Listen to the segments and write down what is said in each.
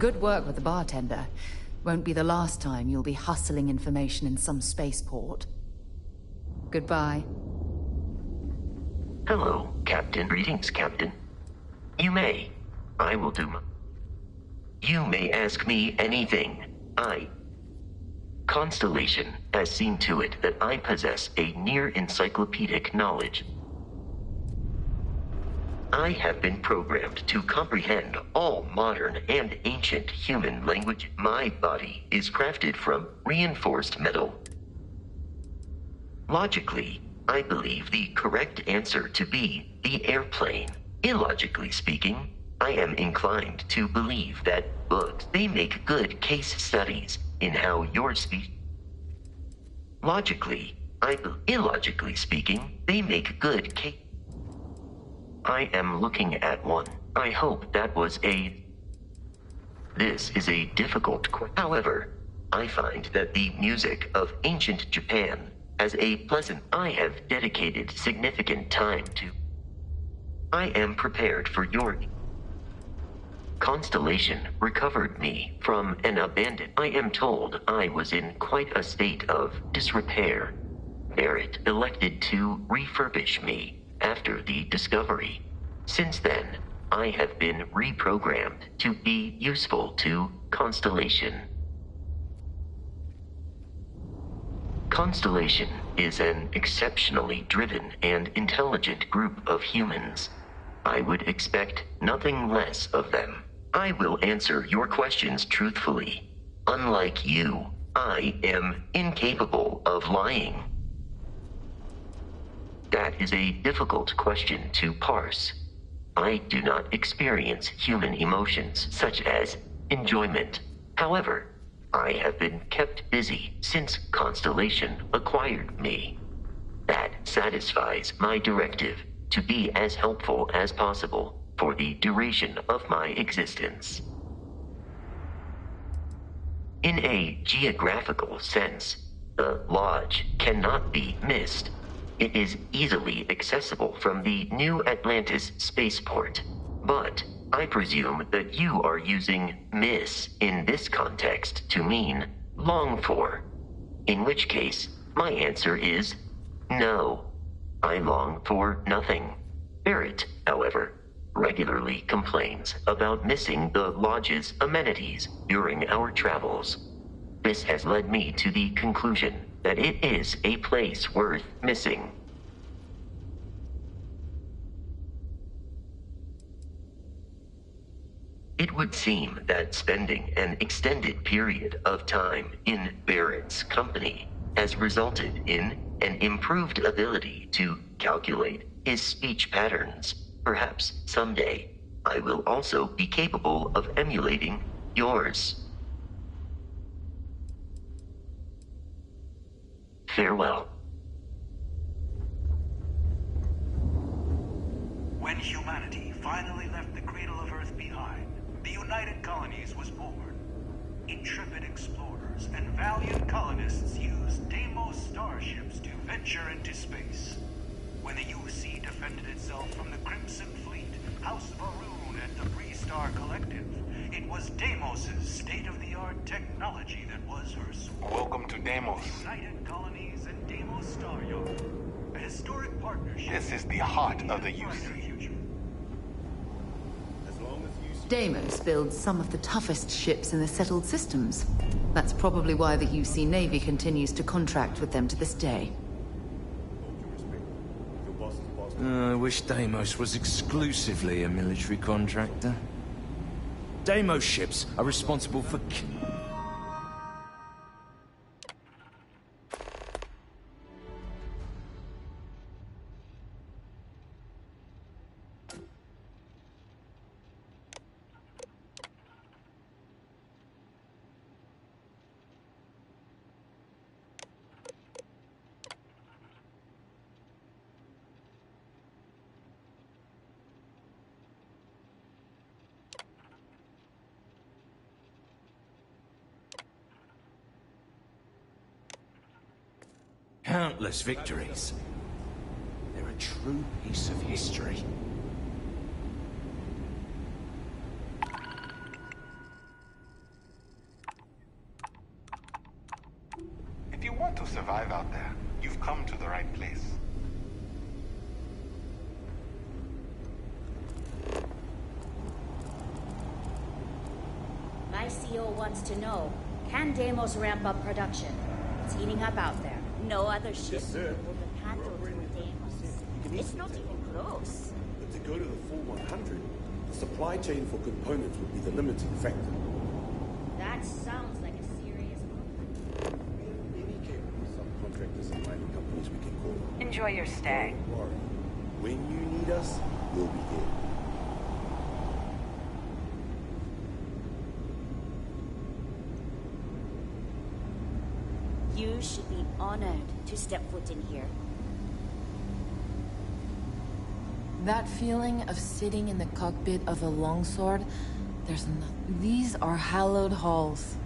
Good work with the bartender. Won't be the last time you'll be hustling information in some spaceport. Goodbye. Hello, Captain. Greetings, Captain. You may. I will do my... You may ask me anything. Constellation has seen to it that I possess a near-encyclopedic knowledge. I have been programmed to comprehend all modern and ancient human language. My body is crafted from reinforced metal. Logically, I believe the correct answer to be the airplane. Illogically speaking, I am inclined to believe that books, they make good case studies in how your speech... Illogically speaking, they make good case... I am looking at one. I hope that was a... This is a difficult question. However, I find that the music of ancient Japan has a pleasant... I have dedicated significant time to... I am prepared for your... Constellation recovered me from an abandoned... I am told I was in quite a state of disrepair. Barrett elected to refurbish me after the discovery. Since then, I have been reprogrammed to be useful to Constellation. Constellation is an exceptionally driven and intelligent group of humans. I would expect nothing less of them. I will answer your questions truthfully. Unlike you, I am incapable of lying. That is a difficult question to parse. I do not experience human emotions such as enjoyment. However, I have been kept busy since Constellation acquired me. That satisfies my directive to be as helpful as possible for the duration of my existence. In a geographical sense, the Lodge cannot be missed. It is easily accessible from the New Atlantis spaceport, but I presume that you are using miss in this context to mean long for, in which case my answer is no. I long for nothing. Barrett, however, regularly complains about missing the Lodge's amenities during our travels. This has led me to the conclusion that it is a place worth missing. It would seem that spending an extended period of time in Barrett's company has resulted in an improved ability to calculate his speech patterns. Perhaps someday I will also be capable of emulating yours. Farewell. When humanity finally left the cradle of Earth behind, the United Colonies was born. Intrepid explorers and valiant colonists used Deimos starships to venture into space. When the UC defended itself from the Crimson Fleet, House Varoon, and the Freestar Collective, it was Deimos's state-of-the-art technology that was her sword. Welcome to Deimos. United Colonies and Deimos Star Yard, a historic partnership. This is the heart of the UC. Deimos builds some of the toughest ships in the settled systems. That's probably why the UC Navy continues to contract with them to this day. I wish Deimos was exclusively a military contractor. Deimos ships are responsible for... Countless victories. They're a true piece of history. want to survive out there, you've come to the right place. My CEO wants to know, can Deimos ramp up production? It's heating up out there. No other ship will be handled for Deimos. It's not even close. But to go to the full 100, the supply chain for components would be the limiting factor. That sounds like a serious problem. We have many capable subcontractors and mining companies we can call on. Enjoy your stay. Don't worry. When you need us, we'll be there. You should be honored to step foot in here. That feeling of sitting in the cockpit of a longsword, there's nothing. These are hallowed halls.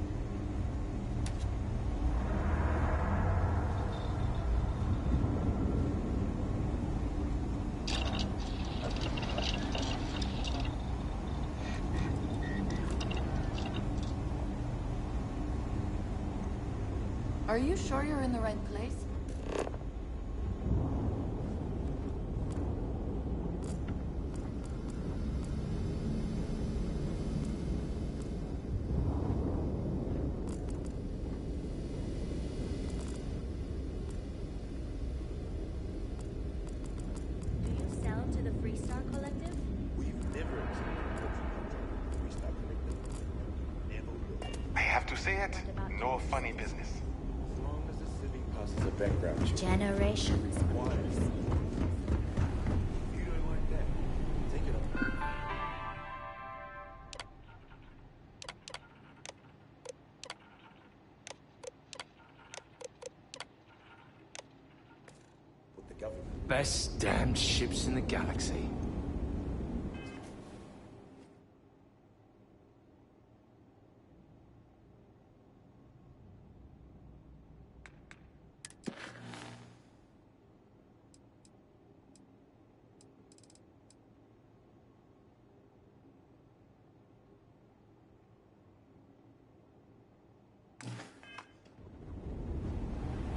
Are you sure you're in the right place? Do you sell to the Freestar Collective? We've never accepted a contract with Freestar Collective. Never will. I have to say it, no funny business. As long as the civvy passes a background check. Generations. Why? If you don't like that, take it up. With the government. Best damned ships in the galaxy.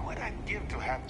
What I'd give to have...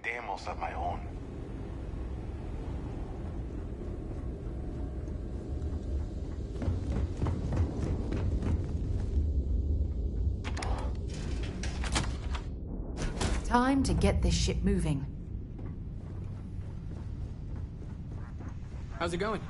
Deimos of my own. Time to get this ship moving. How's it going?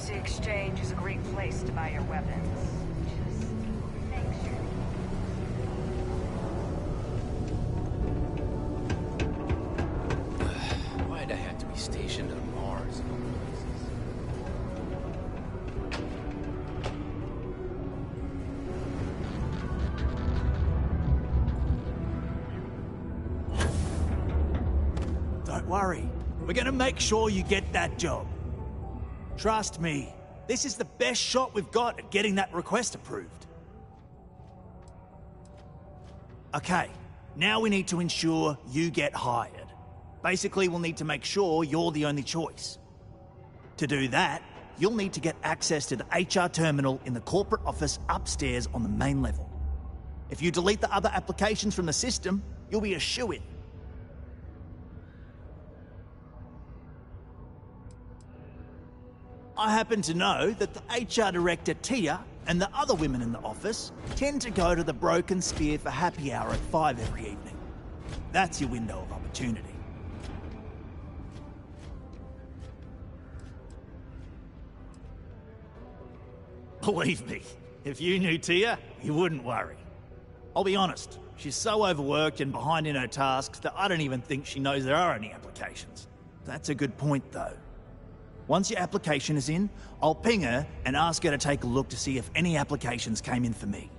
Exchange is a great place to buy your weapons. Just make sure. Why'd I have to be stationed on Mars of all places? Don't worry. We're gonna make sure you get that job. Trust me, this is the best shot we've got at getting that request approved. Okay, now we need to ensure you get hired. Basically, we'll need to make sure you're the only choice. To do that, you'll need to get access to the HR terminal in the corporate office upstairs on the main level. If you delete the other applications from the system, you'll be a shoo-in. I happen to know that the HR director, Tia, and the other women in the office tend to go to the Broken Spear for happy hour at 5 every evening. That's your window of opportunity. Believe me, if you knew Tia, you wouldn't worry. I'll be honest, she's so overworked and behind in her tasks that I don't even think she knows there are any applications. That's a good point, though. Once your application is in, I'll ping her and ask her to take a look to see if any applications came in for me.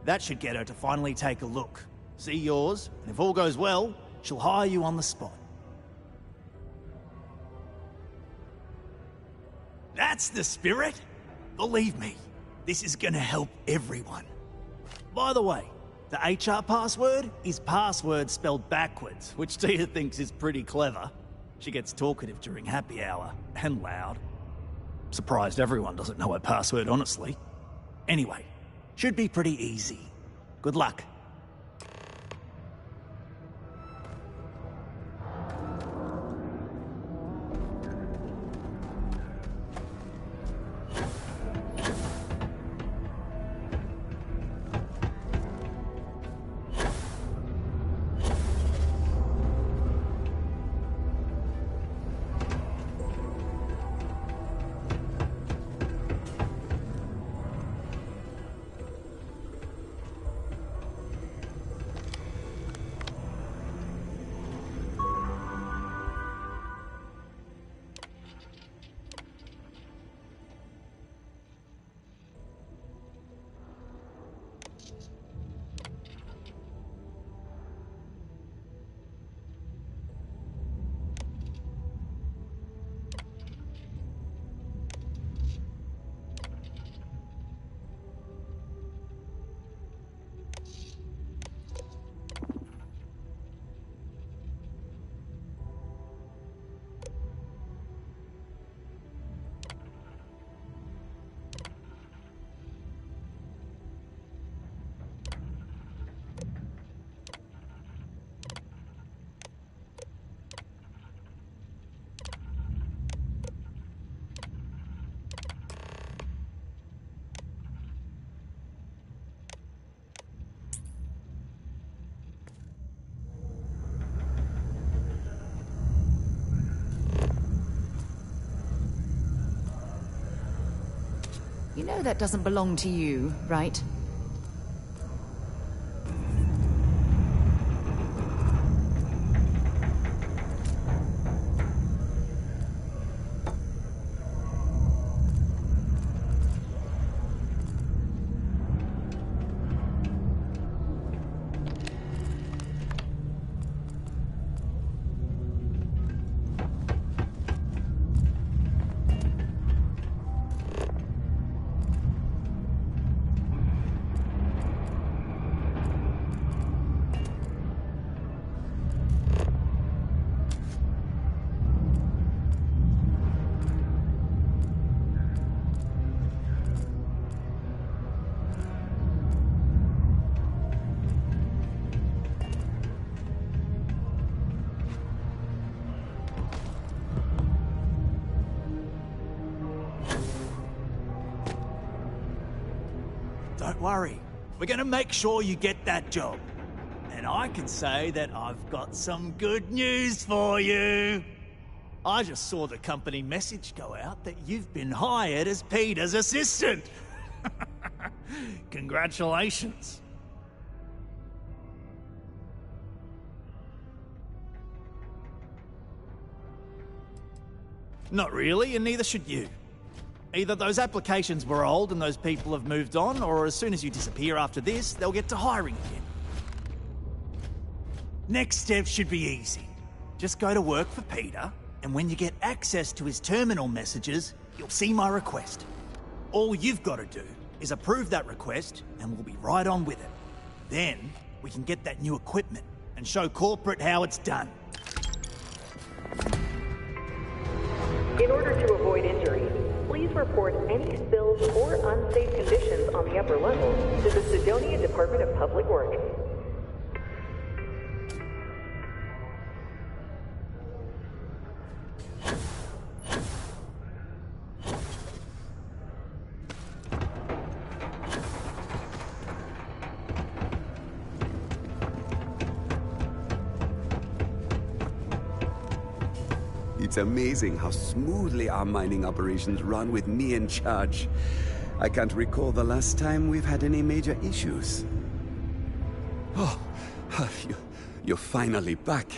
That should get her to finally take a look, see yours, and if all goes well, she'll hire you on the spot. That's the spirit! Believe me, this is gonna help everyone. By the way, the HR password is password spelled backwards, which Tia thinks is pretty clever. She gets talkative during happy hour, and loud. Surprised everyone doesn't know her password, honestly. Anyway, should be pretty easy. Good luck. know that doesn't belong to you, right? Don't worry. We're gonna make sure you get that job. And I can say that I've got some good news for you. I just saw the company message go out that you've been hired as Peter's assistant. Congratulations. Not really, and neither should you. Either those applications were old and those people have moved on, or as soon as you disappear after this, they'll get to hiring again. Next step should be easy. Just go to work for Peter, and when you get access to his terminal messages, you'll see my request. All you've got to do is approve that request, and we'll be right on with it. Then, we can get that new equipment and show corporate how it's done. In order to avoid injury, please report any spills or unsafe conditions on the upper level to the Sidonia Department of Public Works. It's amazing how smoothly our mining operations run with me in charge. I can't recall the last time we've had any major issues. Oh, you're finally back.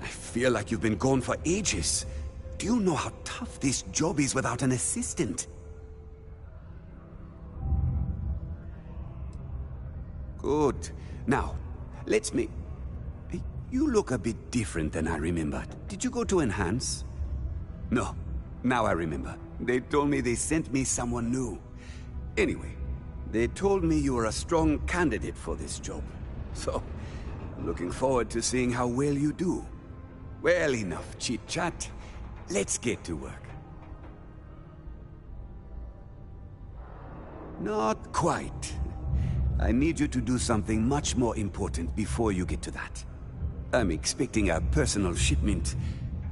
I feel like you've been gone for ages. Do you know how tough this job is without an assistant? Good. Now, let's make... You look a bit different than I remembered. Did you go to Enhance? No. Now I remember. They told me they sent me someone new. Anyway, they told me you were a strong candidate for this job. So, looking forward to seeing how well you do. Well, enough chit-chat. Let's get to work. Not quite. I need you to do something much more important before you get to that. I'm expecting a personal shipment.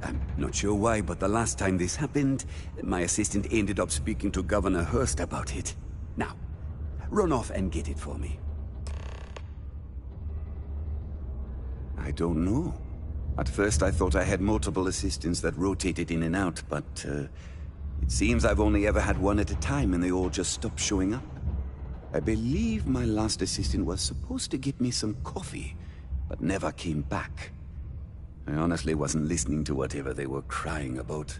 I'm not sure why, but the last time this happened, my assistant ended up speaking to Governor Hurst about it. Now, run off and get it for me. I don't know. At first I thought I had multiple assistants that rotated in and out, but it seems I've only ever had one at a time and they all just stopped showing up. I believe my last assistant was supposed to get me some coffee, but never came back. I honestly wasn't listening to whatever they were crying about.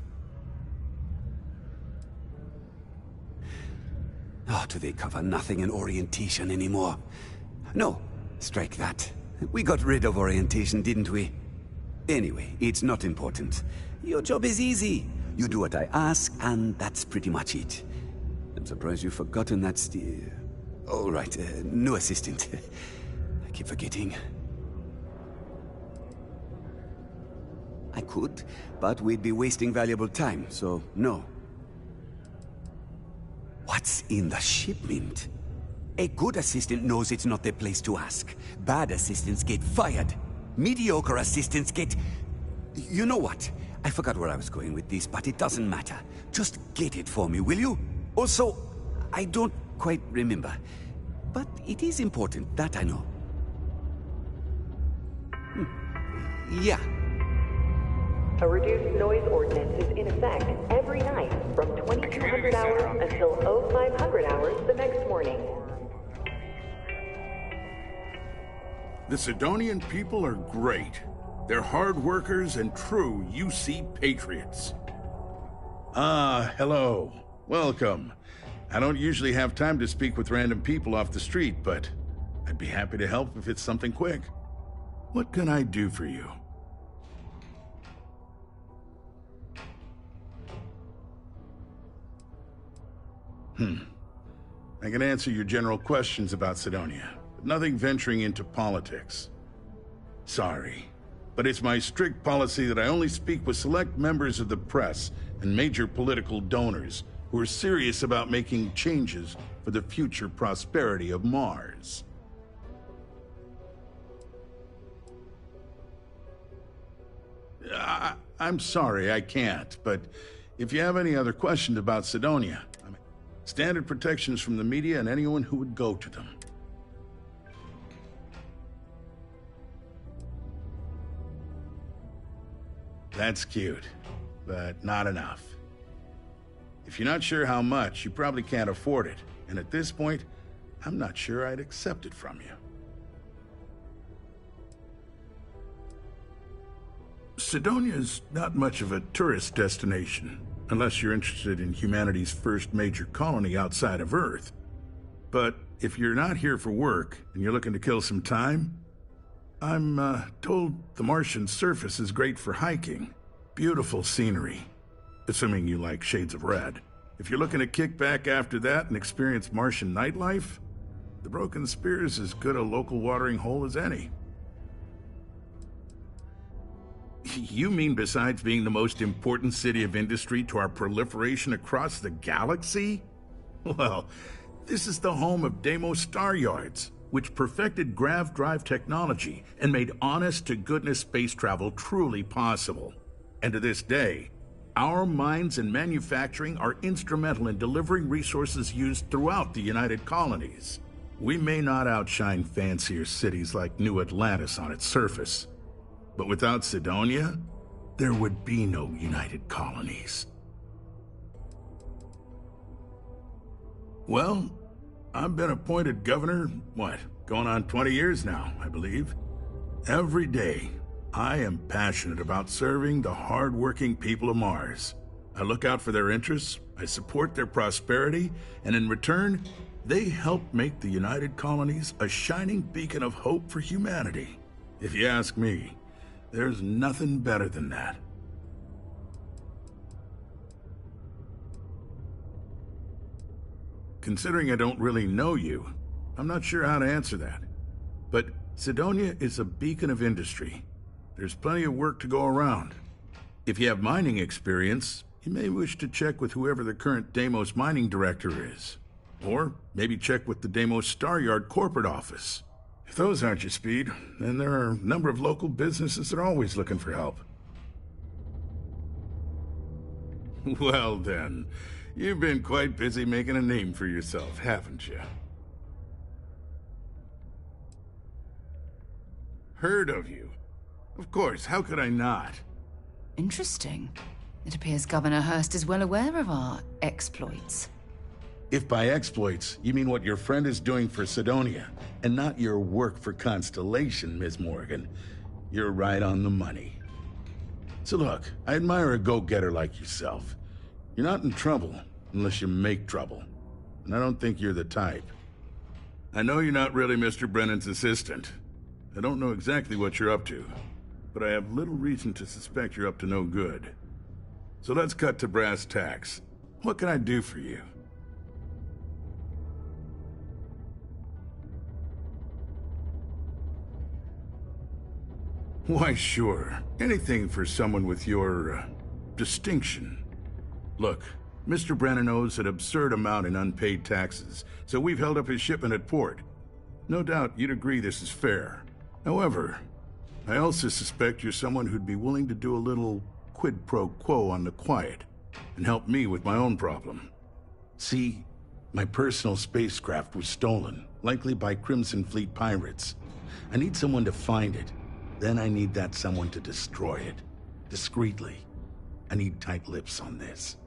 Oh, do they cover nothing in orientation anymore? No, strike that. We got rid of orientation, didn't we? Anyway, it's not important. Your job is easy. You do what I ask, and that's pretty much it. I'm surprised you've forgotten that's the... All right, new assistant. I keep forgetting. I could, but we'd be wasting valuable time, so no. What's in the shipment? A good assistant knows it's not their place to ask. Bad assistants get fired. Mediocre assistants get... You know what? I forgot where I was going with this, but it doesn't matter. Just get it for me, will you? Also, I don't quite remember. But it is important, that I know. Yeah. A reduced noise ordinance is in effect every night from 2200 hours until 0500 hours the next morning. The Sidonian people are great. They're hard workers and true UC patriots. Ah, hello. Welcome. I don't usually have time to speak with random people off the street, but I'd be happy to help if it's something quick. What can I do for you? I can answer your general questions about Sidonia, but nothing venturing into politics. Sorry, but it's my strict policy that I only speak with select members of the press and major political donors who are serious about making changes for the future prosperity of Mars. I'm sorry, I can't, but if you have any other questions about Sidonia, standard protections from the media and anyone who would go to them. That's cute, but not enough. If you're not sure how much, you probably can't afford it, and at this point, I'm not sure I'd accept it from you. Sidonia's not much of a tourist destination, unless you're interested in humanity's first major colony outside of Earth. But if you're not here for work, and you're looking to kill some time, I'm told the Martian surface is great for hiking. Beautiful scenery, assuming you like shades of red. If you're looking to kick back after that and experience Martian nightlife, the Broken Spear is as good a local watering hole as any. You mean besides being the most important city of industry to our proliferation across the galaxy? Well, this is the home of Deimos Star Yards, which perfected grav drive technology and made honest-to-goodness space travel truly possible. And to this day, our mines and manufacturing are instrumental in delivering resources used throughout the United Colonies. We may not outshine fancier cities like New Atlantis on its surface, but without Sidonia, there would be no United Colonies. Well, I've been appointed governor, going on 20 years now, I believe. Every day, I am passionate about serving the hard-working people of Mars. I look out for their interests, I support their prosperity, and in return, they help make the United Colonies a shining beacon of hope for humanity. If you ask me, there's nothing better than that. Considering I don't really know you, I'm not sure how to answer that. But Sidonia is a beacon of industry. There's plenty of work to go around. If you have mining experience, you may wish to check with whoever the current Deimos mining director is. Or maybe check with the Deimos Star Yard corporate office. If those aren't your speed, then there are a number of local businesses that are always looking for help. Well then, you've been quite busy making a name for yourself, haven't you? Heard of you. Of course, how could I not? Interesting. It appears Governor Hurst is well aware of our exploits. If by exploits, you mean what your friend is doing for Sidonia, and not your work for Constellation, Ms. Morgan, you're right on the money. So look, I admire a go-getter like yourself. You're not in trouble unless you make trouble, and I don't think you're the type. I know you're not really Mr. Brennan's assistant. I don't know exactly what you're up to, but I have little reason to suspect you're up to no good. So let's cut to brass tacks. What can I do for you? Why, sure. Anything for someone with your, distinction. Look, Mr. Brennan owes an absurd amount in unpaid taxes, so we've held up his shipment at port. No doubt you'd agree this is fair. However, I also suspect you're someone who'd be willing to do a little quid pro quo on the quiet and help me with my own problem. See, my personal spacecraft was stolen, likely by Crimson Fleet pirates. I need someone to find it. Then I need that someone to destroy it. discreetly. I need tight lips on this.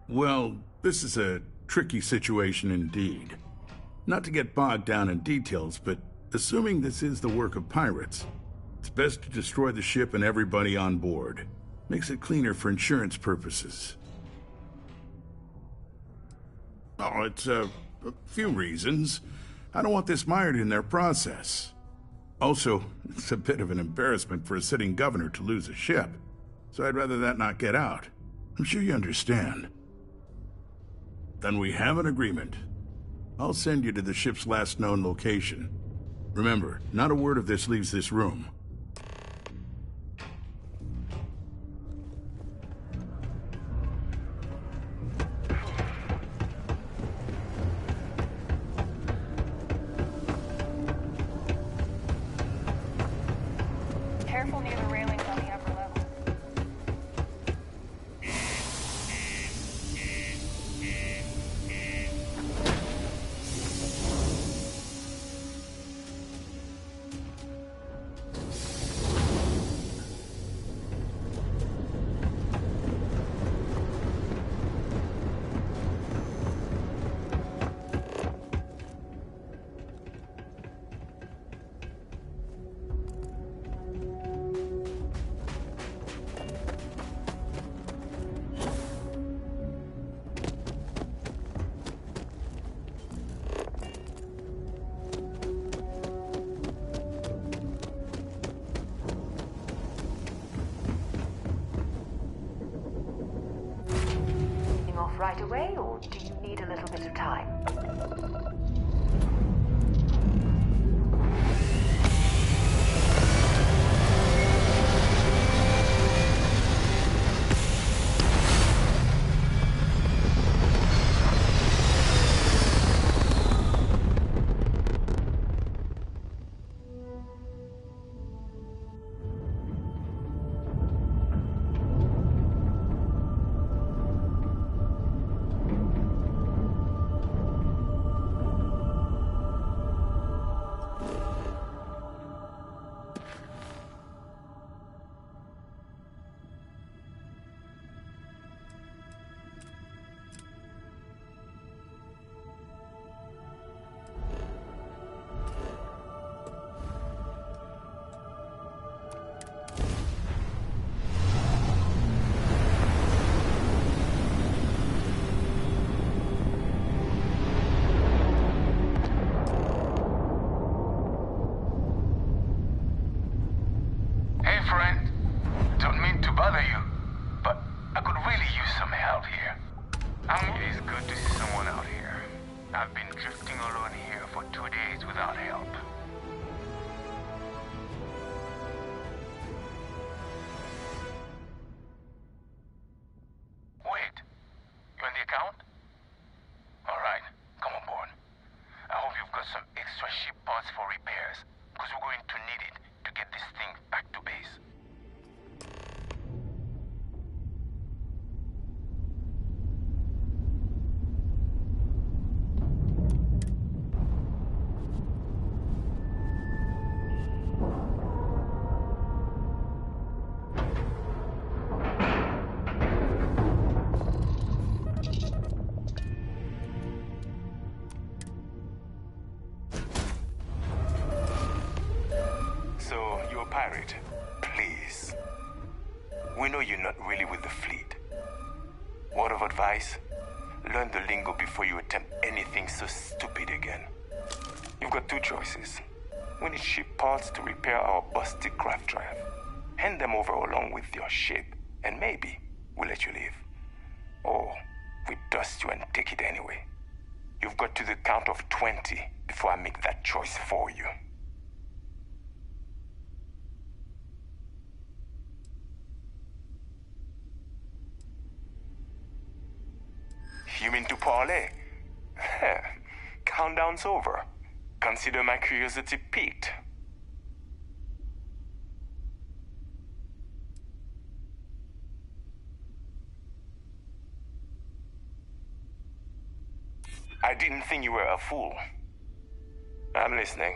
Well, this is a tricky situation indeed. Not to get bogged down in details, but assuming this is the work of pirates, it's best to destroy the ship and everybody on board. Makes it cleaner for insurance purposes. Oh, it's a few reasons. I don't want this mired in their process. Also, it's a bit of an embarrassment for a sitting governor to lose a ship, so I'd rather that not get out. I'm sure you understand. Then we have an agreement. I'll send you to the ship's last known location. Remember, not a word of this leaves this room. Careful near the railings on the upper level. Right away, or do you need a little bit of time? Pirate, please. We know you're not really with the fleet. Word of advice? Learn the lingo before you attempt anything so stupid again. You've got two choices. We need ship parts to repair our busted craft drive. Hand them over along with your ship, and maybe we'll let you leave. Or we dust you and take it anyway. You've got to the count of 20 before I make that choice for you. You mean to parlay? Countdown's over. Consider my curiosity piqued. I didn't think you were a fool. I'm listening.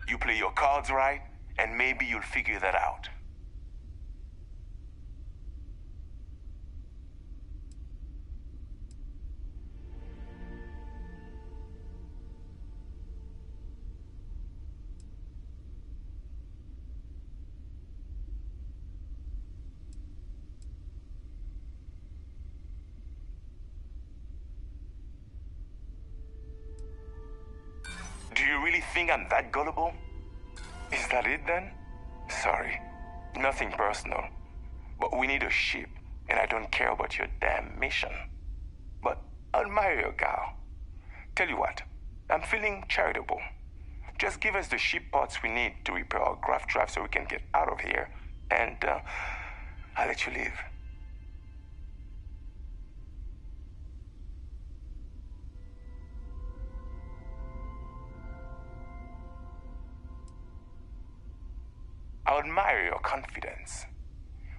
You play your cards right, and maybe you'll figure that out. Do you really think I'm that gullible? Is that it then? Sorry, nothing personal. But we need a ship, and I don't care about your damn mission. But I admire your gal. Tell you what, I'm feeling charitable. Just give us the ship parts we need to repair our grav drive so we can get out of here, and I'll let you live. I admire your confidence.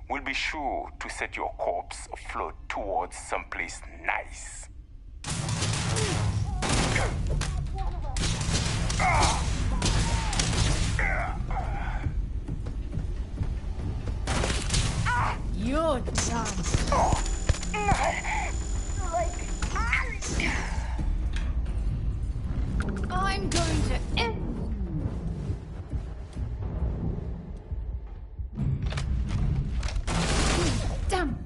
We'll be sure to set your corpse afloat towards someplace nice. You're done. I'm going to end. Damn.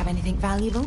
Anything valuable?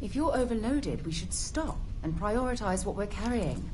If you're overloaded, we should stop and prioritize what we're carrying.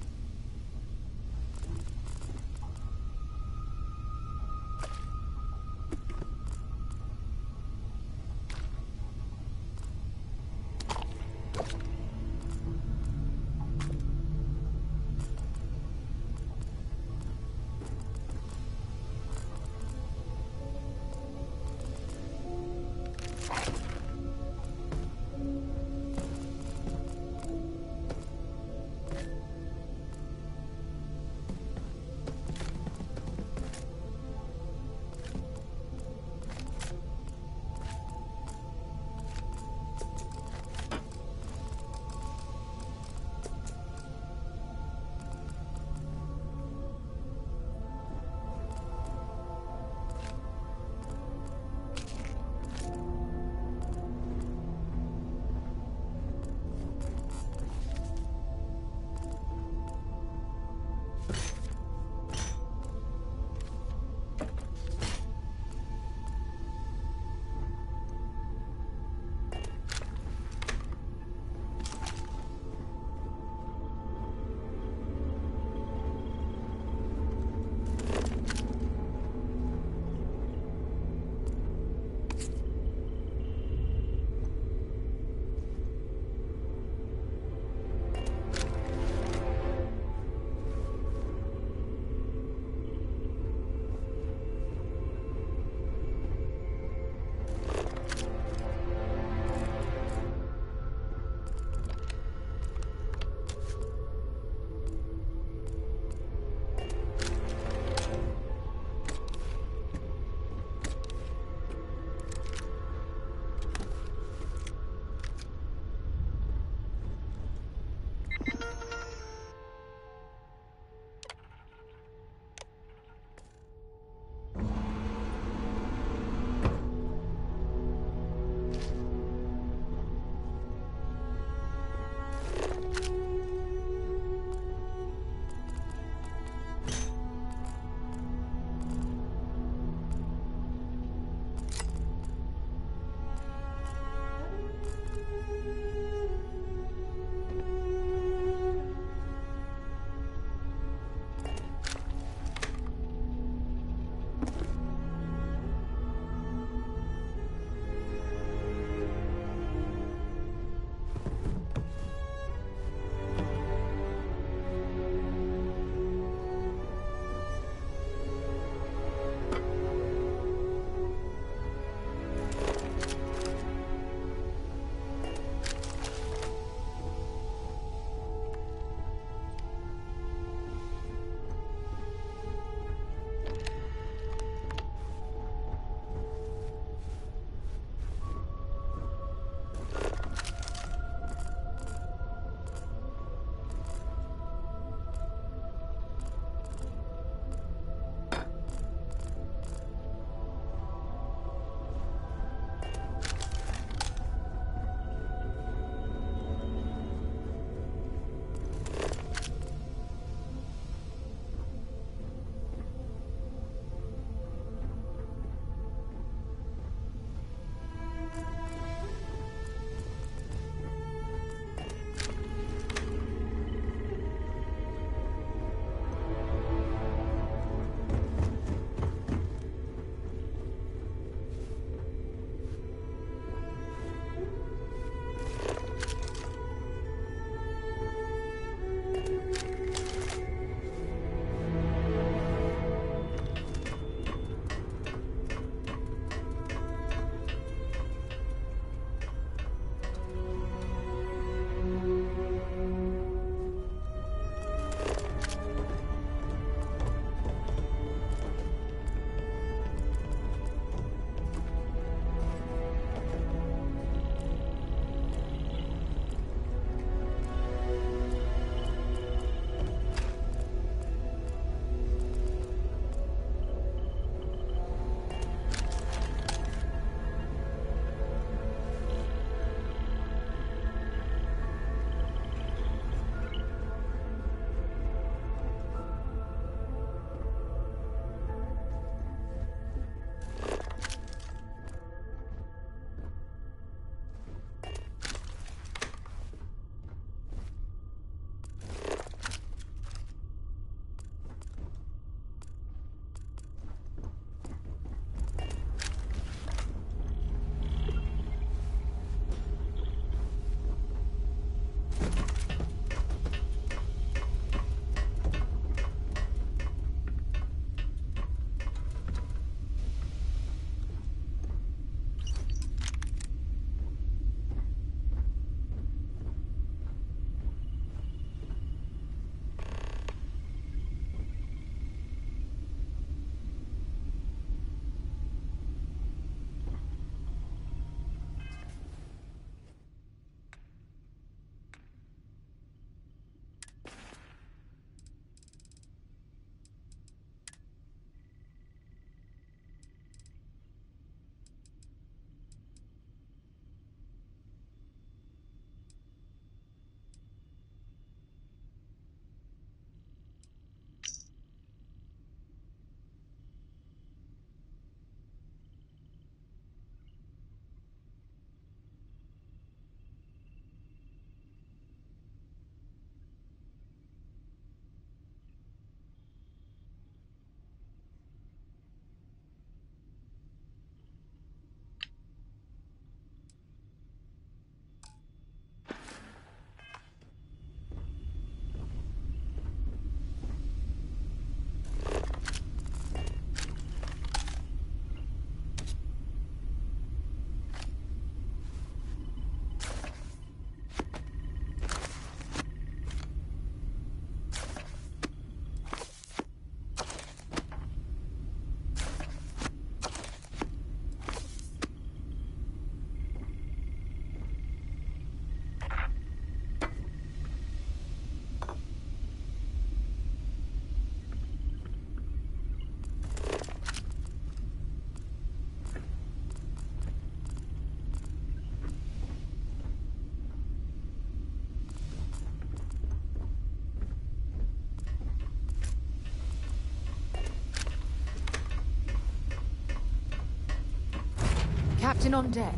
Captain on deck.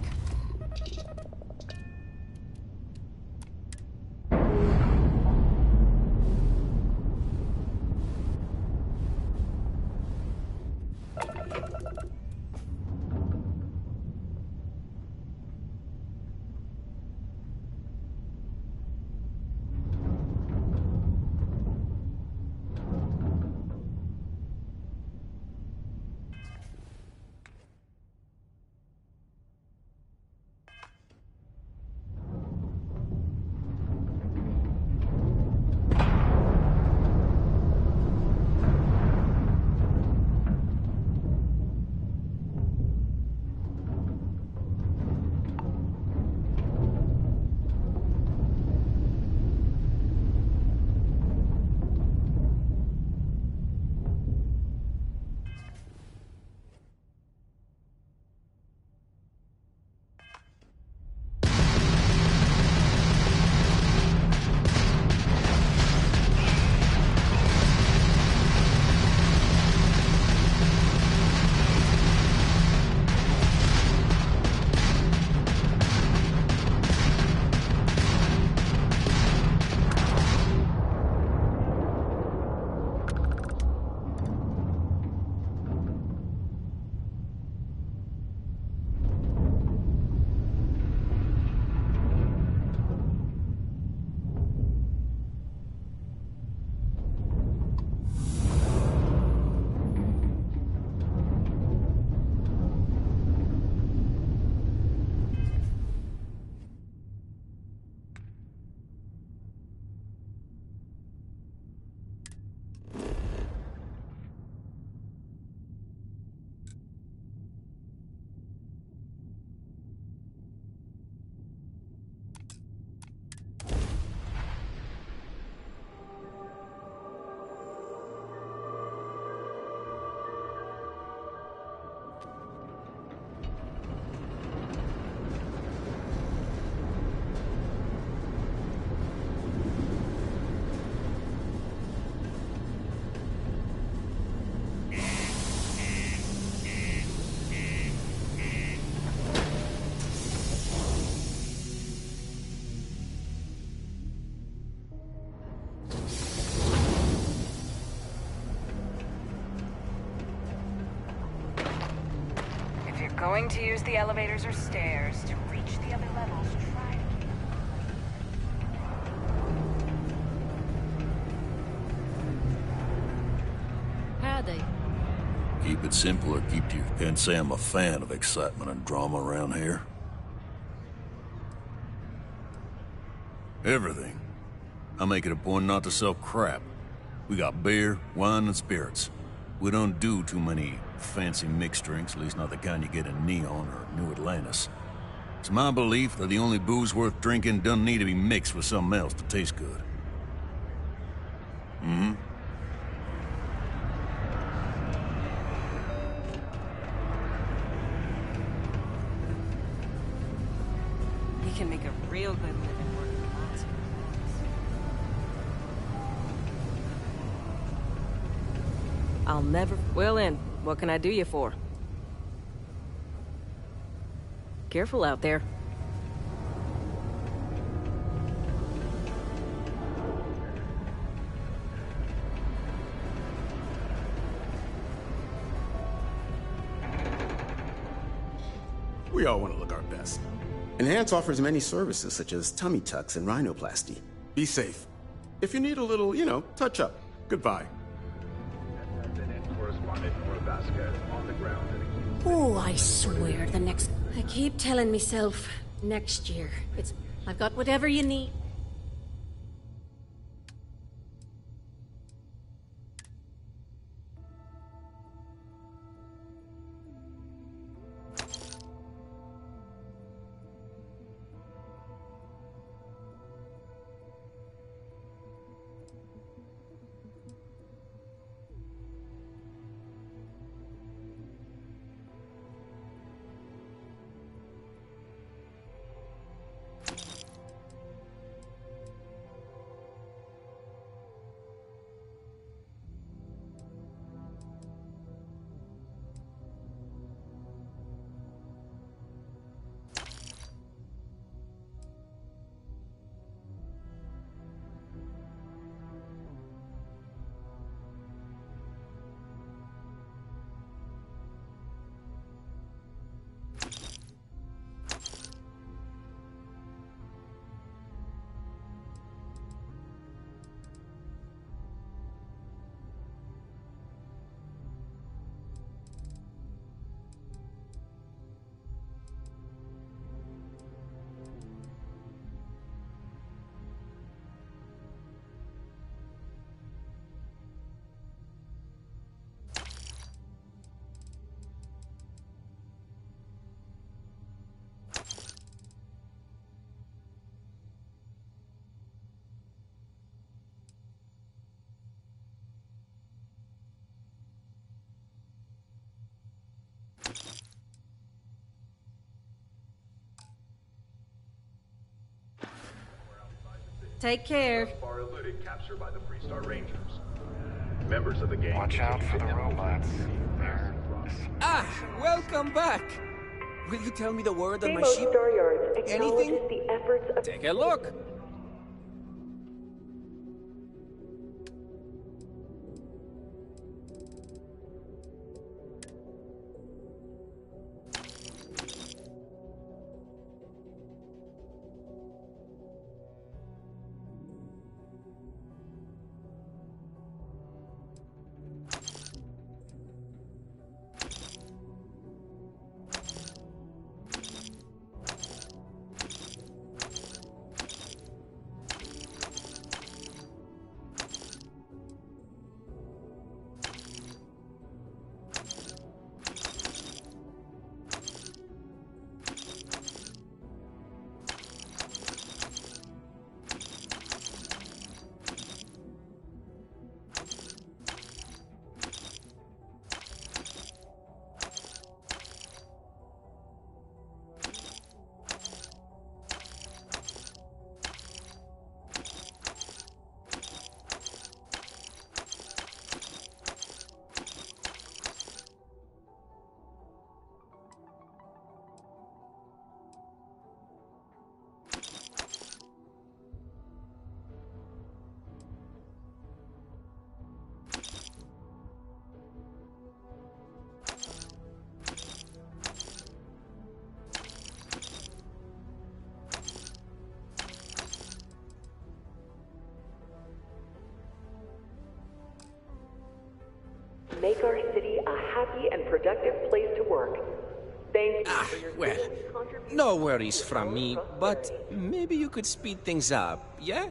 Going to use the elevators or stairs to reach the other levels, try to keep... Howdy. Keep it simple or keep to your... Can't say I'm a fan of excitement and drama around here. Everything. I make it a point not to sell crap. We got beer, wine, and spirits. We don't do too many fancy mixed drinks, at least not the kind you get in Neon or New Atlantis. It's my belief that the only booze worth drinking doesn't need to be mixed with something else to taste good. Mm-hmm. He can make a real good living working lots of I'll never... Well then, what can I do you for? Careful out there. We all want to look our best. Enhance offers many services such as tummy tucks and rhinoplasty. Be safe. If you need a little, touch up, goodbye. Oh, I swear the next... I keep telling myself, next year. I've got whatever you need. Take care. Far eluded capture by the Freestar Rangers. Members of the gang. Watch out for the robots. Welcome back. Will you tell me the word on my Deimos ship? Star Yards Anything? acknowledges the efforts of... Take a look. Make our city a happy and productive place to work. Thank you for your Well, no worries from me, but maybe you could speed things up, yeah?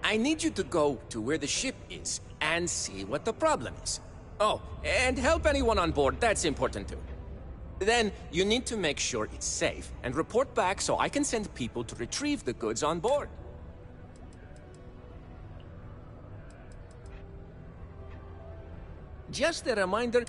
I need you to go to where the ship is and see what the problem is. Oh, and help anyone on board, that's important too. Then you need to make sure it's safe and report back so I can send people to retrieve the goods on board. Just a reminder.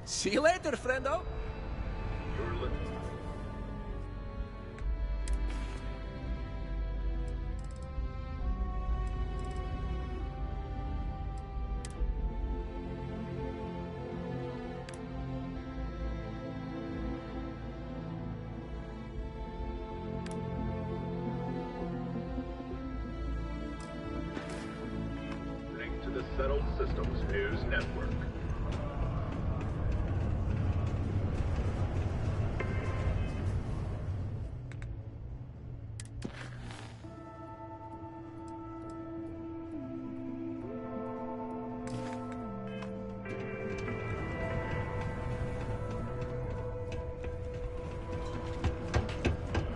See you later, friendo. Link to the Settled Systems News Network.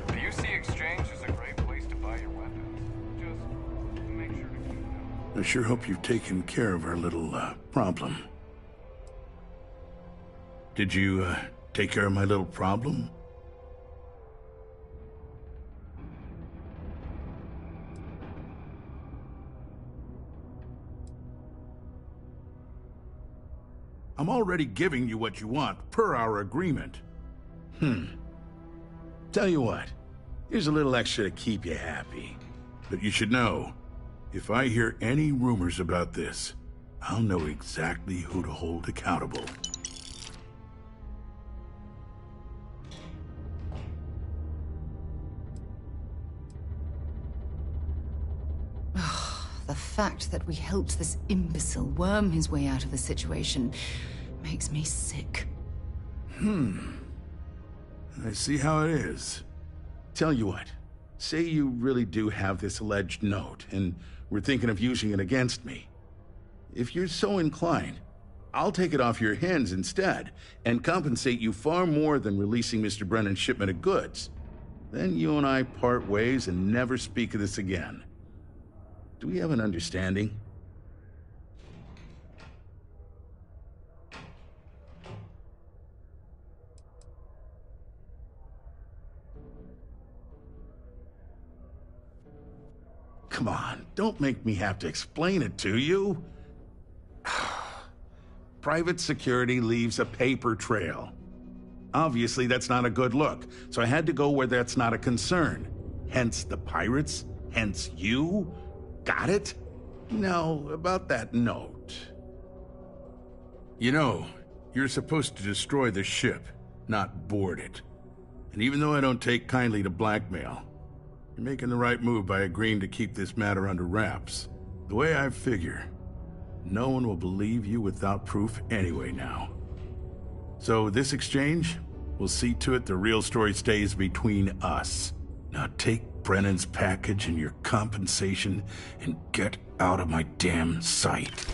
The UC Exchange is a great place to buy your weapons. Just make sure to keep them. I sure hope you've taken care of our little, problem. Did you, take care of my little problem? I'm already giving you what you want, per our agreement. Tell you what, here's a little extra to keep you happy. But you should know, if I hear any rumors about this, I'll know exactly who to hold accountable. The fact that we helped this imbecile worm his way out of the situation makes me sick. I see how it is. Tell you what, say you really do have this alleged note, and we're thinking of using it against me. If you're so inclined, I'll take it off your hands instead, and compensate you far more than releasing Mr. Brennan's shipment of goods. Then you and I part ways and never speak of this again. Do we have an understanding? Come on, don't make me have to explain it to you. Private security leaves a paper trail. Obviously, that's not a good look, so I had to go where that's not a concern. Hence the pirates, hence you. Got it? Now, about that note. You know, you're supposed to destroy the ship, not board it. And even though I don't take kindly to blackmail, you're making the right move by agreeing to keep this matter under wraps. The way I figure, no one will believe you without proof anyway now. So this exchange, we'll see to it the real story stays between us. Now take Brennan's package and your compensation and get out of my damn sight.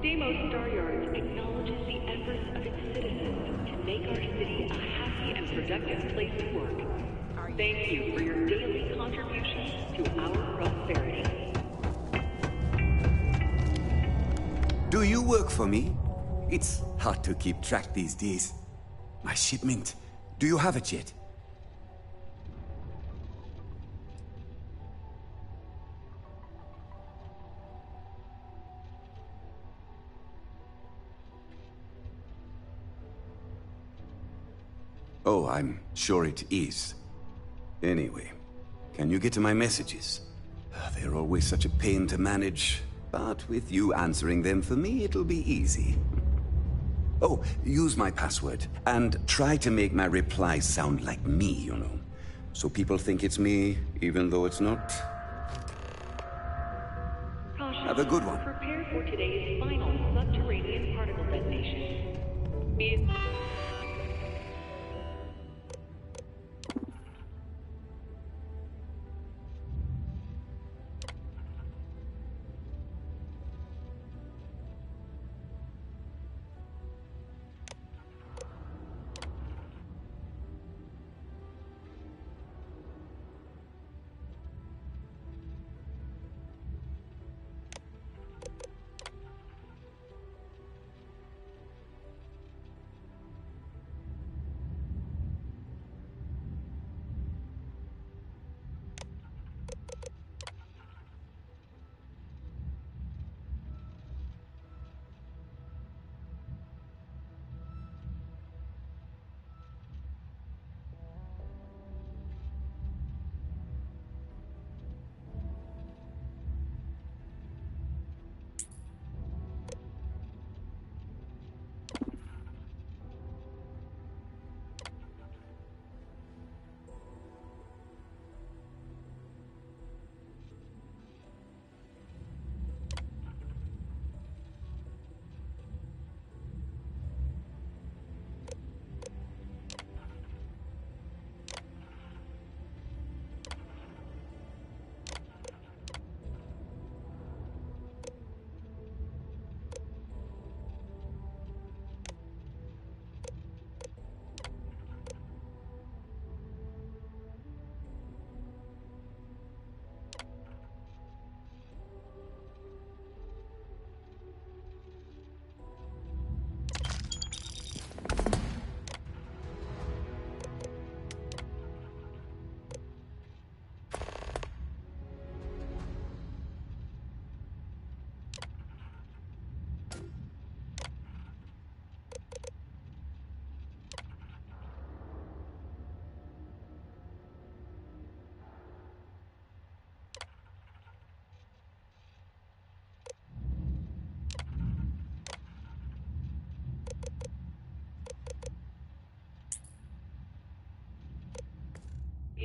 Deimos Staryard acknowledges the efforts of its citizens to make our city a happy and productive place to work. Thank you for your daily contributions to our prosperity. Do you work for me? It's hard to keep track these days. My shipment. Do you have it yet? Oh, I'm sure it is. Anyway, can you get to my messages? They're always such a pain to manage, but with you answering them for me, it'll be easy. Oh, use my password, and try to make my replies sound like me, you know. So people think it's me, even though it's not. Have a good one. Prepare for today's final subterranean particle detonation.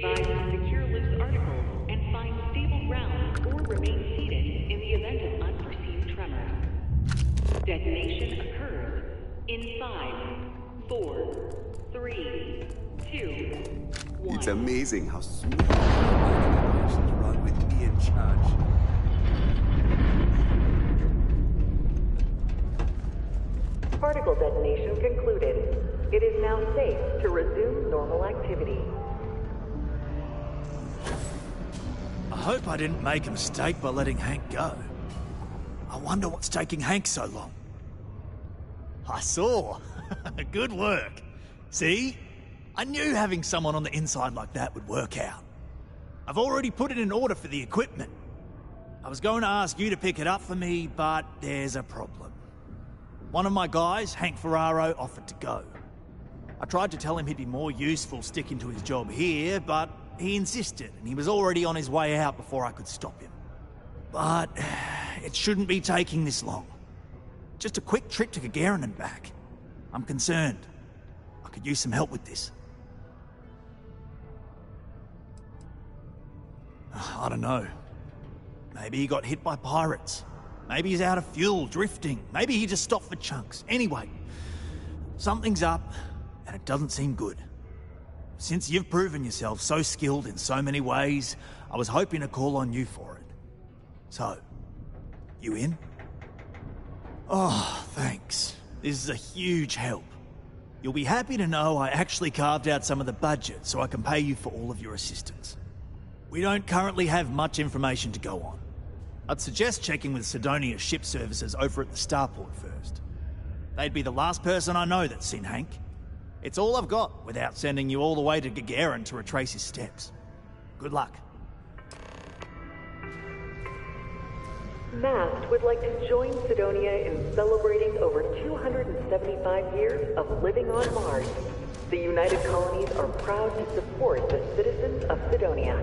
Advise to secure loose articles and find stable ground or remain seated in the event of unforeseen tremors. Detonation occurs in 5, 4, 3, 2, 1. It's amazing how smooth operations run with me in charge. Particle detonation concluded. It is now safe to resume normal activity. I hope I didn't make a mistake by letting Hank go. I wonder what's taking Hank so long. I saw. Good work. See? I knew having someone on the inside like that would work out. I've already put it in order for the equipment. I was going to ask you to pick it up for me, but there's a problem. One of my guys, Hank Ferraro, offered to go. I tried to tell him he'd be more useful sticking to his job here, but he insisted, and he was already on his way out before I could stop him. But it shouldn't be taking this long. Just a quick trip to Gagarin and back. I'm concerned. I could use some help with this. I don't know. Maybe he got hit by pirates. Maybe he's out of fuel, drifting. Maybe he just stopped for chunks. Anyway, something's up, and it doesn't seem good. Since you've proven yourself so skilled in so many ways, I was hoping to call on you for it. So, you in? Oh, thanks. This is a huge help. You'll be happy to know I actually carved out some of the budget so I can pay you for all of your assistance. We don't currently have much information to go on. I'd suggest checking with Sidonia's ship services over at the starport first. They'd be the last person I know that's seen Hank. It's all I've got without sending you all the way to Gagarin to retrace his steps. Good luck. MAST would like to join Sidonia in celebrating over 275 years of living on Mars. The United Colonies are proud to support the citizens of Sidonia.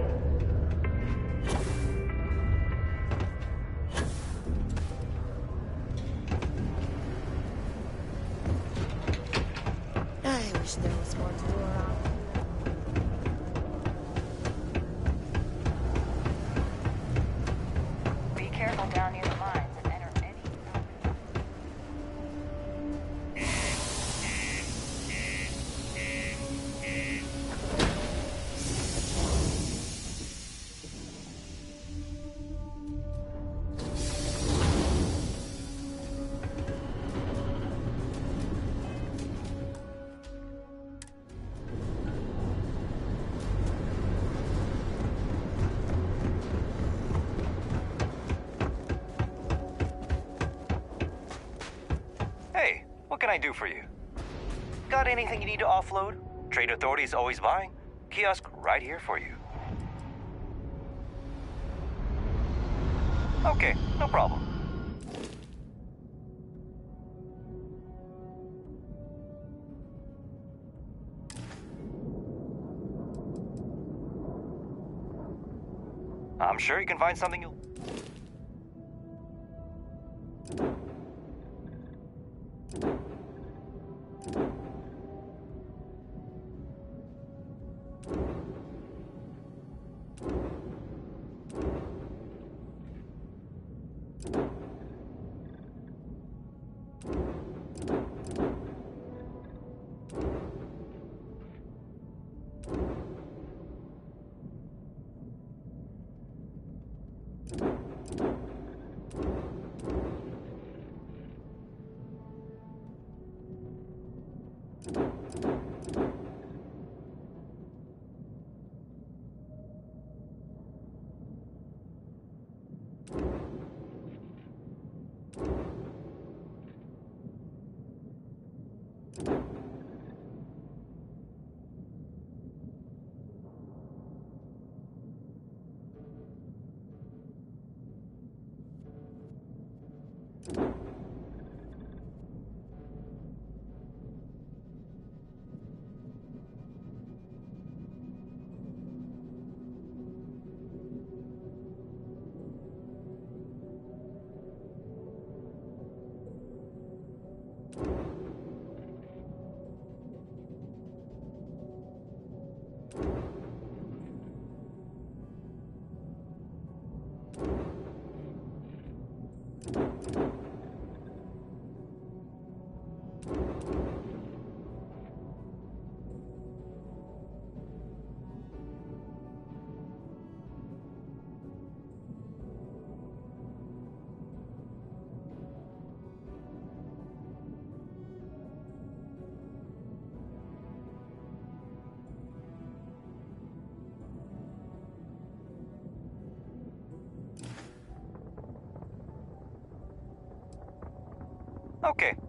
I wish there was more to do around. Be careful down near the mines and enter any... Hey, what can I do for you? Got anything you need to offload? Trade Authority's always buying. Kiosk right here for you. Okay, no problem. I'm sure you can find something you'll...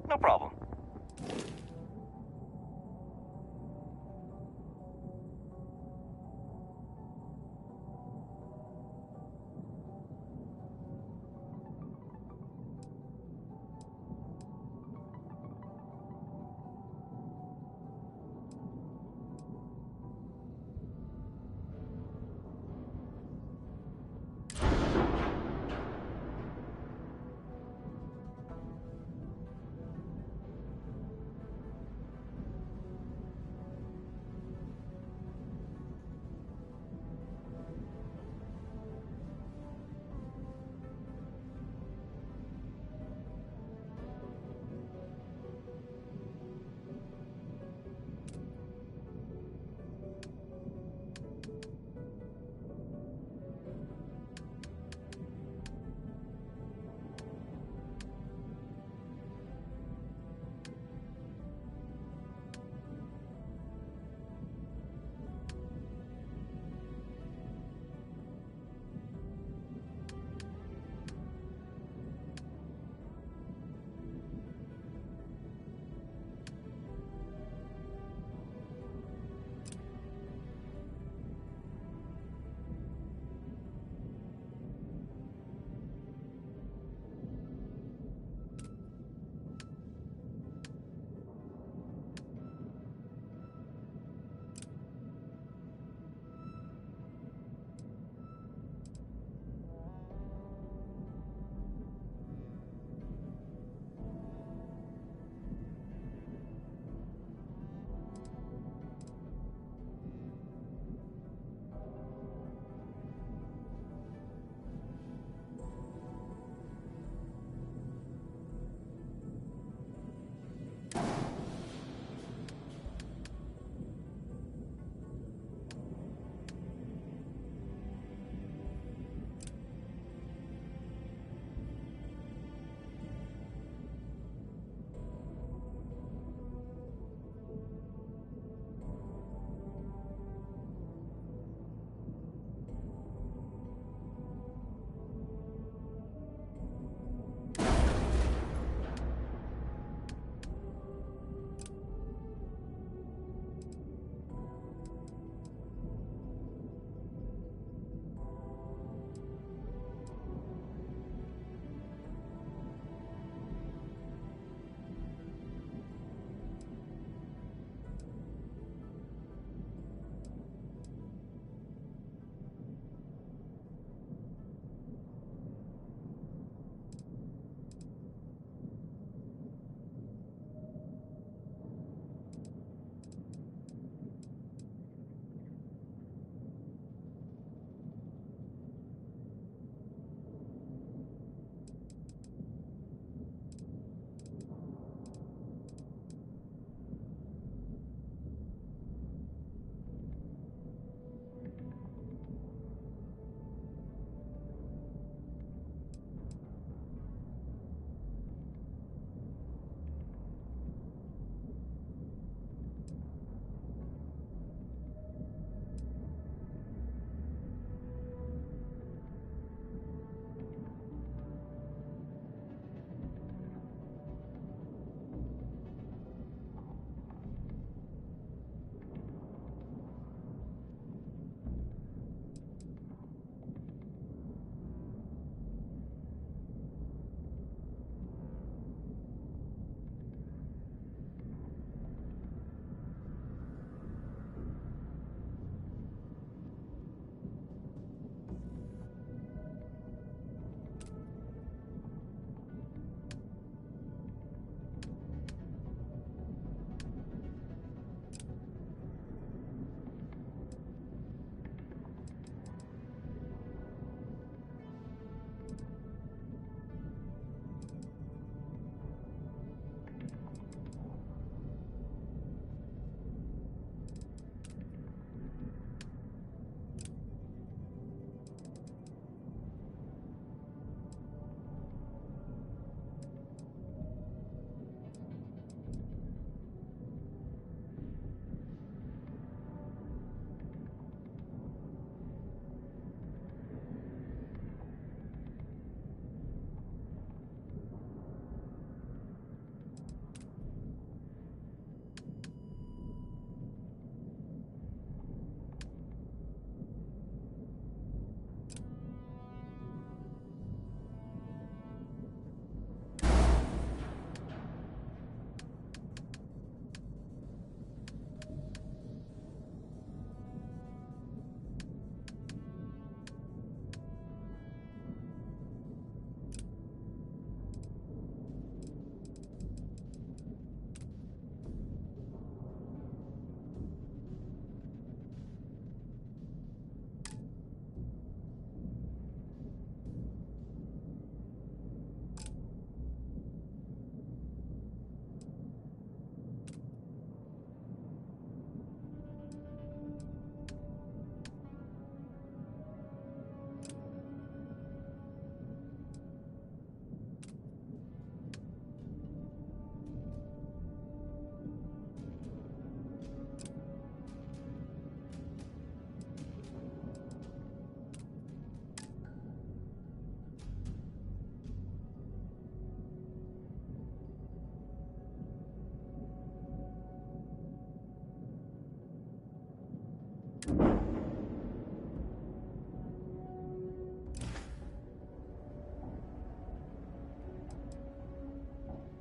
No problem.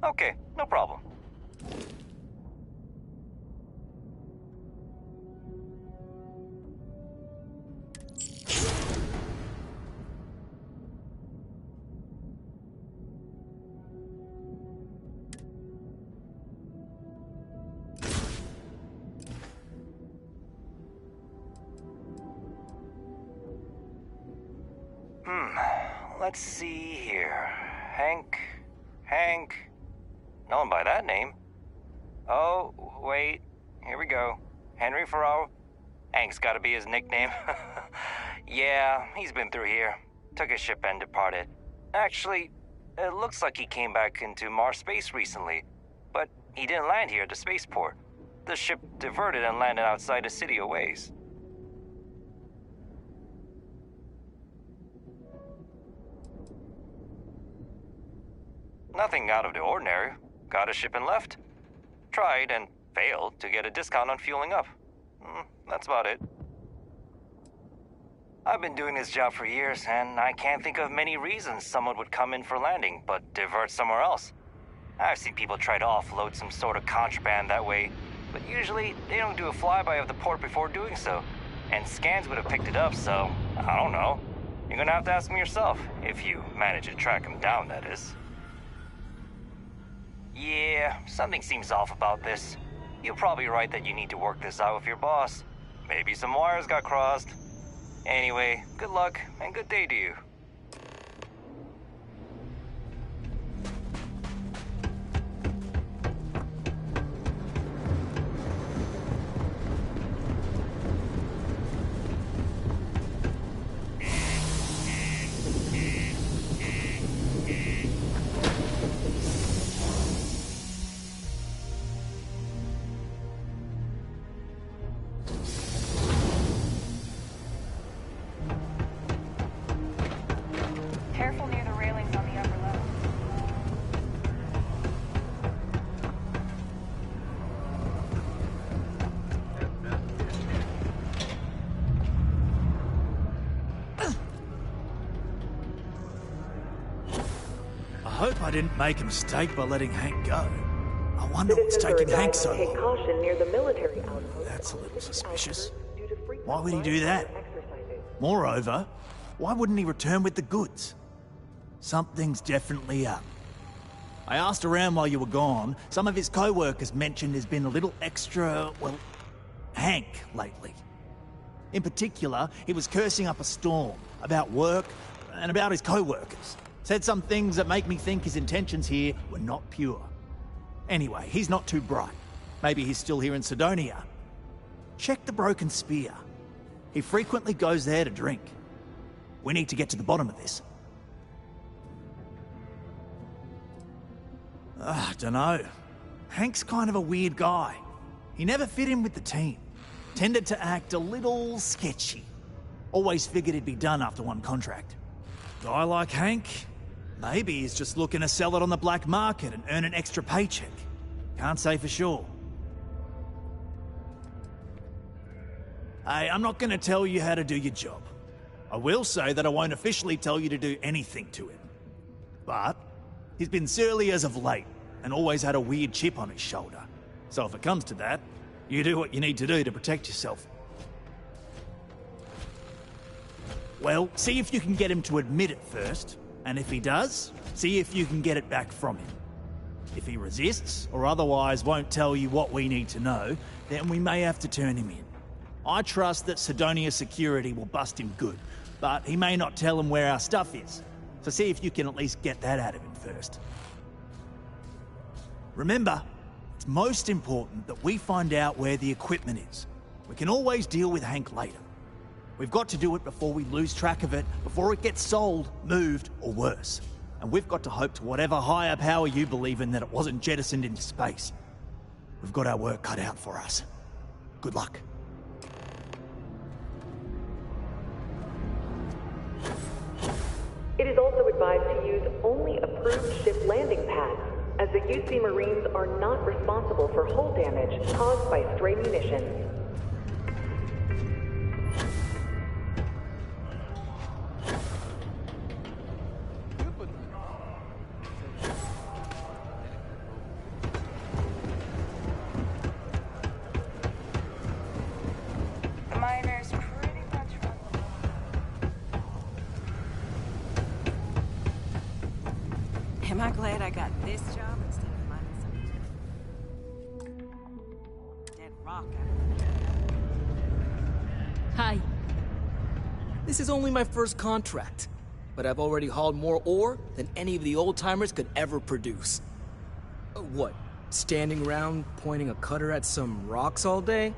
Okay, no problem. Let's see here. Hank. No one by that name. Oh, wait. Here we go. Henry Farrow. Hank's gotta be his nickname. Yeah, he's been through here. Took his ship and departed. Actually, it looks like he came back into Mars space recently, but he didn't land here at the spaceport. The ship diverted and landed outside the city a ways. Nothing out of the ordinary. Got a ship and left. Tried and failed to get a discount on fueling up. That's about it. I've been doing this job for years, and I can't think of many reasons someone would come in for landing, but divert somewhere else. I've seen people try to offload some sort of contraband that way, but usually they don't do a flyby of the port before doing so. And scans would have picked it up, so I don't know. You're gonna have to ask them yourself, if you manage to track them down, that is. Yeah, something seems off about this. You're probably right that you need to work this out with your boss. Maybe some wires got crossed. Anyway, good luck and good day to you. Careful near the railings on the upper level. I hope I didn't make a mistake by letting Hank go. I wonder what's taking Hank so long. Caution near the military outpost. That's a little suspicious. Why would he do that? Moreover, why wouldn't he return with the goods? Something's definitely up. I asked around while you were gone. Some of his co-workers mentioned there's been a little extra, well, Hank lately. In particular, he was cursing up a storm about work and about his co-workers. Said some things that make me think his intentions here were not pure. Anyway, he's not too bright. Maybe he's still here in Sidonia. Check the Broken Spear. He frequently goes there to drink. We need to get to the bottom of this. Dunno. Hank's kind of a weird guy. He never fit in with the team. Tended to act a little sketchy. Always figured he'd be done after one contract. Guy like Hank? Maybe he's just looking to sell it on the black market and earn an extra paycheck. Can't say for sure. Hey, I'm not going to tell you how to do your job. I will say that I won't officially tell you to do anything to him. But he's been surly as of late and always had a weird chip on his shoulder. So if it comes to that, you do what you need to do to protect yourself. Well, see if you can get him to admit it first. And if he does, see if you can get it back from him. If he resists, or otherwise won't tell you what we need to know, then we may have to turn him in. I trust that Sidonia Security will bust him good, but he may not tell him where our stuff is. So see if you can at least get that out of him first. Remember, it's most important that we find out where the equipment is. We can always deal with Hank later. We've got to do it before we lose track of it, before it gets sold, moved, or worse. And we've got to hope to whatever higher power you believe in that it wasn't jettisoned into space. We've got our work cut out for us. Good luck. It is also advised to use only approved ship landing pads, as the UC Marines are not responsible for hull damage caused by stray munitions. Am I glad I got this job instead of mining some dead rock out of Hi. This is only my first contract, but I've already hauled more ore than any of the old-timers could ever produce. What? Standing around pointing a cutter at some rocks all day?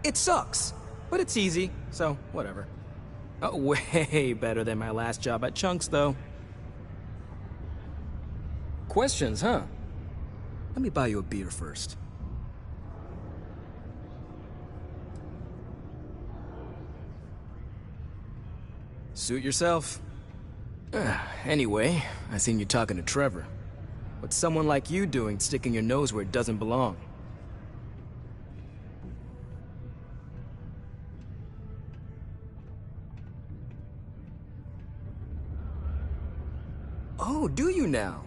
It sucks, but it's easy, so whatever. Way better than my last job at Chunks, though. Questions, huh? Let me buy you a beer first. Suit yourself. Anyway, I seen you talking to Trevor. What's someone like you doing sticking your nose where it doesn't belong? Oh, do you now?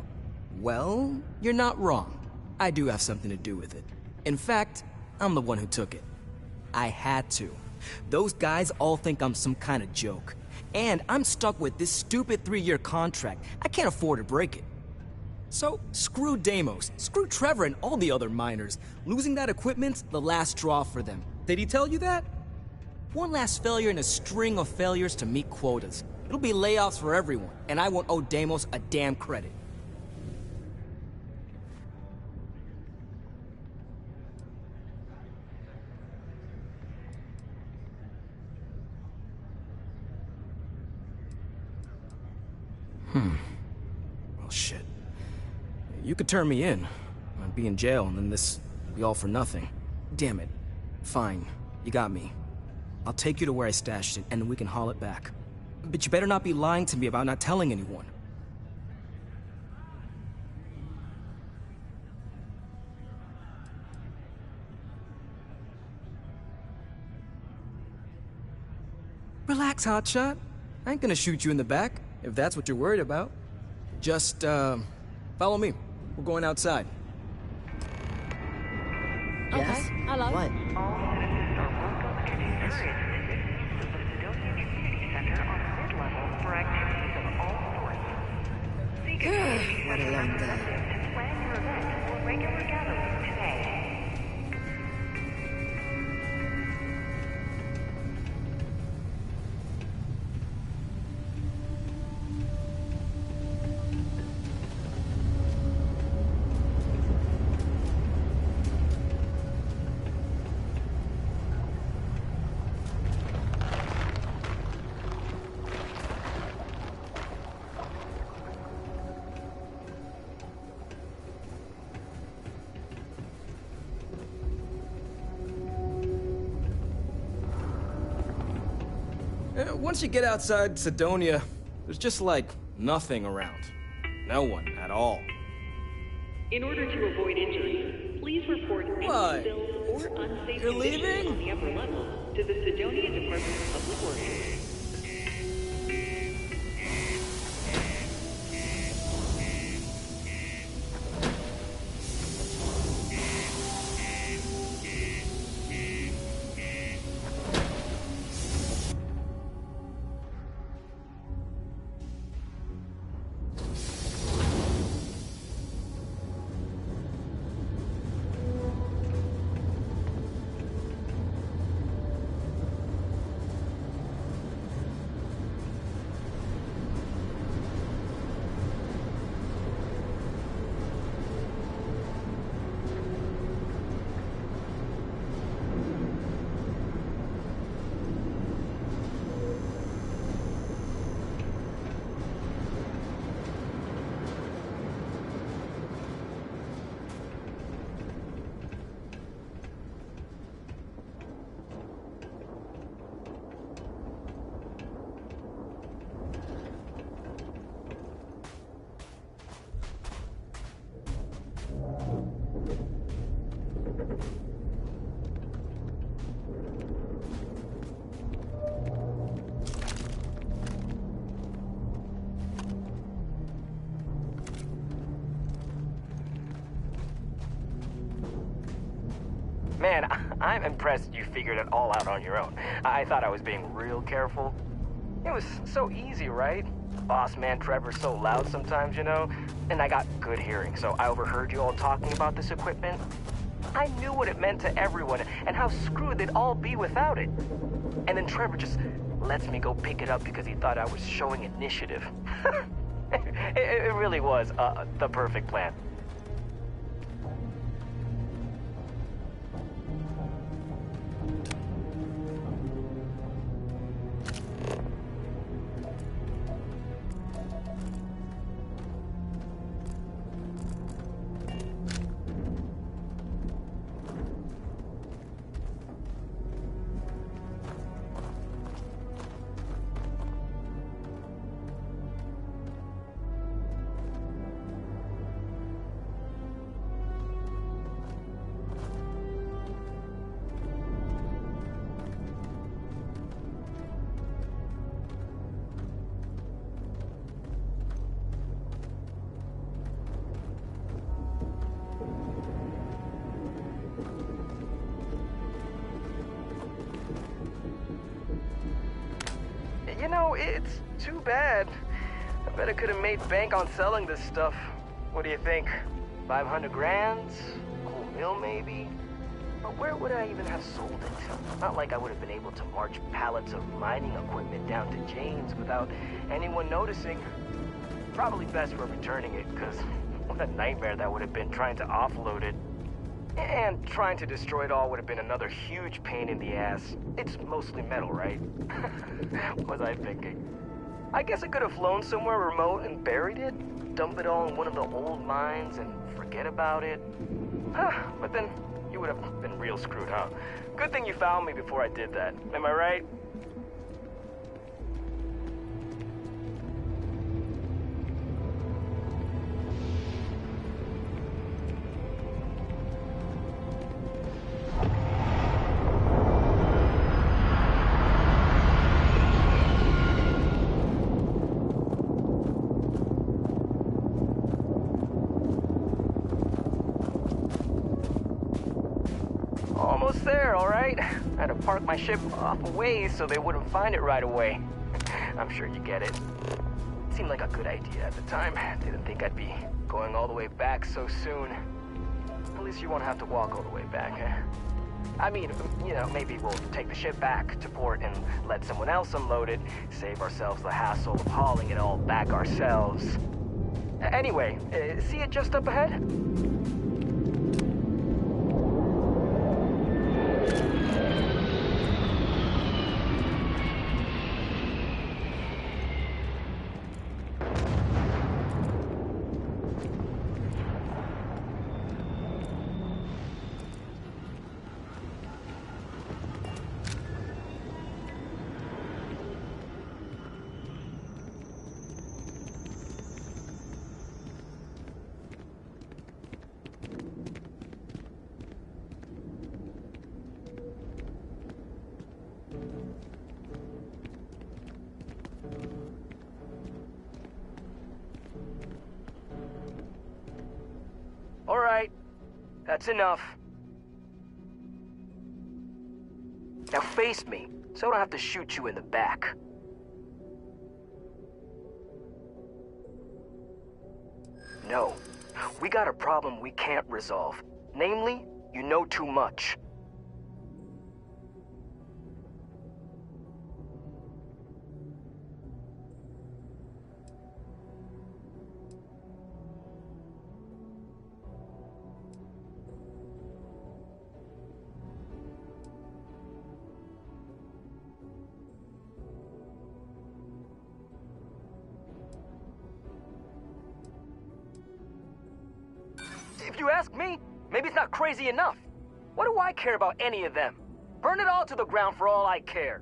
Well, you're not wrong. I do have something to do with it. In fact, I'm the one who took it. I had to. Those guys all think I'm some kind of joke. And I'm stuck with this stupid 3-year contract. I can't afford to break it. So, screw Deimos, screw Trevor and all the other miners. Losing that equipment's the last straw for them. Did he tell you that? One last failure in a string of failures to meet quotas. It'll be layoffs for everyone, and I won't owe Deimos a damn credit. Well, shit. You could turn me in. I'd be in jail, and then this would be all for nothing. Damn it. Fine. You got me. I'll take you to where I stashed it, and then we can haul it back. But you better not be lying to me about not telling anyone. Relax, hotshot. I ain't gonna shoot you in the back, if that's what you're worried about. Just, follow me. We're going outside. Yes? Hello? All citizens are welcome and encouraged to use the Sidonia Community Center on the mid-level for activities of all sorts. Seek information What a long day. and plan your event for regular gatherings today. Once you get outside Sidonia, there's just like nothing around. No one at all. In order to avoid injury, please report any What? spills or unsafe You're conditions leaving? on the upper level to the Sidonia Department of Public Works. Man, I'm impressed you figured it all out on your own. I thought I was being real careful. It was so easy, right? Boss man Trevor's so loud sometimes, you know? And I got good hearing, so I overheard you all talking about this equipment. I knew what it meant to everyone and how screwed they'd all be without it. And then Trevor just lets me go pick it up because he thought I was showing initiative. It really was the perfect plan. You know, it's too bad. I bet I could have made bank on selling this stuff. What do you think? 500 grand? Cool meal, maybe? But where would I even have sold it? Not like I would have been able to march pallets of mining equipment down to Jane's without anyone noticing. Probably best for returning it, because what a nightmare that would have been trying to offload it. And trying to destroy it all would have been another huge pain in the ass. It's mostly metal, right? What was I thinking? I guess I could have flown somewhere remote and buried it, dump it all in one of the old mines and forget about it. But then you would have been real screwed, huh? Good thing you found me before I did that. Am I right? Almost there, all right? I had to park my ship off a ways so they wouldn't find it right away. I'm sure you get it. Seemed like a good idea at the time. Didn't think I'd be going all the way back so soon. At least you won't have to walk all the way back, huh? I mean, you know, maybe we'll take the ship back to port and let someone else unload it, save ourselves the hassle of hauling it all back ourselves. Anyway, see it just up ahead? All right, that's enough. Now face me, so I don't have to shoot you in the back. No, we got a problem we can't resolve. Namely, you know too much. If you ask me, maybe it's not crazy enough. What do I care about any of them? Burn it all to the ground for all I care.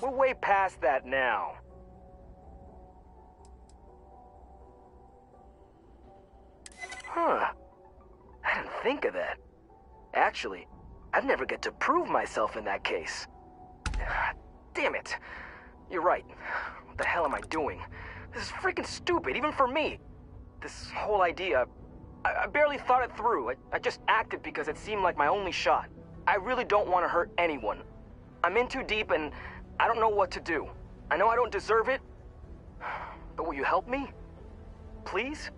We're way past that now. Huh. I didn't think of that. Actually, I'd never get to prove myself in that case. Damn it. You're right. What the hell am I doing? This is freaking stupid, even for me. This whole idea, I barely thought it through. I just acted because it seemed like my only shot. I really don't want to hurt anyone. I'm in too deep and I don't know what to do. I know I don't deserve it, but will you help me? Please?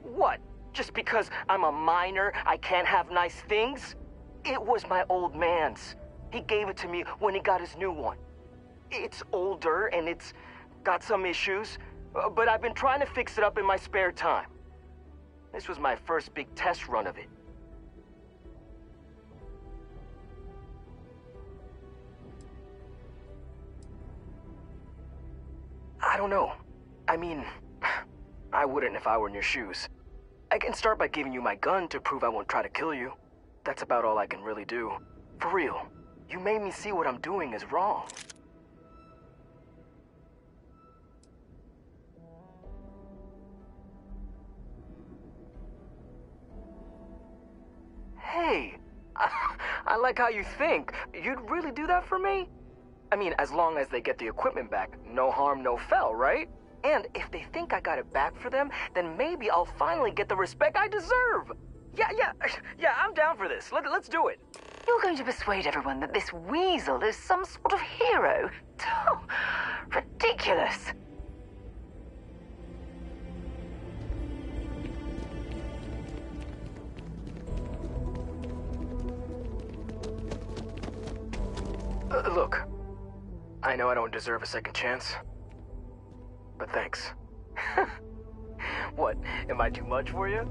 What? Just because I'm a minor, I can't have nice things? It was my old man's. He gave it to me when he got his new one. It's older and it's got some issues, but I've been trying to fix it up in my spare time. This was my first big test run of it. I don't know. I mean, I wouldn't if I were in your shoes. I can start by giving you my gun to prove I won't try to kill you. That's about all I can really do. For real, you made me see what I'm doing is wrong. Hey, I like how you think. You'd really do that for me? I mean, as long as they get the equipment back, no harm, no foul, right? And if they think I got it back for them, then maybe I'll finally get the respect I deserve. Yeah, I'm down for this. Let's do it. You're going to persuade everyone that this weasel is some sort of hero? Oh, ridiculous. Look, I know I don't deserve a second chance, but thanks. What, am I too much for you?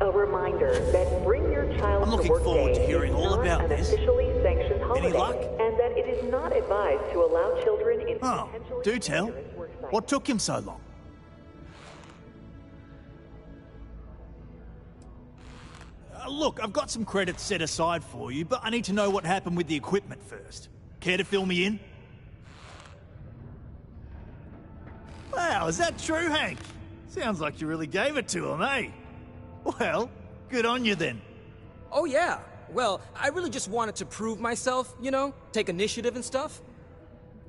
A reminder that Bring Your Child I'm to looking Work forward Day to hearing is all not about an this. officially sanctioned holiday, luck? and that it is not advised to allow children in Oh, potentially do tell. dangerous work sites. What took him so long? Look, I've got some credits set aside for you, but I need to know what happened with the equipment first. Care to fill me in? Wow, is that true, Hank? Sounds like you really gave it to him, eh? Well, good on you then. Oh yeah. Well, I really just wanted to prove myself, you know? Take initiative and stuff.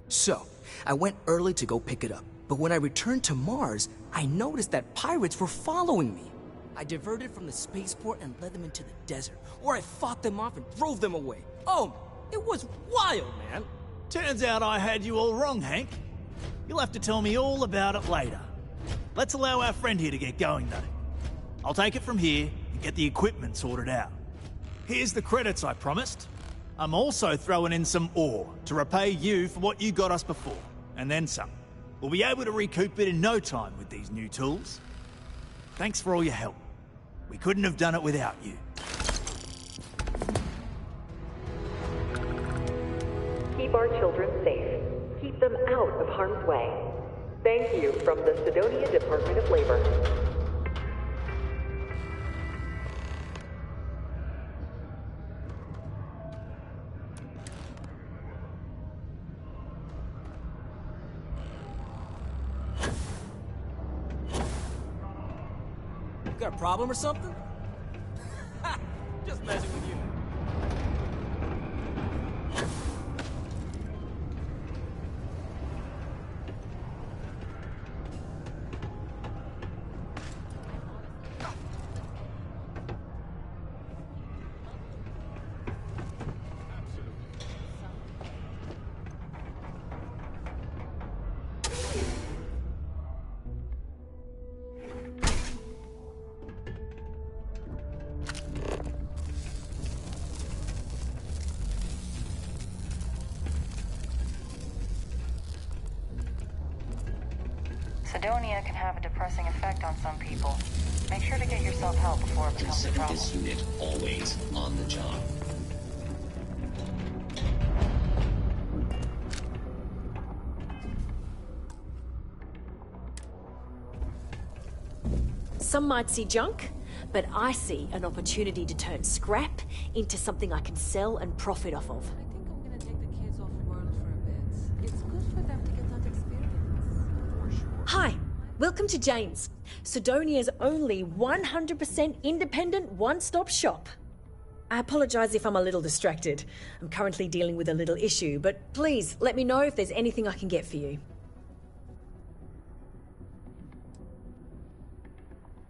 So, I went early to go pick it up. But when I returned to Mars, I noticed that pirates were following me. I diverted from the spaceport and led them into the desert, where I fought them off and drove them away. Oh, it was wild, man. Turns out I had you all wrong, Hank. You'll have to tell me all about it later. Let's allow our friend here to get going, though. I'll take it from here and get the equipment sorted out. Here's the credits I promised. I'm also throwing in some ore to repay you for what you got us before, and then some. We'll be able to recoup it in no time with these new tools. Thanks for all your help. We couldn't have done it without you. Keep our children safe. Keep them out of harm's way. Thank you from the Sidonia Department of Labor. You got a problem or something? Just messing with you. Sidonia can have a depressing effect on some people. Make sure to get yourself help before it becomes a Consider problem. this unit always on the job. Some might see junk, but I see an opportunity to turn scrap into something I can sell and profit off of. Hi, welcome to Jane's, Sidonia's only 100% independent one-stop shop. I apologize if I'm a little distracted. I'm currently dealing with a little issue, but please let me know if there's anything I can get for you.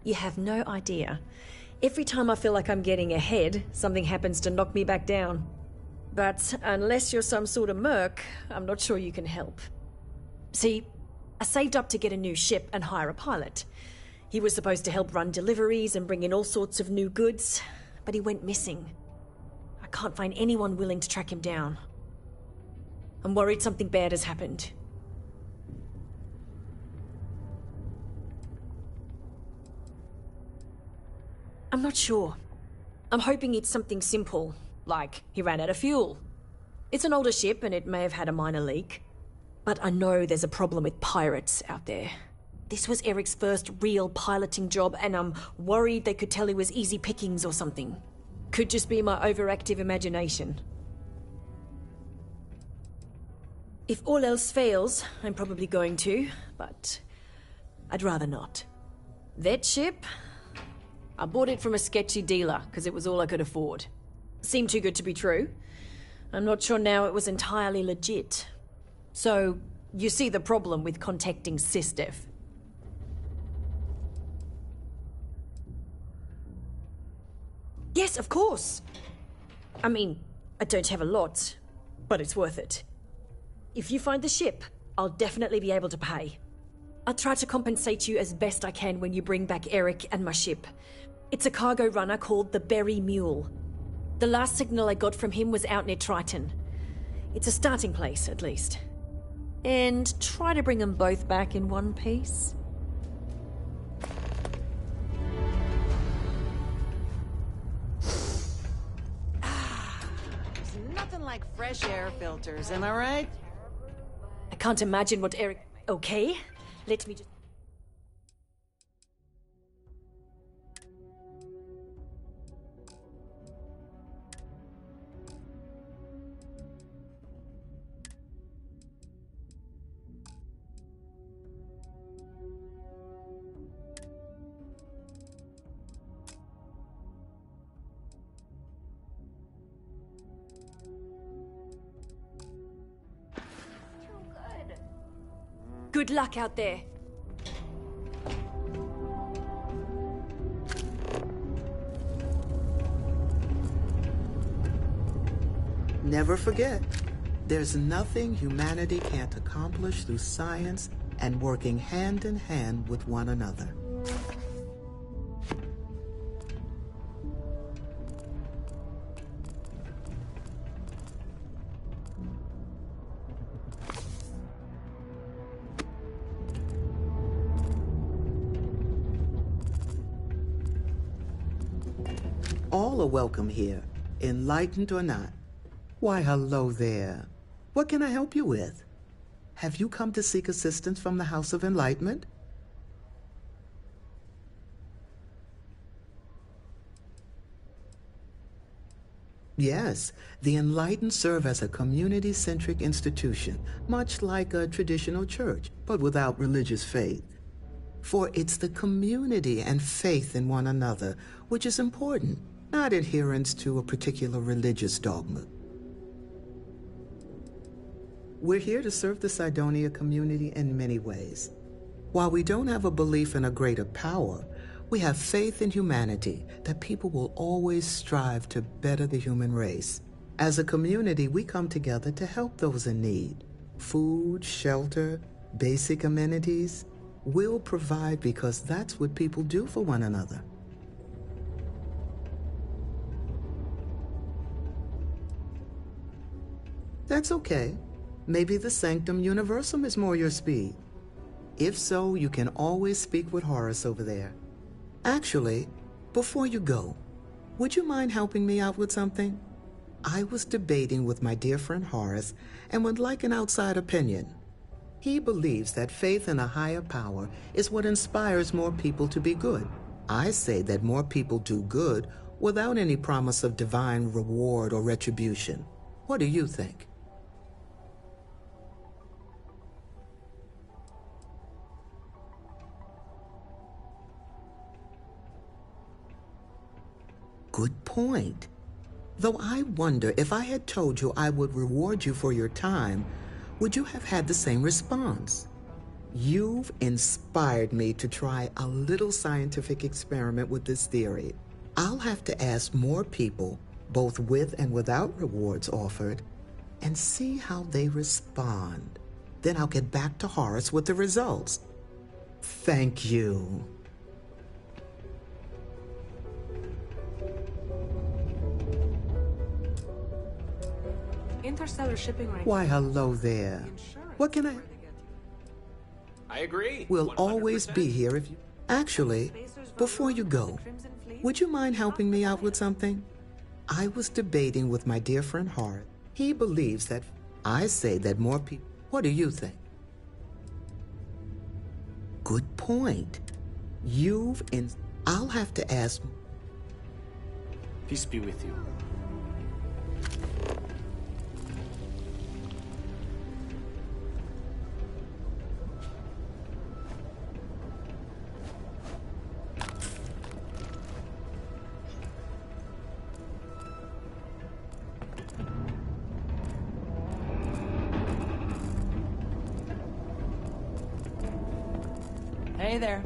You have no idea. Every time I feel like I'm getting ahead, something happens to knock me back down. But unless you're some sort of merc, I'm not sure you can help. See, I saved up to get a new ship and hire a pilot. He was supposed to help run deliveries and bring in all sorts of new goods, but he went missing. I can't find anyone willing to track him down. I'm worried something bad has happened. I'm not sure. I'm hoping it's something simple, like he ran out of fuel. It's an older ship and it may have had a minor leak. But I know there's a problem with pirates out there. This was Eric's first real piloting job, and I'm worried they could tell he was easy pickings or something. Could just be my overactive imagination. If all else fails, I'm probably going to, but I'd rather not. That ship? I bought it from a sketchy dealer, because it was all I could afford. Seemed too good to be true. I'm not sure now it was entirely legit. So, you see the problem with contacting SysDev. Yes, of course. I mean, I don't have a lot, but it's worth it. If you find the ship, I'll definitely be able to pay. I'll try to compensate you as best I can when you bring back Eric and my ship. It's a cargo runner called the Berry Mule. The last signal I got from him was out near Triton. It's a starting place, at least. And try to bring them both back in one piece. There's nothing like fresh air filters, am I right? I can't imagine what Eric... Okay, let me just... Good luck out there. Never forget, there's nothing humanity can't accomplish through science and working hand in hand with one another. All are welcome here, enlightened or not. Why, hello there. What can I help you with? Have you come to seek assistance from the House of Enlightenment? Yes, the Enlightened serve as a community-centric institution, much like a traditional church, but without religious faith. For it's the community and faith in one another which is important, not adherence to a particular religious dogma. We're here to serve the Cydonia community in many ways. While we don't have a belief in a greater power, we have faith in humanity that people will always strive to better the human race. As a community, we come together to help those in need. Food, shelter, basic amenities. We'll provide because that's what people do for one another. That's okay. Maybe the Sanctum Universum is more your speed. If so, you can always speak with Horace over there. Actually, before you go, would you mind helping me out with something? I was debating with my dear friend Horace and would like an outside opinion. He believes that faith in a higher power is what inspires more people to be good. I say that more people do good without any promise of divine reward or retribution. What do you think? Good point. Though I wonder if I had told you I would reward you for your time, would you have had the same response? You've inspired me to try a little scientific experiment with this theory. I'll have to ask more people, both with and without rewards offered, and see how they respond. Then I'll get back to Horace with the results. Thank you. Interstellar shipping right. Why, hello there. What can I agree. We'll always be here if you... Actually, before you go, would you mind helping me out with something? I was debating with my dear friend Hart. He believes that... I say that more people... What do you think? Good point. I'll have to ask... Peace be with you. Hey there.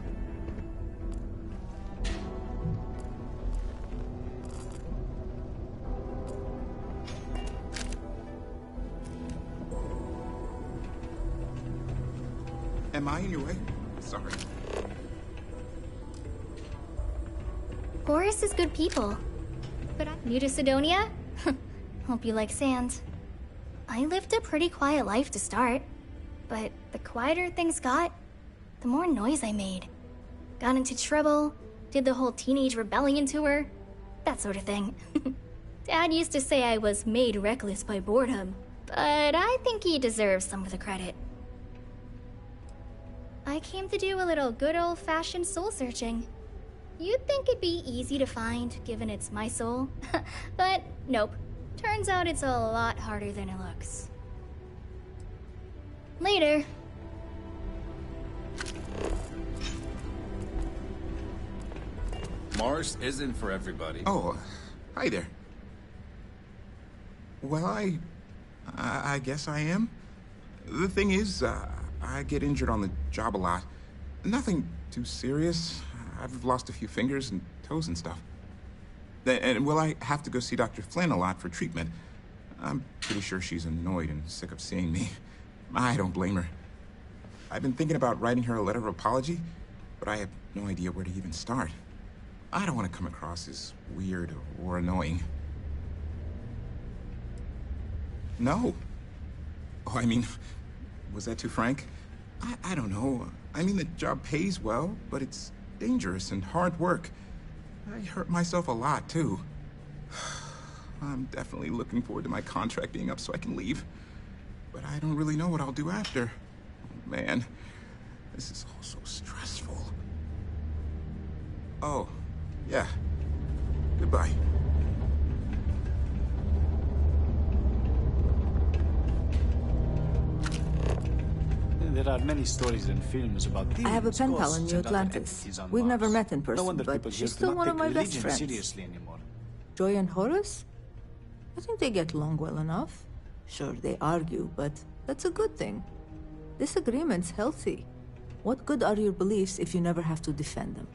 Am I in your way? Sorry. Horace is good people. But I'm new to Cydonia? Hope you like sand. I lived a pretty quiet life to start. But the quieter things got, the more noise I made. Got into trouble, did the whole teenage rebellion tour, that sort of thing. Dad used to say I was made reckless by boredom, but I think he deserves some of the credit. I came to do a little good old-fashioned soul searching. You'd think it'd be easy to find, given it's my soul. But nope. Turns out it's a lot harder than it looks. Later. Mars isn't for everybody. Oh, hi there. Well, I guess I am. The thing is, I get injured on the job a lot. Nothing too serious. I've lost a few fingers and toes and stuff. And will I have to go see Dr. Flynn a lot for treatment? I'm pretty sure she's annoyed and sick of seeing me. I don't blame her. I've been thinking about writing her a letter of apology, but I have no idea where to even start. I don't want to come across as weird or annoying. No. Oh, I mean, was that too frank? I don't know. I mean, the job pays well, but it's dangerous and hard work. I hurt myself a lot, too. I'm definitely looking forward to my contract being up so I can leave. But I don't really know what I'll do after. Oh, man, this is all so stressful. Oh, yeah. Goodbye. There are many stories and films about demons, I have a pen pal ghosts, in New and other Atlantis. entities on We've Mars. never met in No person, wonder people but here she's do still not one of take my best religion friends. seriously anymore. Joy and Horus? I think they get along well enough. Sure, they argue, but that's a good thing. Disagreement's healthy. What good are your beliefs if you never have to defend them?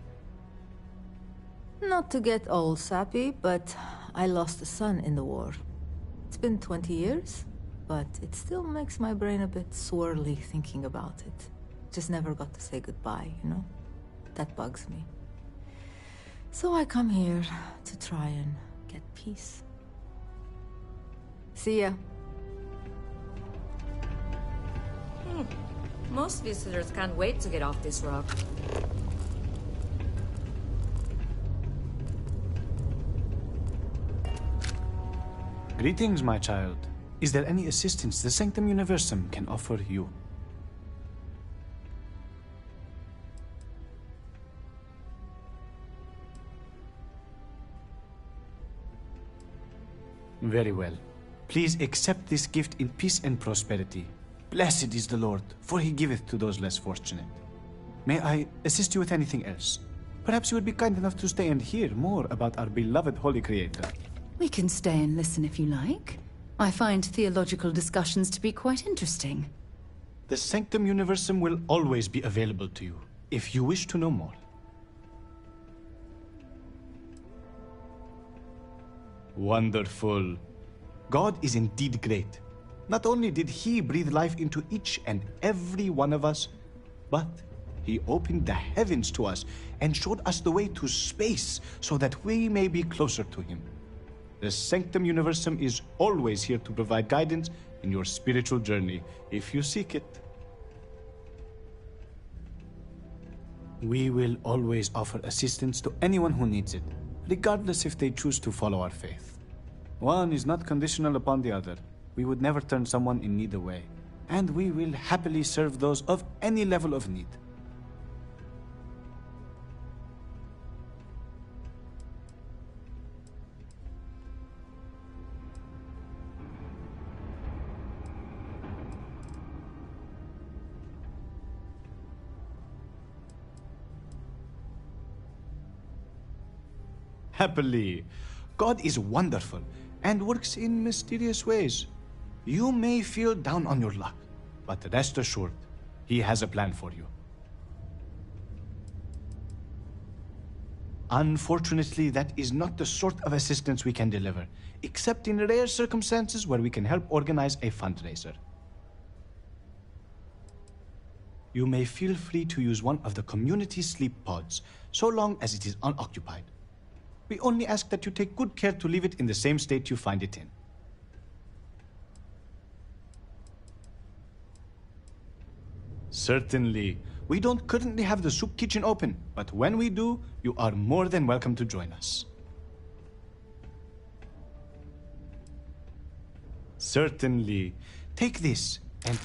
Not to get all sappy, but I lost a son in the war. It's been 20 years, but it still makes my brain a bit swirly thinking about it. Just never got to say goodbye, you know? That bugs me. So I come here to try and get peace. See ya. Most visitors can't wait to get off this rock. Greetings, my child. Is there any assistance the Sanctum Universum can offer you? Very well. Please accept this gift in peace and prosperity. Blessed is the Lord, for he giveth to those less fortunate. May I assist you with anything else? Perhaps you would be kind enough to stay and hear more about our beloved Holy Creator. We can stay and listen if you like. I find theological discussions to be quite interesting. The Sanctum Universum will always be available to you, if you wish to know more. Wonderful. God is indeed great. Not only did he breathe life into each and every one of us, but he opened the heavens to us and showed us the way to space so that we may be closer to him. The Sanctum Universum is always here to provide guidance in your spiritual journey, if you seek it. We will always offer assistance to anyone who needs it, regardless if they choose to follow our faith. One is not conditional upon the other. We would never turn someone in need away, and we will happily serve those of any level of need. Happily. God is wonderful and works in mysterious ways. You may feel down on your luck, but rest assured, he has a plan for you. Unfortunately, that is not the sort of assistance we can deliver, except in rare circumstances where we can help organize a fundraiser. You may feel free to use one of the community sleep pods, so long as it is unoccupied. We only ask that you take good care to leave it in the same state you find it in. Certainly. We don't currently have the soup kitchen open, but when we do, you are more than welcome to join us. Certainly. Take this and...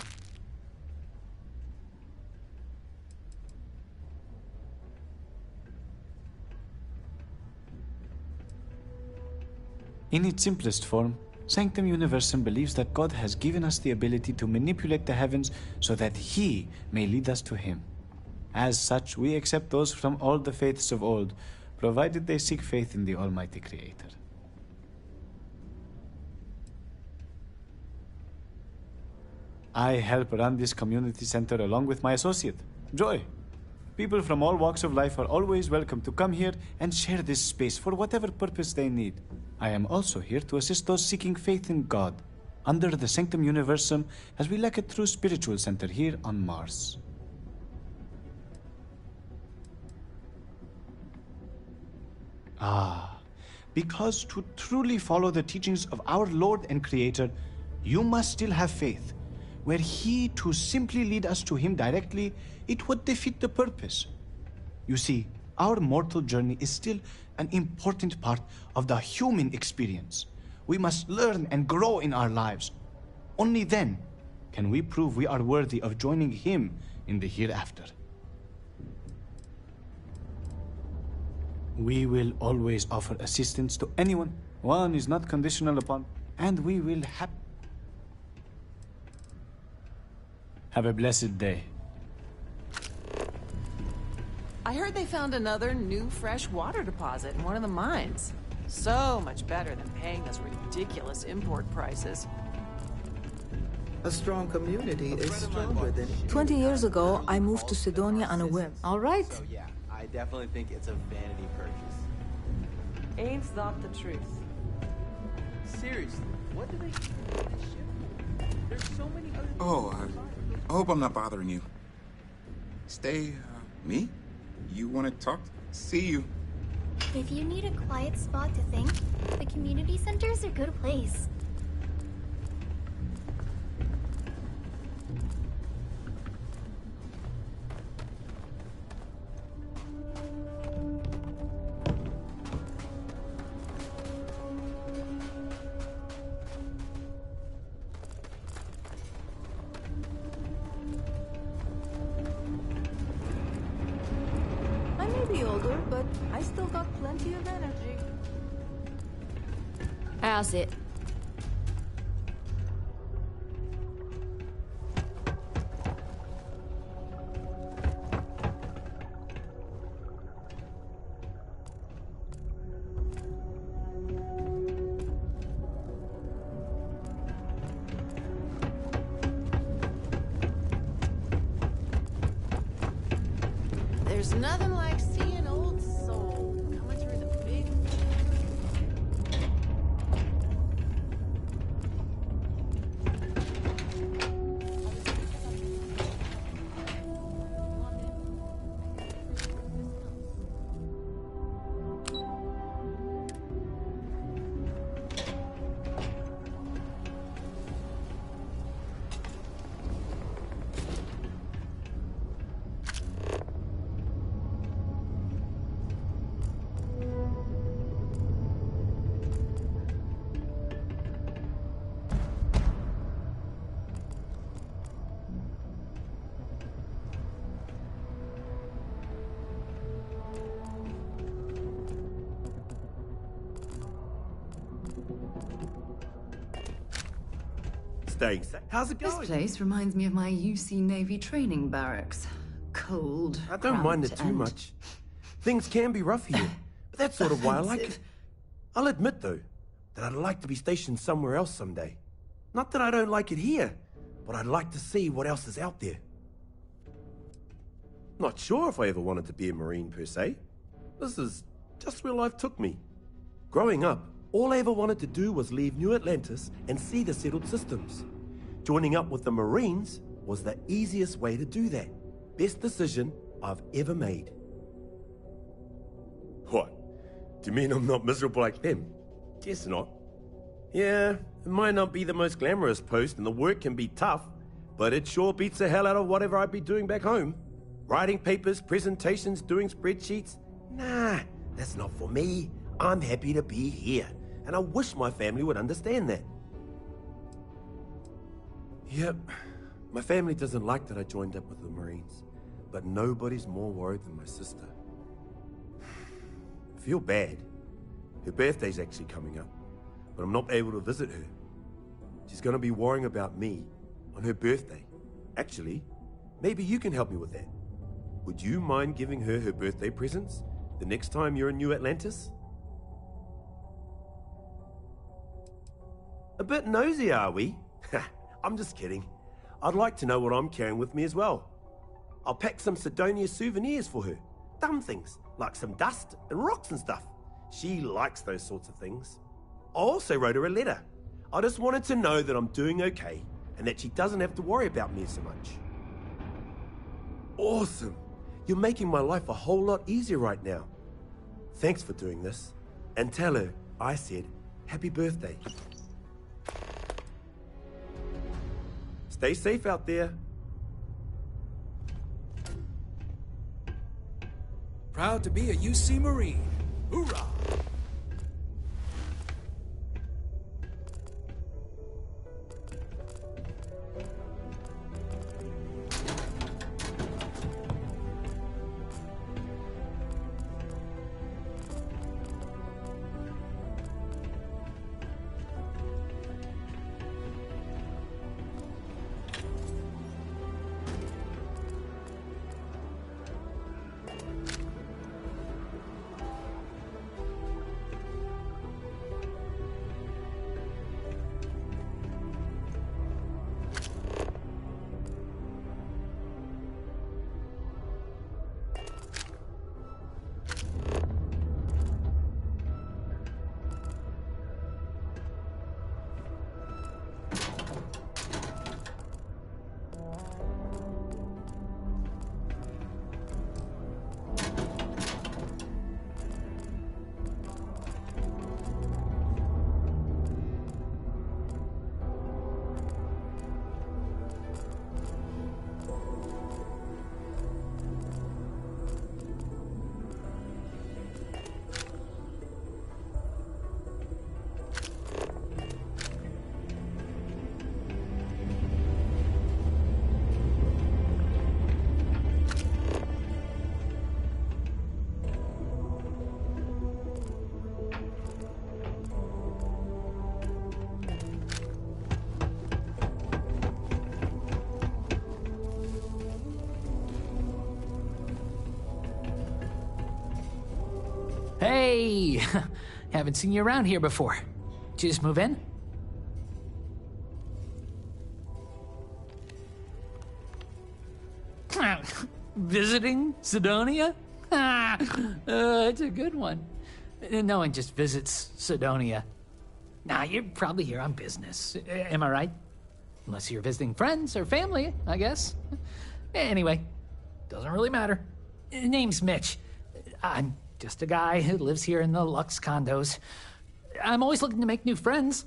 In its simplest form, Sanctum Universum believes that God has given us the ability to manipulate the heavens so that He may lead us to Him. As such, we accept those from all the faiths of old, provided they seek faith in the Almighty Creator. I help run this community center along with my associate, Joy. People from all walks of life are always welcome to come here and share this space for whatever purpose they need. I am also here to assist those seeking faith in God, under the Sanctum Universum, as we lack a true spiritual center here on Mars. Because to truly follow the teachings of our Lord and Creator, you must still have faith. Were He to simply lead us to Him directly, it would defeat the purpose. You see, our mortal journey is still an important part of the human experience. We must learn and grow in our lives. Only then can we prove we are worthy of joining Him in the hereafter. We will always offer assistance to anyone. One is not conditional upon, and we will have a blessed day. I heard they found another new fresh water deposit in one of the mines. So much better than paying those ridiculous import prices. A strong community is stronger than... 20 years ago, I moved to Sidonia on a whim. All right. So yeah, I definitely think it's a vanity purchase. Ain't that the truth? Seriously, what do they do with this ship? There's so many other... Oh, I hope I'm not bothering you. Stay, me? You want to talk? See you. If you need a quiet spot to think, the community center's a good place. But I still got plenty of energy. How's it? There's nothing like seeing old soul coming through the big... How's it going? This place reminds me of my UC Navy training barracks. Cold. I don't mind it cramped, too and... much. Things can be rough here, but that's sort of why I like it. I'll admit, though, that I'd like to be stationed somewhere else someday. Not that I don't like it here, but I'd like to see what else is out there. Not sure if I ever wanted to be a Marine, per se. This is just where life took me. Growing up, all I ever wanted to do was leave New Atlantis and see the settled systems. Joining up with the Marines was the easiest way to do that. Best decision I've ever made. What? Do you mean I'm not miserable like them? Guess not. Yeah, it might not be the most glamorous post and the work can be tough, but it sure beats the hell out of whatever I'd be doing back home. Writing papers, presentations, doing spreadsheets? Nah, that's not for me. I'm happy to be here, and I wish my family would understand that. Yep, my family doesn't like that I joined up with the Marines, but nobody's more worried than my sister. I feel bad. Her birthday's actually coming up, but I'm not able to visit her. She's gonna be worrying about me on her birthday. Actually, maybe you can help me with that. Would you mind giving her her birthday presents the next time you're in New Atlantis? A bit nosy, are we? I'm just kidding. I'd like to know what I'm carrying with me as well. I'll pack some Sidonia souvenirs for her. Dumb things, like some dust and rocks and stuff. She likes those sorts of things. I also wrote her a letter. I just wanted to know that I'm doing okay and that she doesn't have to worry about me so much. Awesome. You're making my life a whole lot easier right now. Thanks for doing this. And tell her I said happy birthday. Stay safe out there. Proud to be a UC Marine. Hoorah! Hey! Haven't seen you around here before. Did you just move in? Visiting Sidonia? It's a good one. No one just visits Sidonia. Nah, you're probably here on business. Am I right? Unless you're visiting friends or family, I guess. Anyway, doesn't really matter. Name's Mitch. I'm just a guy who lives here in the Lux condos. I'm always looking to make new friends.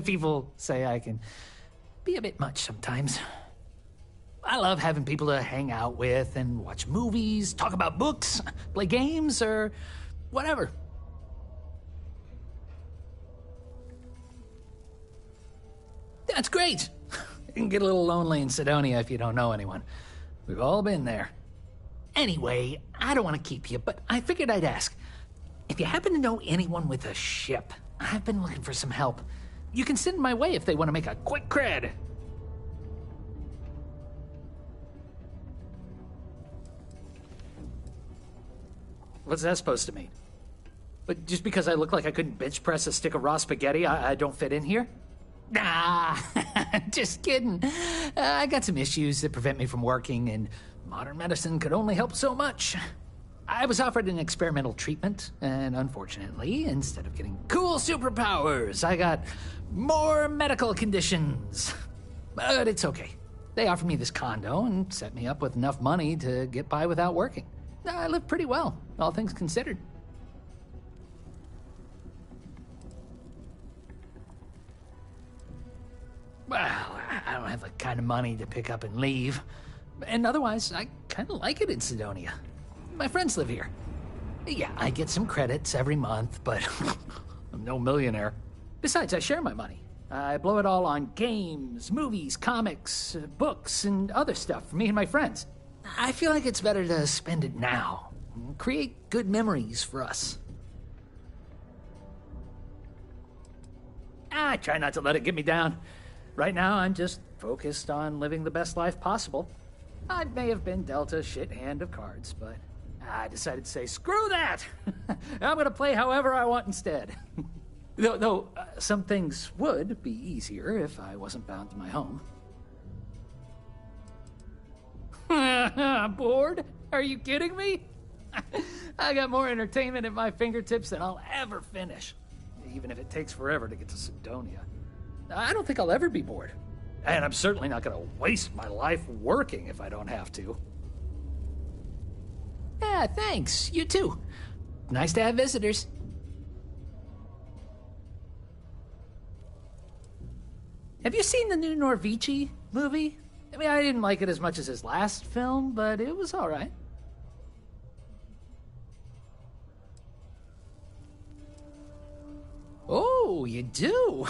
People say I can be a bit much sometimes. I love having people to hang out with and watch movies, talk about books, play games, or whatever. That's great. It can get a little lonely in Sidonia if you don't know anyone. We've all been there. Anyway, I don't want to keep you, but I figured I'd ask. If you happen to know anyone with a ship, I've been looking for some help. You can send my way if they want to make a quick cred. What's that supposed to mean? But just because I look like I couldn't bench press a stick of raw spaghetti, I don't fit in here? Nah, just kidding. I got some issues that prevent me from working, and modern medicine could only help so much. I was offered an experimental treatment, and unfortunately, instead of getting cool superpowers, I got more medical conditions. But it's okay. They offered me this condo and set me up with enough money to get by without working. I live pretty well, all things considered. Well, I don't have the kind of money to pick up and leave. And otherwise, I kind of like it in Sidonia. My friends live here. Yeah, I get some credits every month, but I'm no millionaire. Besides, I share my money. I blow it all on games, movies, comics, books, and other stuff for me and my friends. I feel like it's better to spend it now. Create good memories for us. I try not to let it get me down. Right now, I'm just focused on living the best life possible. I may have been dealt a shit hand of cards, but I decided to say, screw that! I'm gonna play however I want instead. Though some things would be easier if I wasn't bound to my home. Bored? Are you kidding me? I got more entertainment at my fingertips than I'll ever finish, even if it takes forever to get to Sidonia. I don't think I'll ever be bored. And I'm certainly not going to waste my life working if I don't have to. Yeah, thanks. You too. Nice to have visitors. Have you seen the new Norvici movie? I mean, I didn't like it as much as his last film, but it was all right. Oh, you do?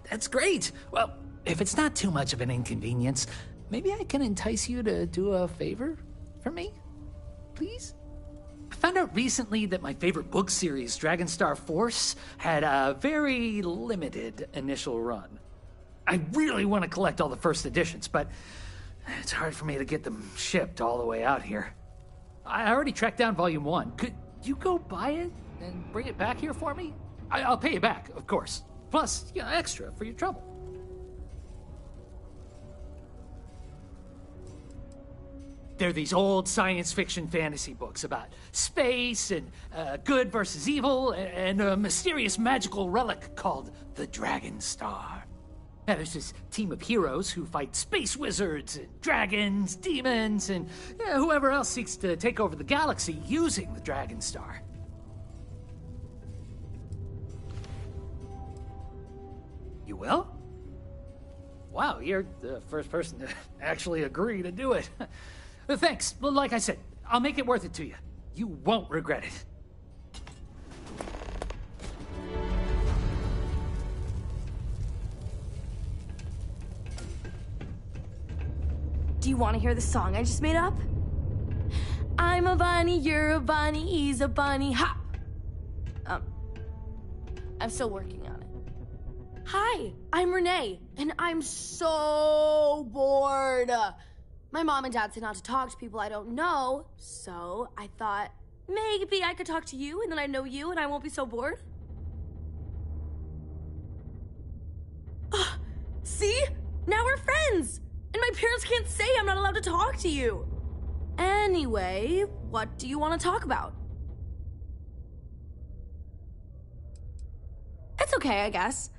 That's great. Well, if it's not too much of an inconvenience, maybe I can entice you to do a favor for me? Please? I found out recently that my favorite book series, Dragonstar Force, had a very limited initial run. I really want to collect all the first editions, but it's hard for me to get them shipped all the way out here. I already tracked down Volume 1. Could you go buy it and bring it back here for me? I'll pay you back, of course. Plus, extra for your trouble. They're these old science fiction fantasy books about space and good versus evil and a mysterious magical relic called the Dragon Star. Now, there's this team of heroes who fight space wizards and dragons, demons, and whoever else seeks to take over the galaxy using the Dragon Star. You will? Wow, you're the first person to actually agree to do it. Thanks. Well, like I said, I'll make it worth it to you. You won't regret it. Do you want to hear the song I just made up? I'm a bunny, you're a bunny, he's a bunny, hop! I'm still working on it. Hi, I'm Renee, and I'm so bored. My mom and dad said not to talk to people I don't know, so I thought maybe I could talk to you, and then I know you, and I won't be so bored. See? Now we're friends! And my parents can't say I'm not allowed to talk to you. Anyway, what do you want to talk about? It's okay, I guess.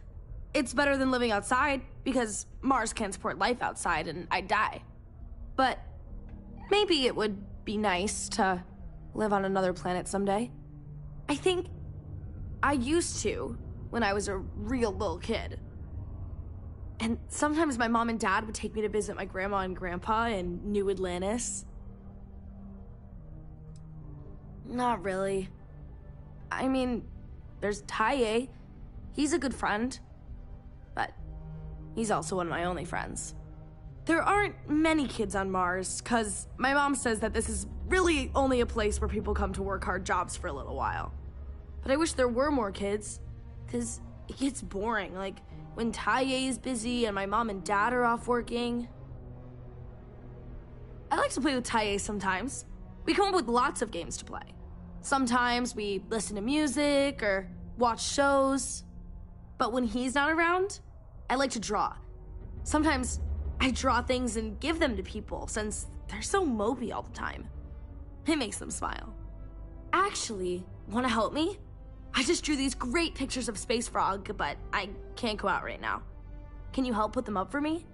It's better than living outside, because Mars can't support life outside and I'd die. But maybe it would be nice to live on another planet someday. I think I used to when I was a real little kid. And sometimes my mom and dad would take me to visit my grandma and grandpa in New Atlantis. Not really. I mean, there's Taye. He's a good friend. But he's also one of my only friends. There aren't many kids on Mars, because my mom says that this is really only a place where people come to work hard jobs for a little while. But I wish there were more kids, because it gets boring, like when Taye is busy and my mom and dad are off working. I like to play with Taye sometimes. We come up with lots of games to play. Sometimes we listen to music or watch shows. But when he's not around, I like to draw. Sometimes I draw things and give them to people since they're so mopey all the time. It makes them smile. Actually, want to help me? I just drew these great pictures of Space Frog, but I can't go out right now. Can you help put them up for me?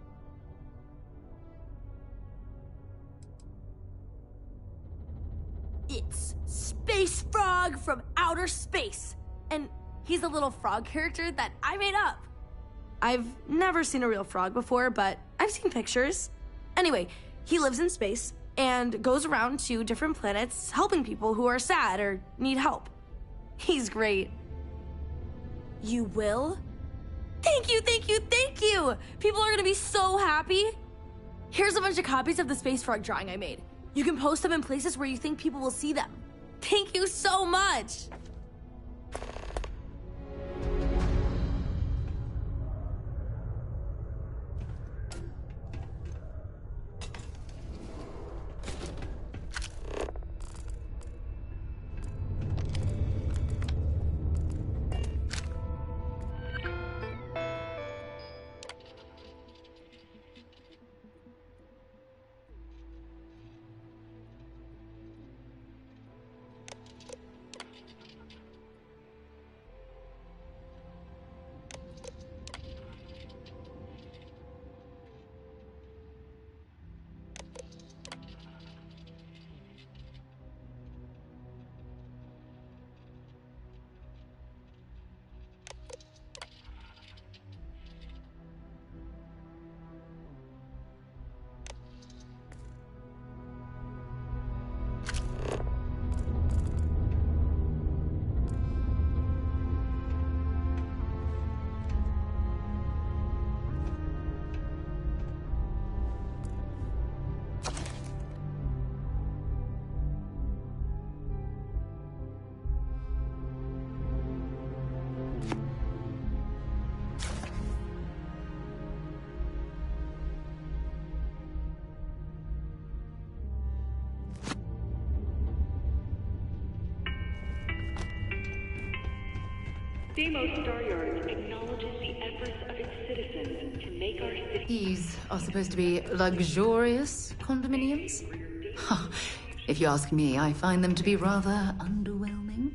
It's Space Frog from outer space, and he's a little frog character that I made up. I've never seen a real frog before, but I've seen pictures. Anyway, he lives in space and goes around to different planets helping people who are sad or need help. He's great. You will? Thank you, thank you, thank you! People are gonna be so happy. Here's a bunch of copies of the Space Frog drawing I made. You can post them in places where you think people will see them. Thank you so much! Deimos Star Yards acknowledges the efforts of its citizens to make our city... These are supposed to be luxurious condominiums? Huh. If you ask me, I find them to be rather underwhelming.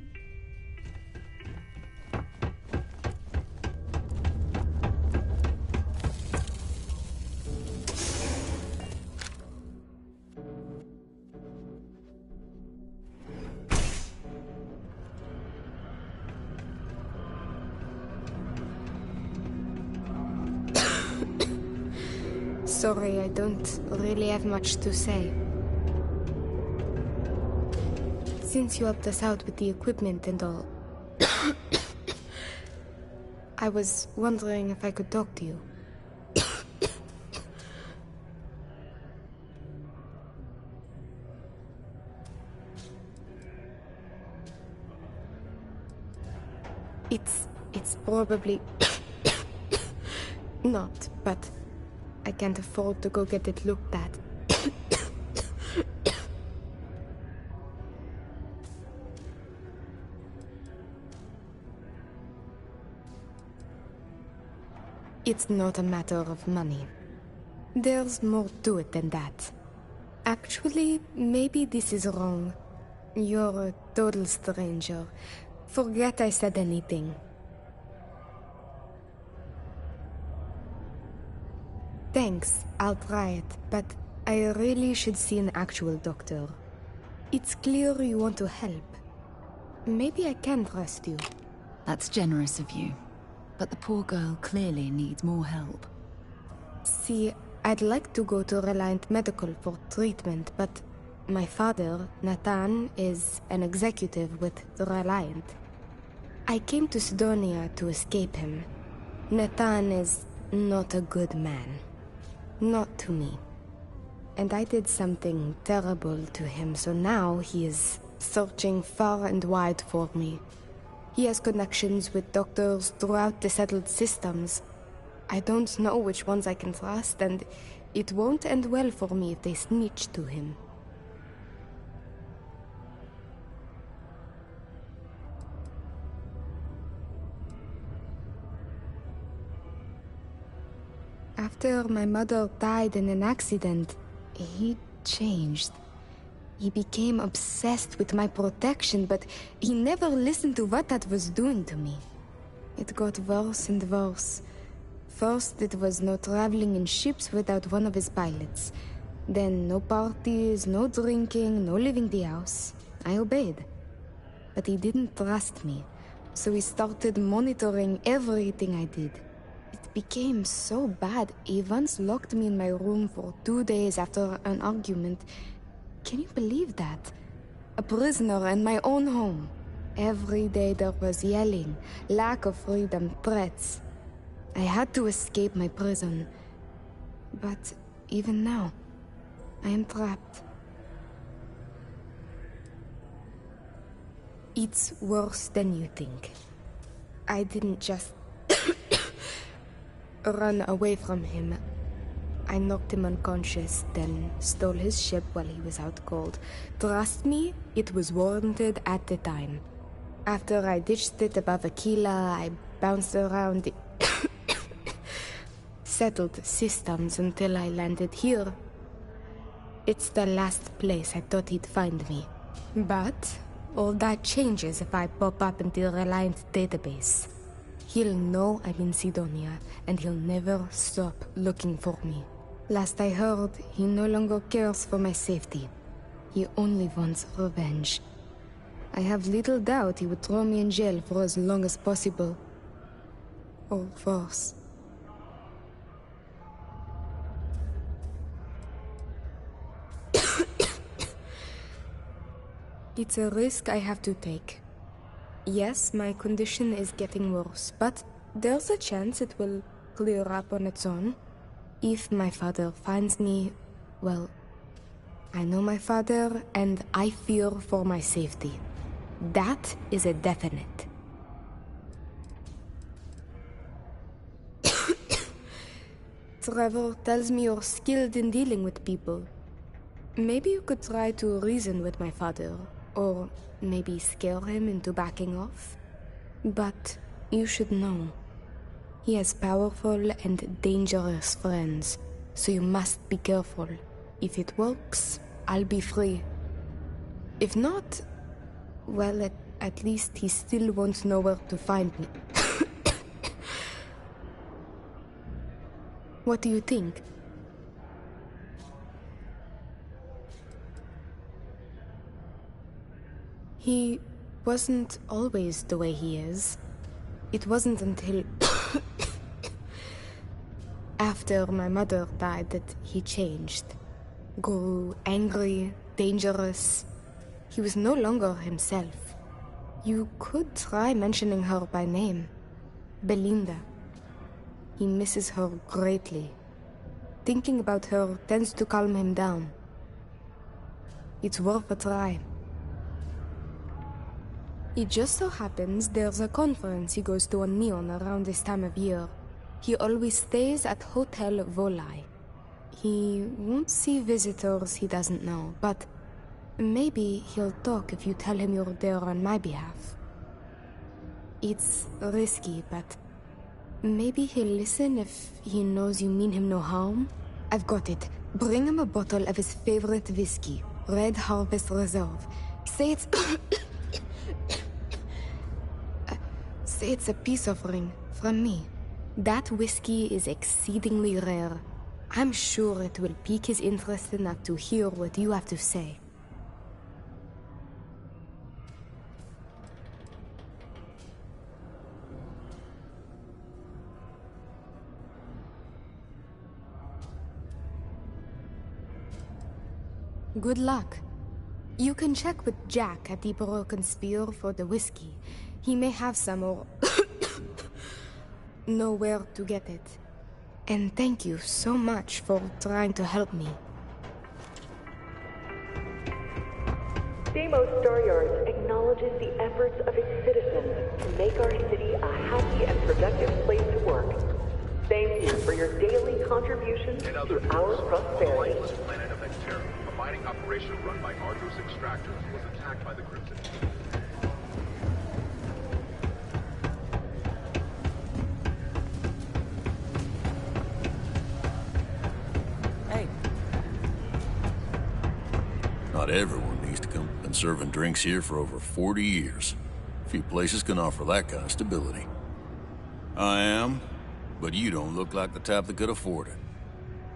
Sorry, I don't really have much to say. Since you helped us out with the equipment and all, I was wondering if I could talk to you. It's probably not, but I can't afford to go get it looked at. It's not a matter of money. There's more to it than that. Actually, maybe this is wrong. You're a total stranger. Forget I said anything. Thanks, I'll try it, but I really should see an actual doctor. It's clear you want to help. Maybe I can trust you. That's generous of you. But the poor girl clearly needs more help. See, I'd like to go to Reliant Medical for treatment, but my father, Nathan, is an executive with Reliant. I came to Sidonia to escape him. Nathan is not a good man. Not to me. And I did something terrible to him, so now he is searching far and wide for me. He has connections with doctors throughout the settled systems. I don't know which ones I can trust, and it won't end well for me if they snitch to him. After my mother died in an accident, he changed. He became obsessed with my protection, but he never listened to what that was doing to me. It got worse and worse. First, it was no traveling in ships without one of his pilots. Then no parties, no drinking, no leaving the house. I obeyed. But he didn't trust me, so he started monitoring everything I did. It became so bad, he once locked me in my room for 2 days after an argument. Can you believe that? A prisoner in my own home. Every day there was yelling, lack of freedom, threats. I had to escape my prison. But even now, I am trapped. It's worse than you think. I didn't just run away from him. I knocked him unconscious, then stole his ship while he was out cold. Trust me, it was warranted at the time. After I ditched it above Aquila, I bounced around the settled systems until I landed here. It's the last place I thought he'd find me. But all that changes if I pop up in the Reliant database. He'll know I'm in Sidonia, and he'll never stop looking for me. Last I heard, he no longer cares for my safety. He only wants revenge. I have little doubt he would throw me in jail for as long as possible. Or worse. It's a risk I have to take. Yes, my condition is getting worse, but there's a chance it will clear up on its own. If my father finds me, well, I know my father and I fear for my safety. That is a definite. Trevor tells me you're skilled in dealing with people. Maybe you could try to reason with my father, or maybe scare him into backing off. But You should know. He has powerful and dangerous friends, so you must be careful. If it works, I'll be free. If not, well, at least he still won't know where to find me. What do you think? He wasn't always the way he is. It wasn't until after my mother died that he changed. Grew angry, dangerous. He was no longer himself. You could try mentioning her by name. Belinda. He misses her greatly. Thinking about her tends to calm him down. It's worth a try. It just so happens there's a conference he goes to on Neon around this time of year. He always stays at Hotel Volai. He won't see visitors he doesn't know, but maybe he'll talk if you tell him you're there on my behalf. It's risky, but maybe he'll listen if he knows you mean him no harm. I've got it. Bring him a bottle of his favorite whiskey, Red Harvest Reserve. Say it's... Say it's a peace offering from me. That whiskey is exceedingly rare. I'm sure it will pique his interest enough to hear what you have to say. Good luck. You can check with Jack at the Broken Spear for the whiskey. He may have some or know where to get it. And thank you so much for trying to help me. Deimos Staryards acknowledges the efforts of its citizens to make our city a happy and productive place to work. Thank you for your daily contributions to our prosperity. A planet of Terra, a mining operation run by Arthur's extractors, was attacked by the Crimson. Hey. Not everyone needs to come. Been serving drinks here for over 40 years. Few places can offer that kind of stability. I am, but you don't look like the type that could afford it.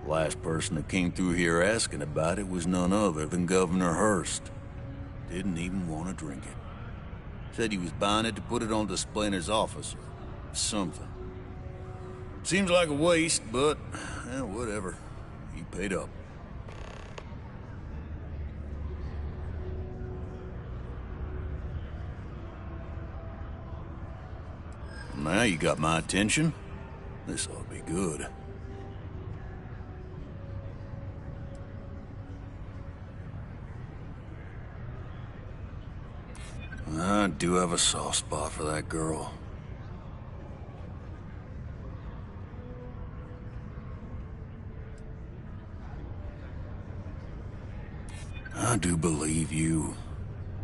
Last person that came through here asking about it was none other than Governor Hurst. Didn't even want to drink it. Said he was buying it to put it on display in his office or something. Seems like a waste, but whatever. He paid up. Now you got my attention. This ought to be good. I do have a soft spot for that girl. I do believe you,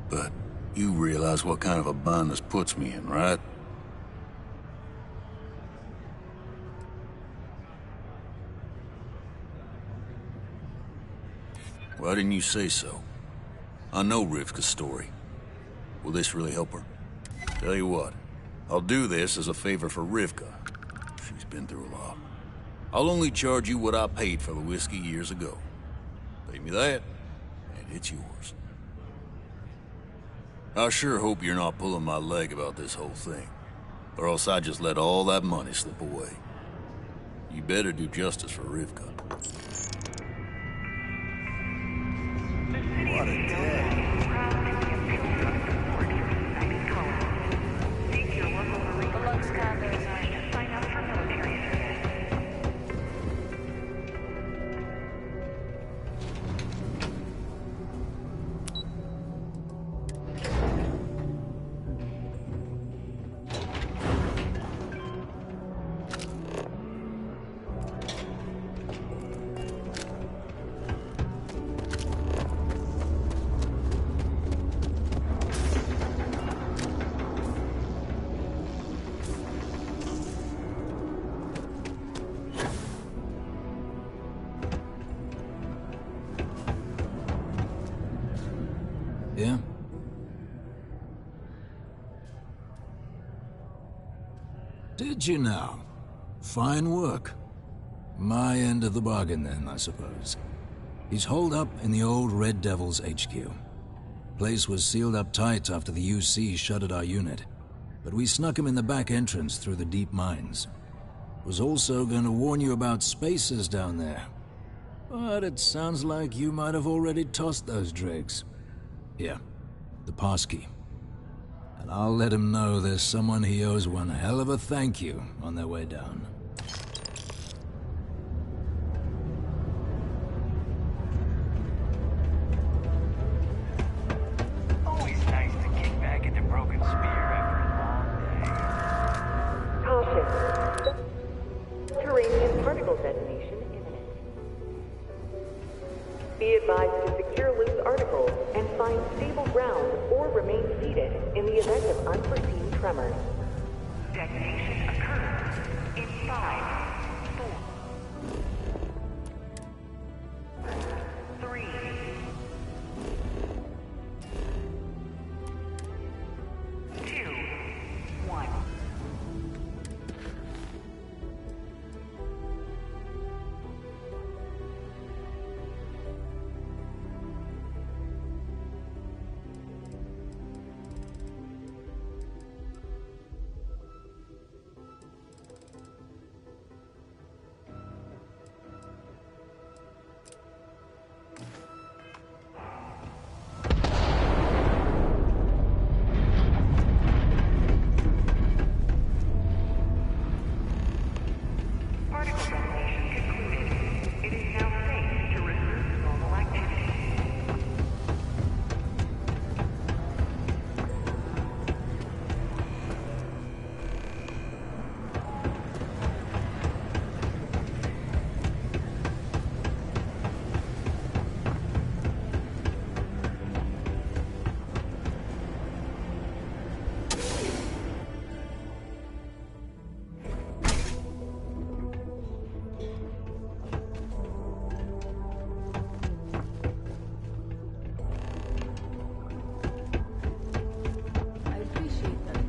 but you realize what kind of a bind this puts me in, right? Why didn't you say so? I know Rivka's story. Will this really help her? Tell you what, I'll do this as a favor for Rivka. She's been through a lot. I'll only charge you what I paid for the whiskey years ago. Pay me that, and it's yours. I sure hope you're not pulling my leg about this whole thing, or else I just let all that money slip away. You better do justice for Rivka. What a day. Yeah? Did you now? Fine work. My end of the bargain then, I suppose. He's holed up in the old Red Devil's HQ. Place was sealed up tight after the UC shuttered our unit, but we snuck him in the back entrance through the deep mines. Was also going to warn you about spacers down there, but it sounds like you might have already tossed those dregs. Here, the passkey. And I'll let him know there's someone he owes one hell of a thank you on their way down. Always nice to kick back at the Broken Spear after a long day. Caution. Terranium particle detonation imminent. Be advised to secure loose articles and find stable ground or remain seated in the event of unforeseen tremors. Detonation occurs in 5, 4, 3, 2, 1. Particle detonation concluded. It is now safe to resume normal activity. I appreciate that.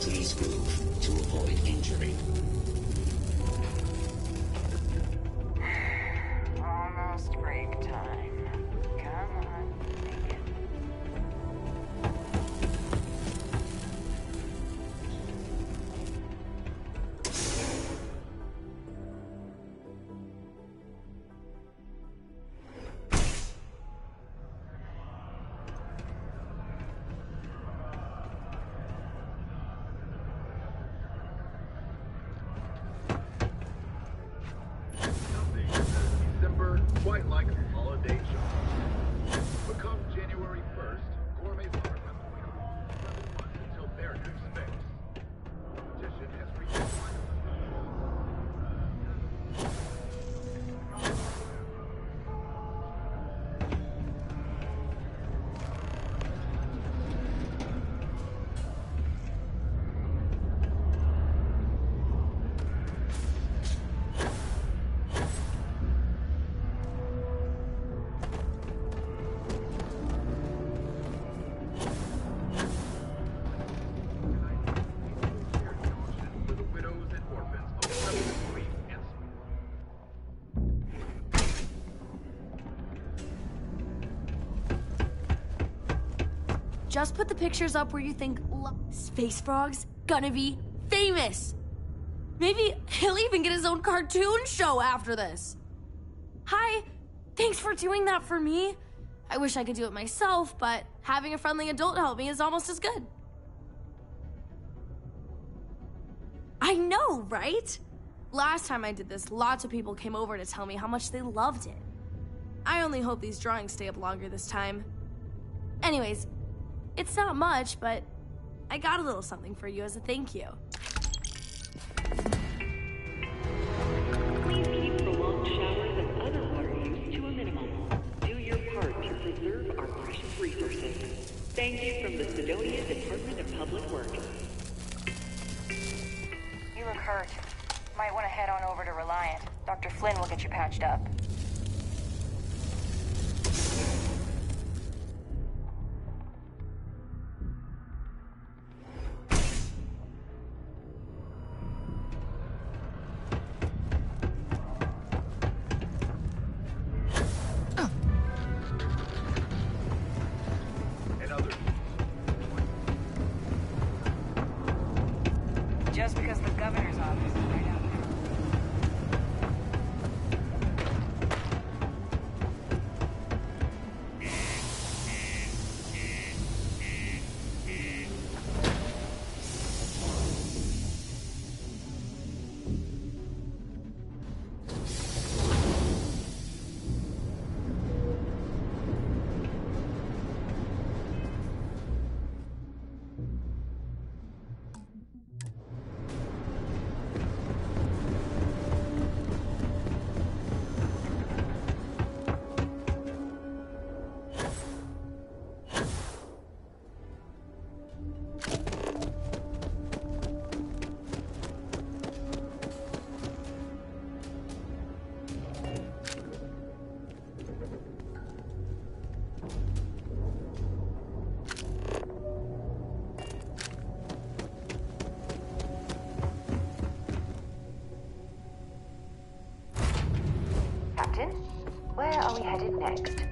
Please move to avoid injury. Almost break time. Come on, make it. December, quite like a holiday shop. But come January 1st, gourmet bar have to wait a long 7 months until their next fix. Competition has reached its final. For the widows and orphans of the Rebel Grief and Just put the pictures up where you think Space Frog's gonna be famous. Maybe he'll even get his own cartoon show after this. Hi, thanks for doing that for me. I wish I could do it myself, but having a friendly adult help me is almost as good. I know, right? Last time I did this, lots of people came over to tell me how much they loved it. I only hope these drawings stay up longer this time. Anyways, it's not much, but I got a little something for you as a thank you. Please keep prolonged showers and other water use to a minimum. Do your part to preserve our precious resources. Thank you from the Sidonia Department of Public Works. You look hurt. Might want to head on over to Reliant. Dr. Flynn will get you patched up. Just because the governor's office is right out there. Captain, where are we headed next?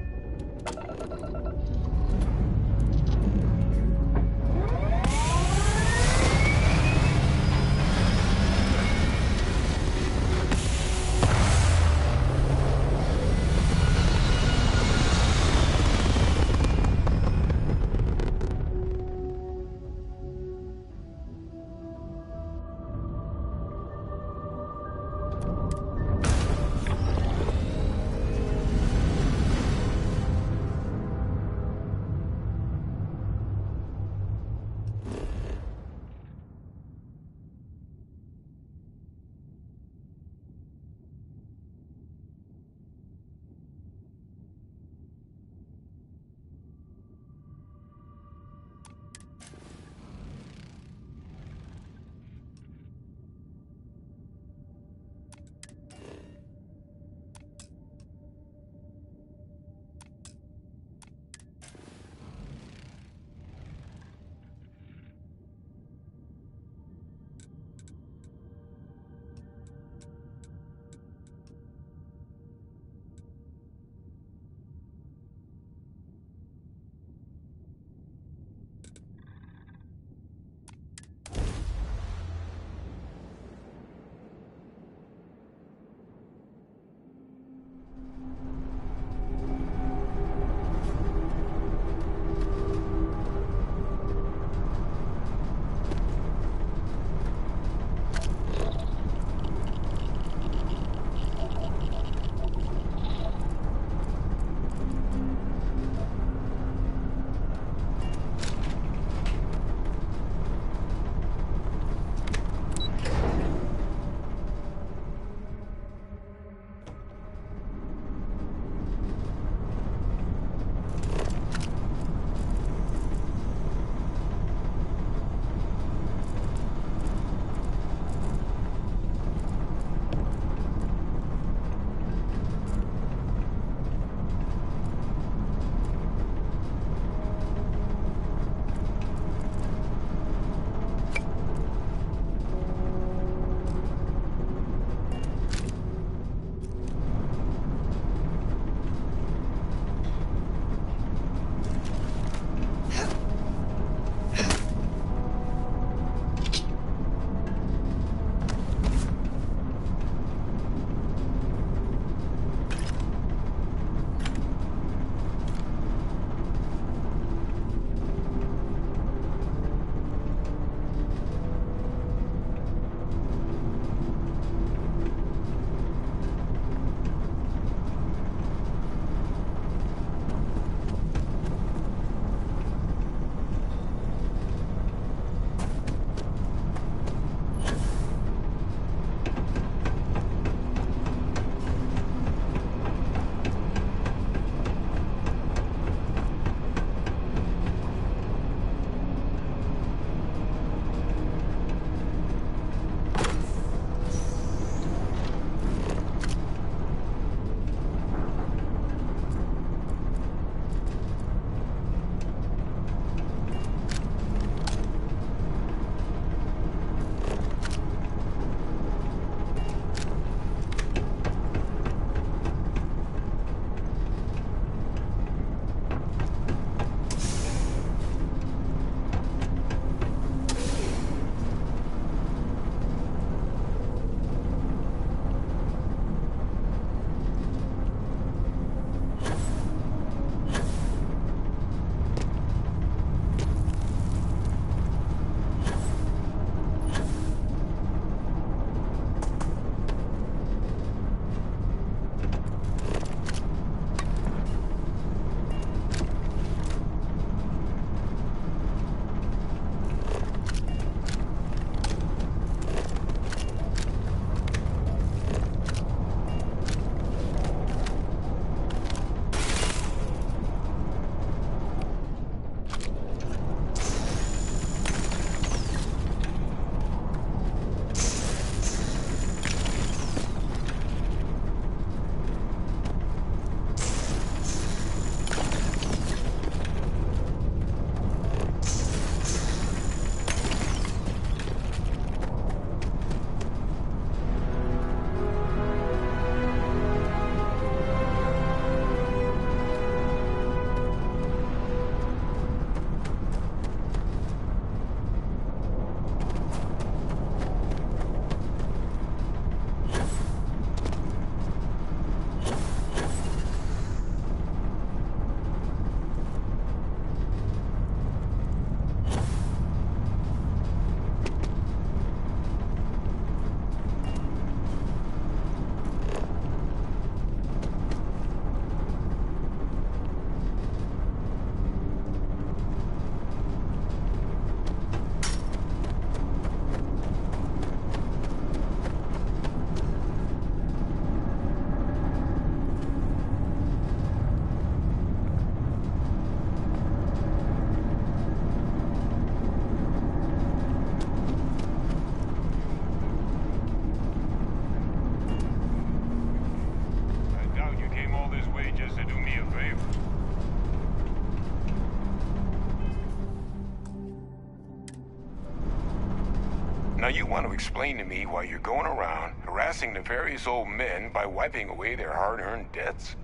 you want to explain to me why you're going around harassing nefarious old men by wiping away their hard-earned debts?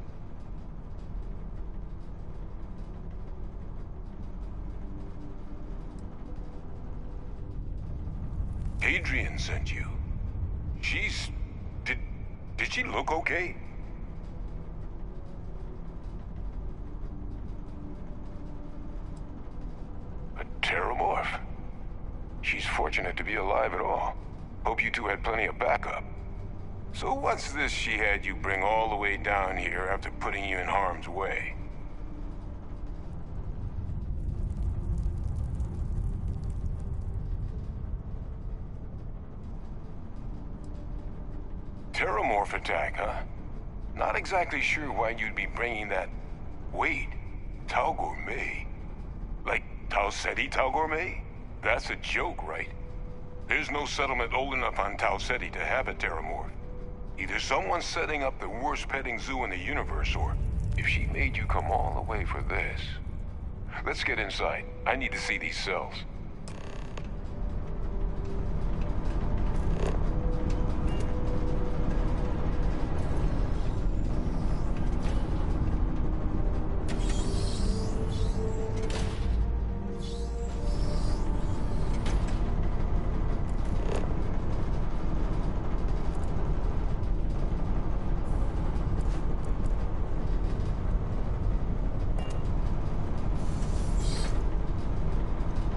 Adrian sent you. She's... Did she look okay? A terramorph? She's fortunate to be alive at all. Hope you two had plenty of backup. So what's this she had you bring all the way down here after putting you in harm's way? Terramorph attack, huh? Not exactly sure why you'd be bringing that... Wait, Tau Gourmet? Like Tau Ceti Tau Gourmet? That's a joke, right? There's no settlement old enough on Tau Ceti to have a Terramorph. Either someone's setting up the worst petting zoo in the universe, or if she made you come all the way for this. Let's get inside. I need to see these cells.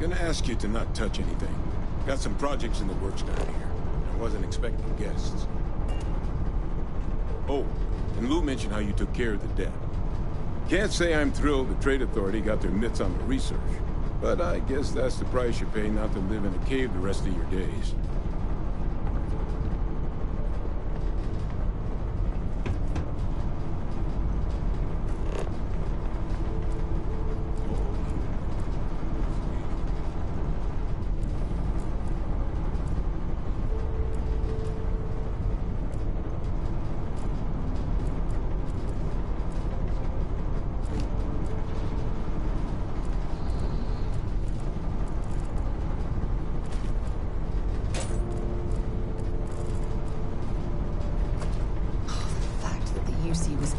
Gonna ask you to not touch anything. Got some projects in the works down here. I wasn't expecting guests. Oh, and Lou mentioned how you took care of the debt. Can't say I'm thrilled the Trade Authority got their mitts on the research, but I guess that's the price you pay not to live in a cave the rest of your days.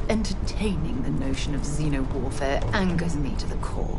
Entertaining the notion of xeno-warfare angers me to the core.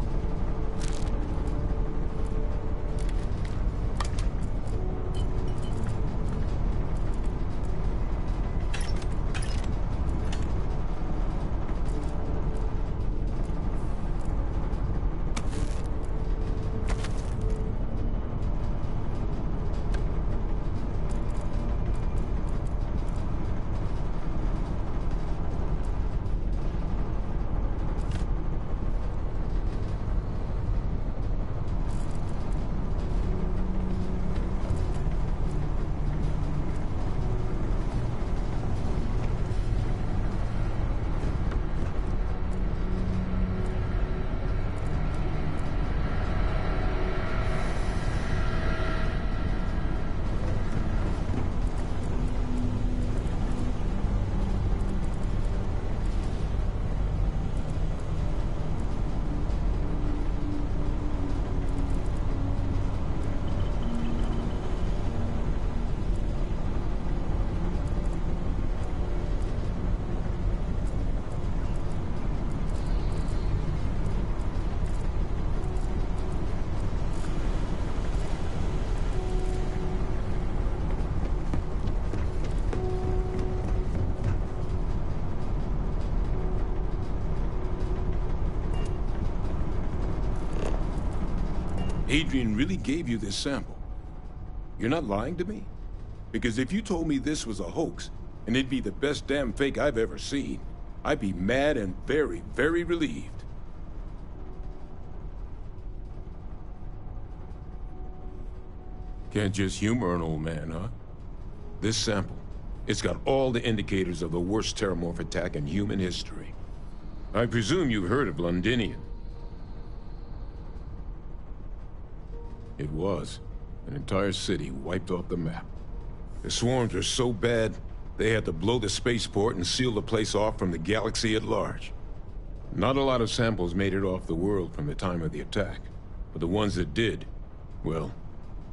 Adrian really gave you this sample. You're not lying to me? Because if you told me this was a hoax, and it'd be the best damn fake I've ever seen, I'd be mad and very, very relieved. Can't just humor an old man, huh? This sample, it's got all the indicators of the worst terramorph attack in human history. I presume you've heard of Londinium. It was. An entire city wiped off the map. The swarms were so bad, they had to blow the spaceport and seal the place off from the galaxy at large. Not a lot of samples made it off the world from the time of the attack, but the ones that did, well,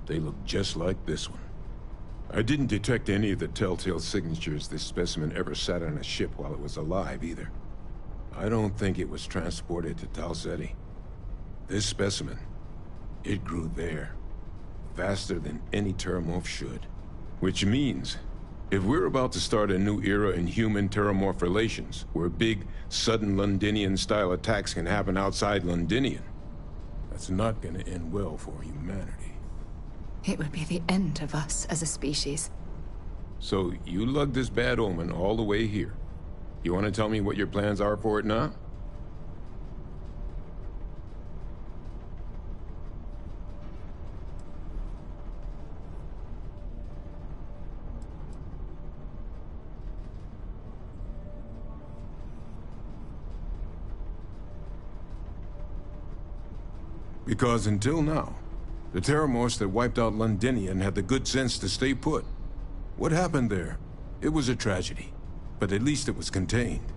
they look just like this one. I didn't detect any of the telltale signatures this specimen ever sat on a ship while it was alive, either. I don't think it was transported to Tau Ceti. This specimen, it grew there, faster than any terramorph should. Which means, if we're about to start a new era in human-terramorph relations, where big, sudden Londinian-style attacks can happen outside Londinian, that's not gonna end well for humanity. It would be the end of us as a species. So, you lugged this bad omen all the way here. You want to tell me what your plans are for it now? Because until now, the Terramorphs that wiped out Londinian had the good sense to stay put. What happened there? It was a tragedy, but at least it was contained.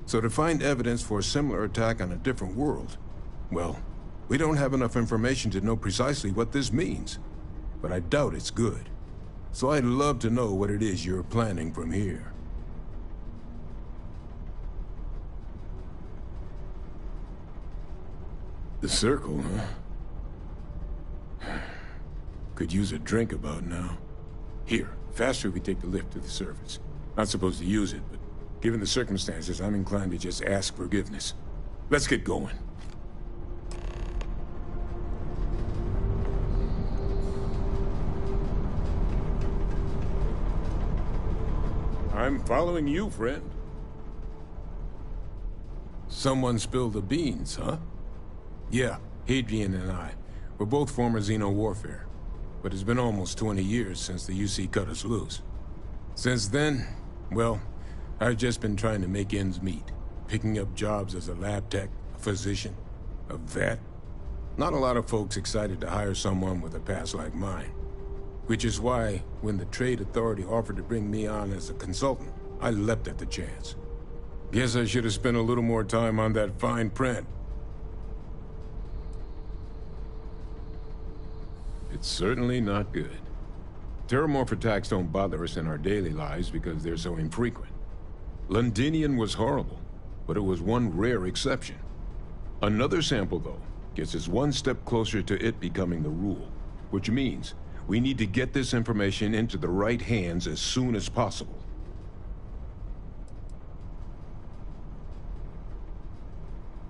So to find evidence for a similar attack on a different world, well, we don't have enough information to know precisely what this means. But I doubt it's good. So I'd love to know what it is you're planning from here. The circle, huh? Could use a drink about now. Here, faster we take the lift to the surface. Not supposed to use it, but given the circumstances, I'm inclined to just ask forgiveness. Let's get going. I'm following you, friend. Someone spilled the beans, huh? Yeah, Hadrian and I. We're both former Xeno warfare. But it's been almost 20 years since the UC cut us loose. Since then, well, I've just been trying to make ends meet. Picking up jobs as a lab tech, a physician, a vet. Not a lot of folks excited to hire someone with a past like mine. Which is why, when the Trade Authority offered to bring me on as a consultant, I leapt at the chance. Guess I should have spent a little more time on that fine print. It's certainly not good. Terramorph attacks don't bother us in our daily lives because they're so infrequent. Londinian was horrible, but it was one rare exception. Another sample, though, gets us one step closer to it becoming the rule, which means we need to get this information into the right hands as soon as possible.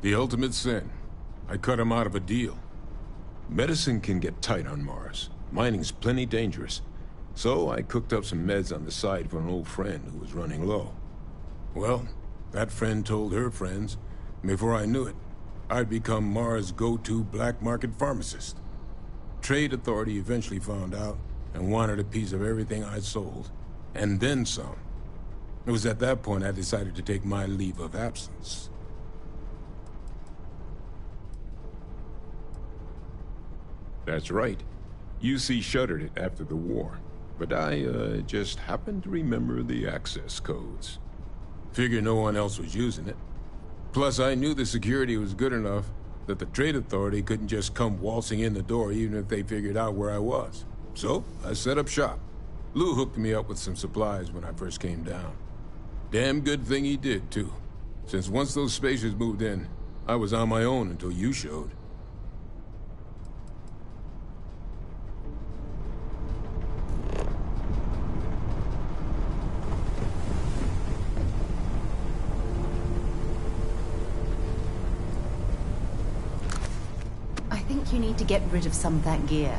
The ultimate sin. I cut him out of a deal. Medicine can get tight on Mars. Mining's plenty dangerous. So I cooked up some meds on the side for an old friend who was running low. Well, that friend told her friends. Before I knew it, I'd become Mars' go-to black market pharmacist. Trade Authority eventually found out and wanted a piece of everything I'd sold. And then some. It was at that point I decided to take my leave of absence. That's right. UC shuttered it after the war. But I, just happened to remember the access codes. Figure no one else was using it. Plus, I knew the security was good enough that the Trade Authority couldn't just come waltzing in the door even if they figured out where I was. So, I set up shop. Lou hooked me up with some supplies when I first came down. Damn good thing he did, too. Since once those spacers moved in, I was on my own until you showed. I think you need to get rid of some of that gear.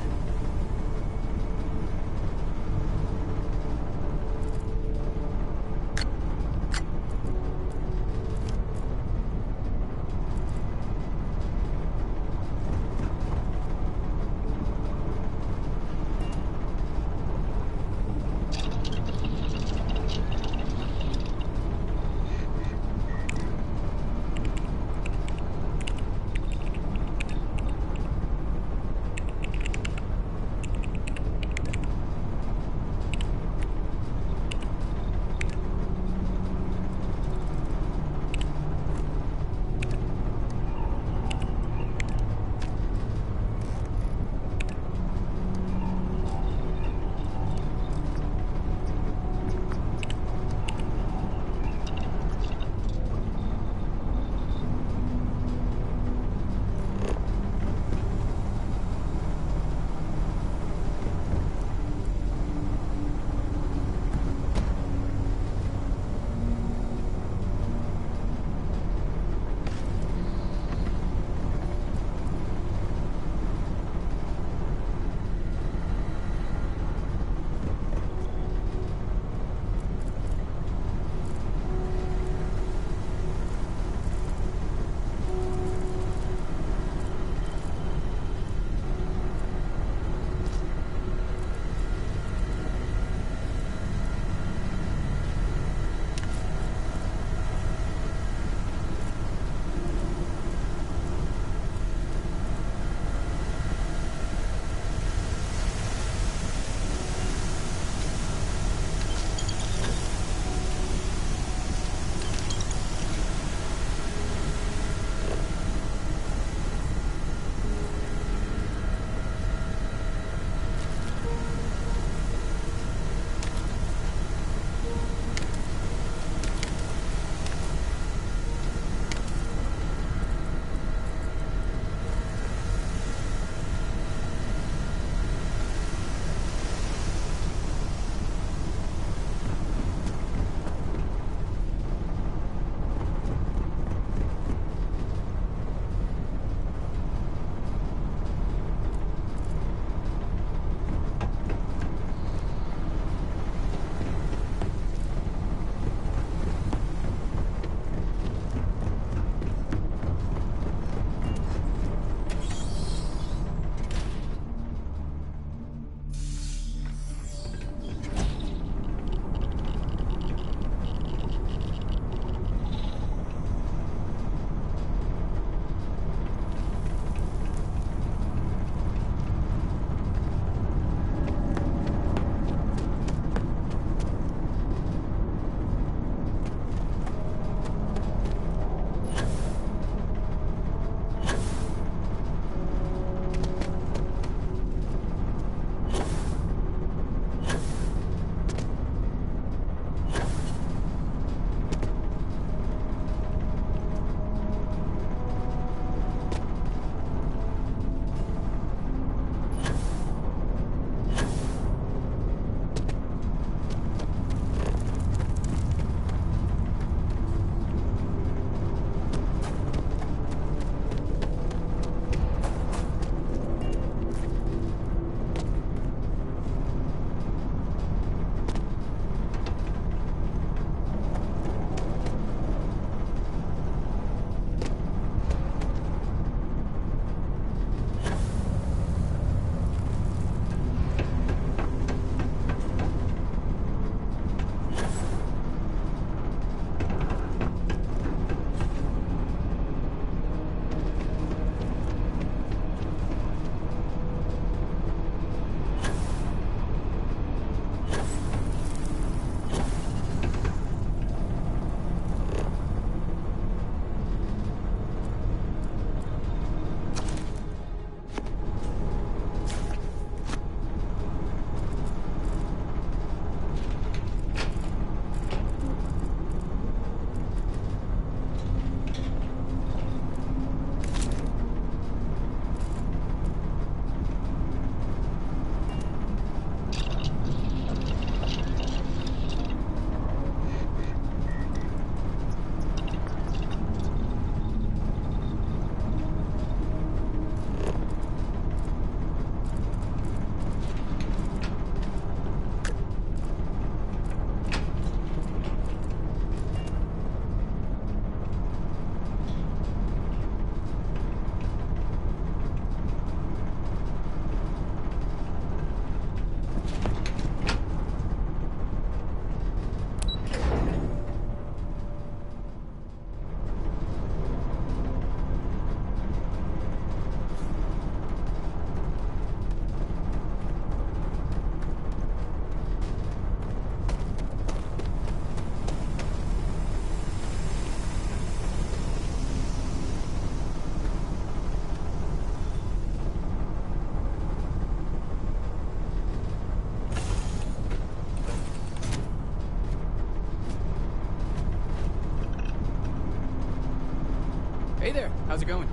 How's it going?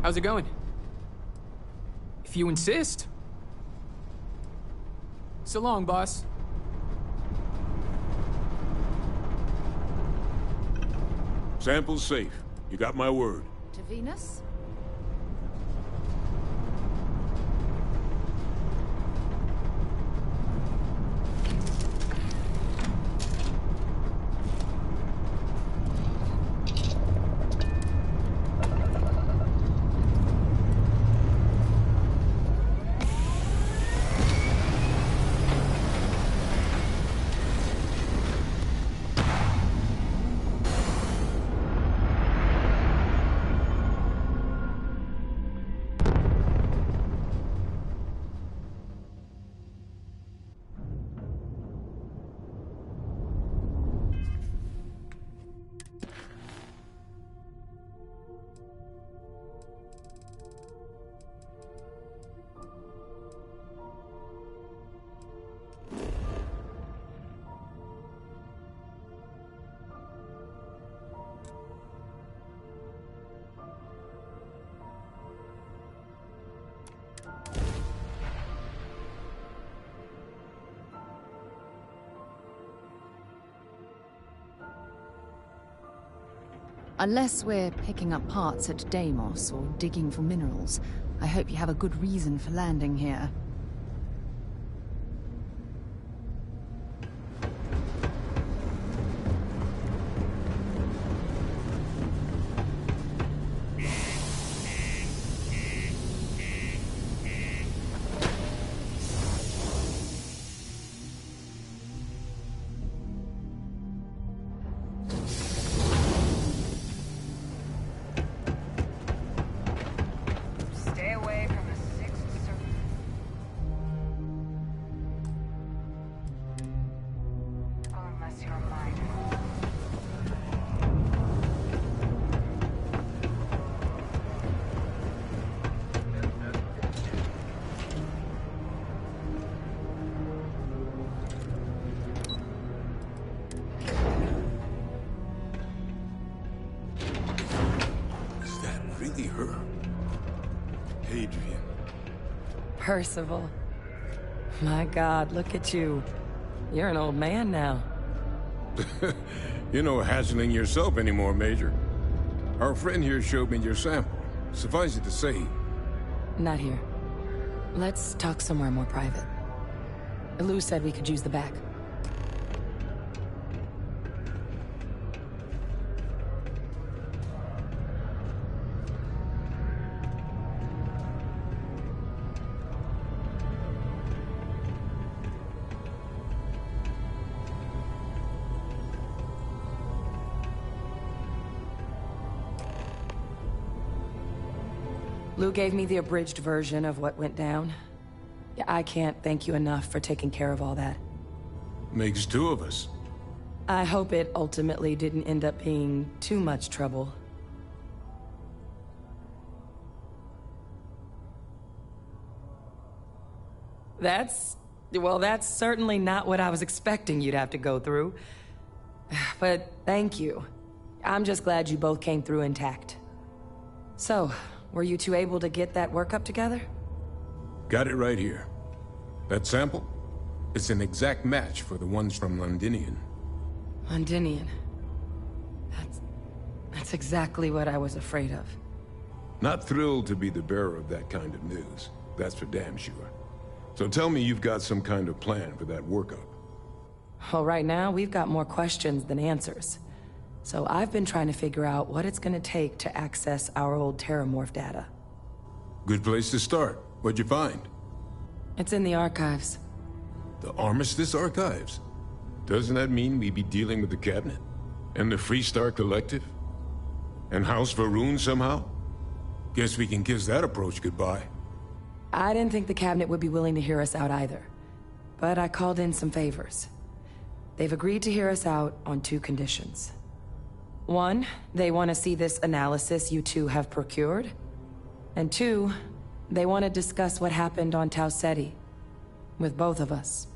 How's it going? If you insist. So long, boss. Sample's safe. You got my word. To Venus? Unless we're picking up parts at Deimos or digging for minerals, I hope you have a good reason for landing here. Stay away from the sixth circle. Unless you're mine. Is that really her? Adrian. Percival. My God, look at you. You're an old man now. You're no hatchling yourself anymore, Major. Our friend here showed me your sample. Suffice it to say... Not here. Let's talk somewhere more private. Lou said we could use the back. Lou gave me the abridged version of what went down. Yeah, I can't thank you enough for taking care of all that. Makes two of us. I hope it ultimately didn't end up being too much trouble. Well, that's certainly not what I was expecting you'd have to go through. But thank you. I'm just glad you both came through intact. So, were you two able to get that workup together? Got it right here. That sample? It's an exact match for the ones from Londinian. Londinian. That's exactly what I was afraid of. Not thrilled to be the bearer of that kind of news. That's for damn sure. So tell me you've got some kind of plan for that workup. Well, right now, we've got more questions than answers. So I've been trying to figure out what it's gonna take to access our old Terramorph data. Good place to start. What'd you find? It's in the archives. The Armistice Archives? Doesn't that mean we'd be dealing with the Cabinet? And the Freestar Collective? And House Varun somehow? Guess we can kiss that approach goodbye. I didn't think the Cabinet would be willing to hear us out either. But I called in some favors. They've agreed to hear us out on two conditions. One, they want to see this analysis you two have procured. And two, they want to discuss what happened on Tau Ceti. With both of us.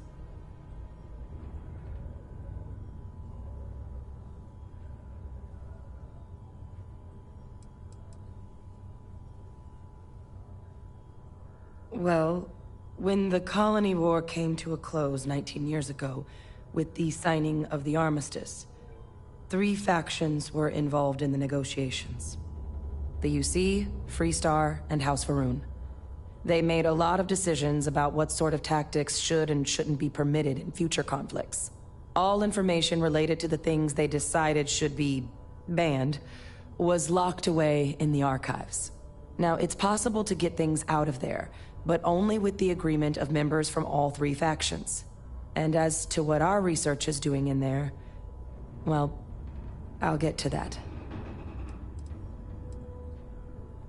Well, when the colony war came to a close 19 years ago, with the signing of the armistice, 3 factions were involved in the negotiations. The UC, Freestar, and House Va'ruun. They made a lot of decisions about what sort of tactics should and shouldn't be permitted in future conflicts. All information related to the things they decided should be banned was locked away in the archives. Now, it's possible to get things out of there, but only with the agreement of members from all 3 factions. And as to what our research is doing in there, well, I'll get to that.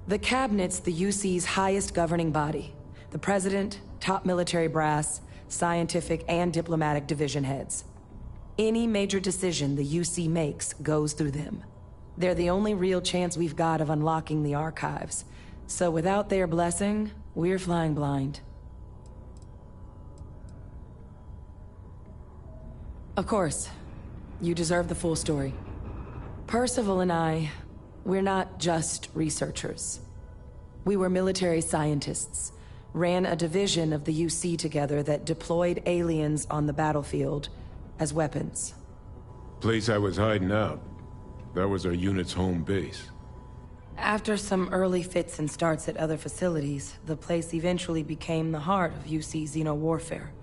The Cabinet's the UC's highest governing body. The President, top military brass, scientific and diplomatic division heads. Any major decision the UC makes goes through them. They're the only real chance we've got of unlocking the archives. So without their blessing, we're flying blind. Of course, you deserve the full story. Percival and I, we're not just researchers. We were military scientists, ran a division of the UC together that deployed aliens on the battlefield as weapons. Place I was hiding out. That was our unit's home base. After some early fits and starts at other facilities, the place eventually became the heart of UC xeno-warfare.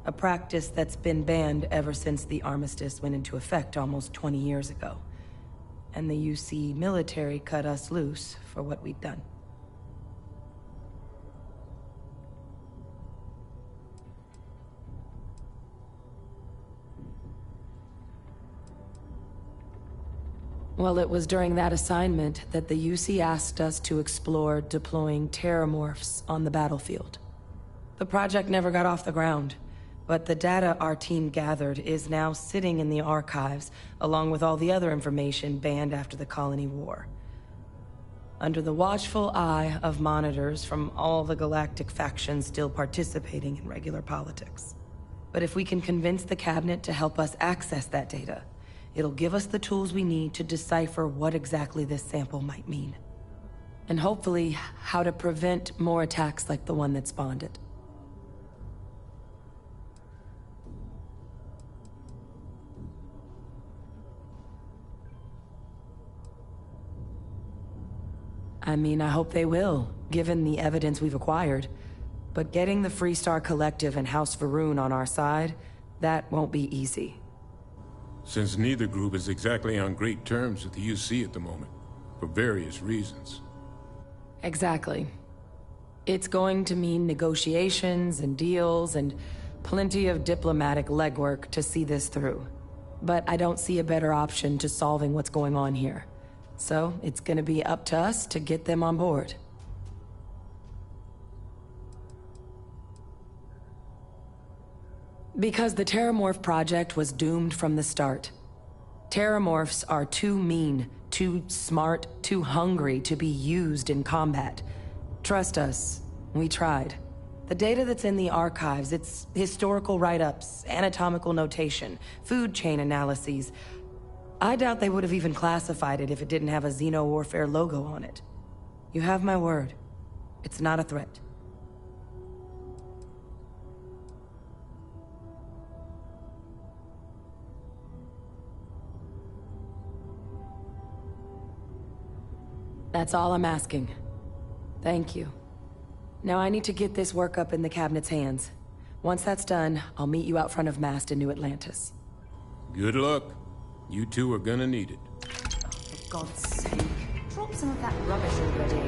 A practice that's been banned ever since the armistice went into effect almost 20 years ago. And the UC military cut us loose for what we'd done. Well, it was during that assignment that the UC asked us to explore deploying terramorphs on the battlefield. The project never got off the ground, but the data our team gathered is now sitting in the archives, along with all the other information banned after the colony war. Under the watchful eye of monitors from all the galactic factions still participating in regular politics. But if we can convince the Cabinet to help us access that data, it'll give us the tools we need to decipher what exactly this sample might mean. And hopefully, how to prevent more attacks like the one that spawned it. I mean, I hope they will, given the evidence we've acquired. But getting the Freestar Collective and House Va'ruun on our side, that won't be easy. Since neither group is exactly on great terms with the UC at the moment, for various reasons. Exactly. It's going to mean negotiations and deals and plenty of diplomatic legwork to see this through. But I don't see a better option to solving what's going on here. So it's gonna be up to us to get them on board. Because the Terramorph project was doomed from the start. Terramorphs are too mean, too smart, too hungry to be used in combat. Trust us, we tried. The data that's in the archives, it's historical write-ups, anatomical notation, food chain analyses. I doubt they would have even classified it if it didn't have a xeno-warfare logo on it. You have my word. It's not a threat. That's all I'm asking. Thank you. Now I need to get this work up in the Cabinet's hands. Once that's done, I'll meet you out front of Mast in New Atlantis. Good luck. You two are gonna need it. For God's sake, drop some of that rubbish already.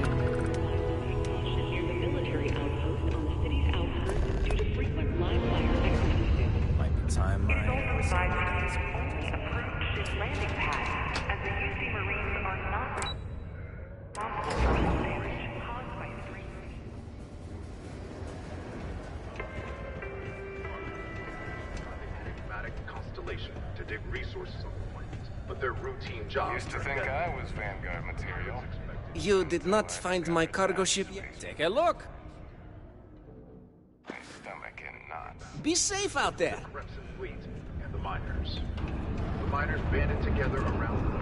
Near the military outpost on the city's outskirts due to frequent live fire exercises. Might be time It's also advised to use only approved ship landing pads, as the UC Marines are not responsible for hull damage caused by three. Enigmatic constellation to dig resources on the planet, but their routine jobs. Used to think I was Vanguard material. You did not find my cargo ship yet? Take a look. My stomach cannot. Be safe out there. Crimson Fleet and the miners. The miners banded together around the moon.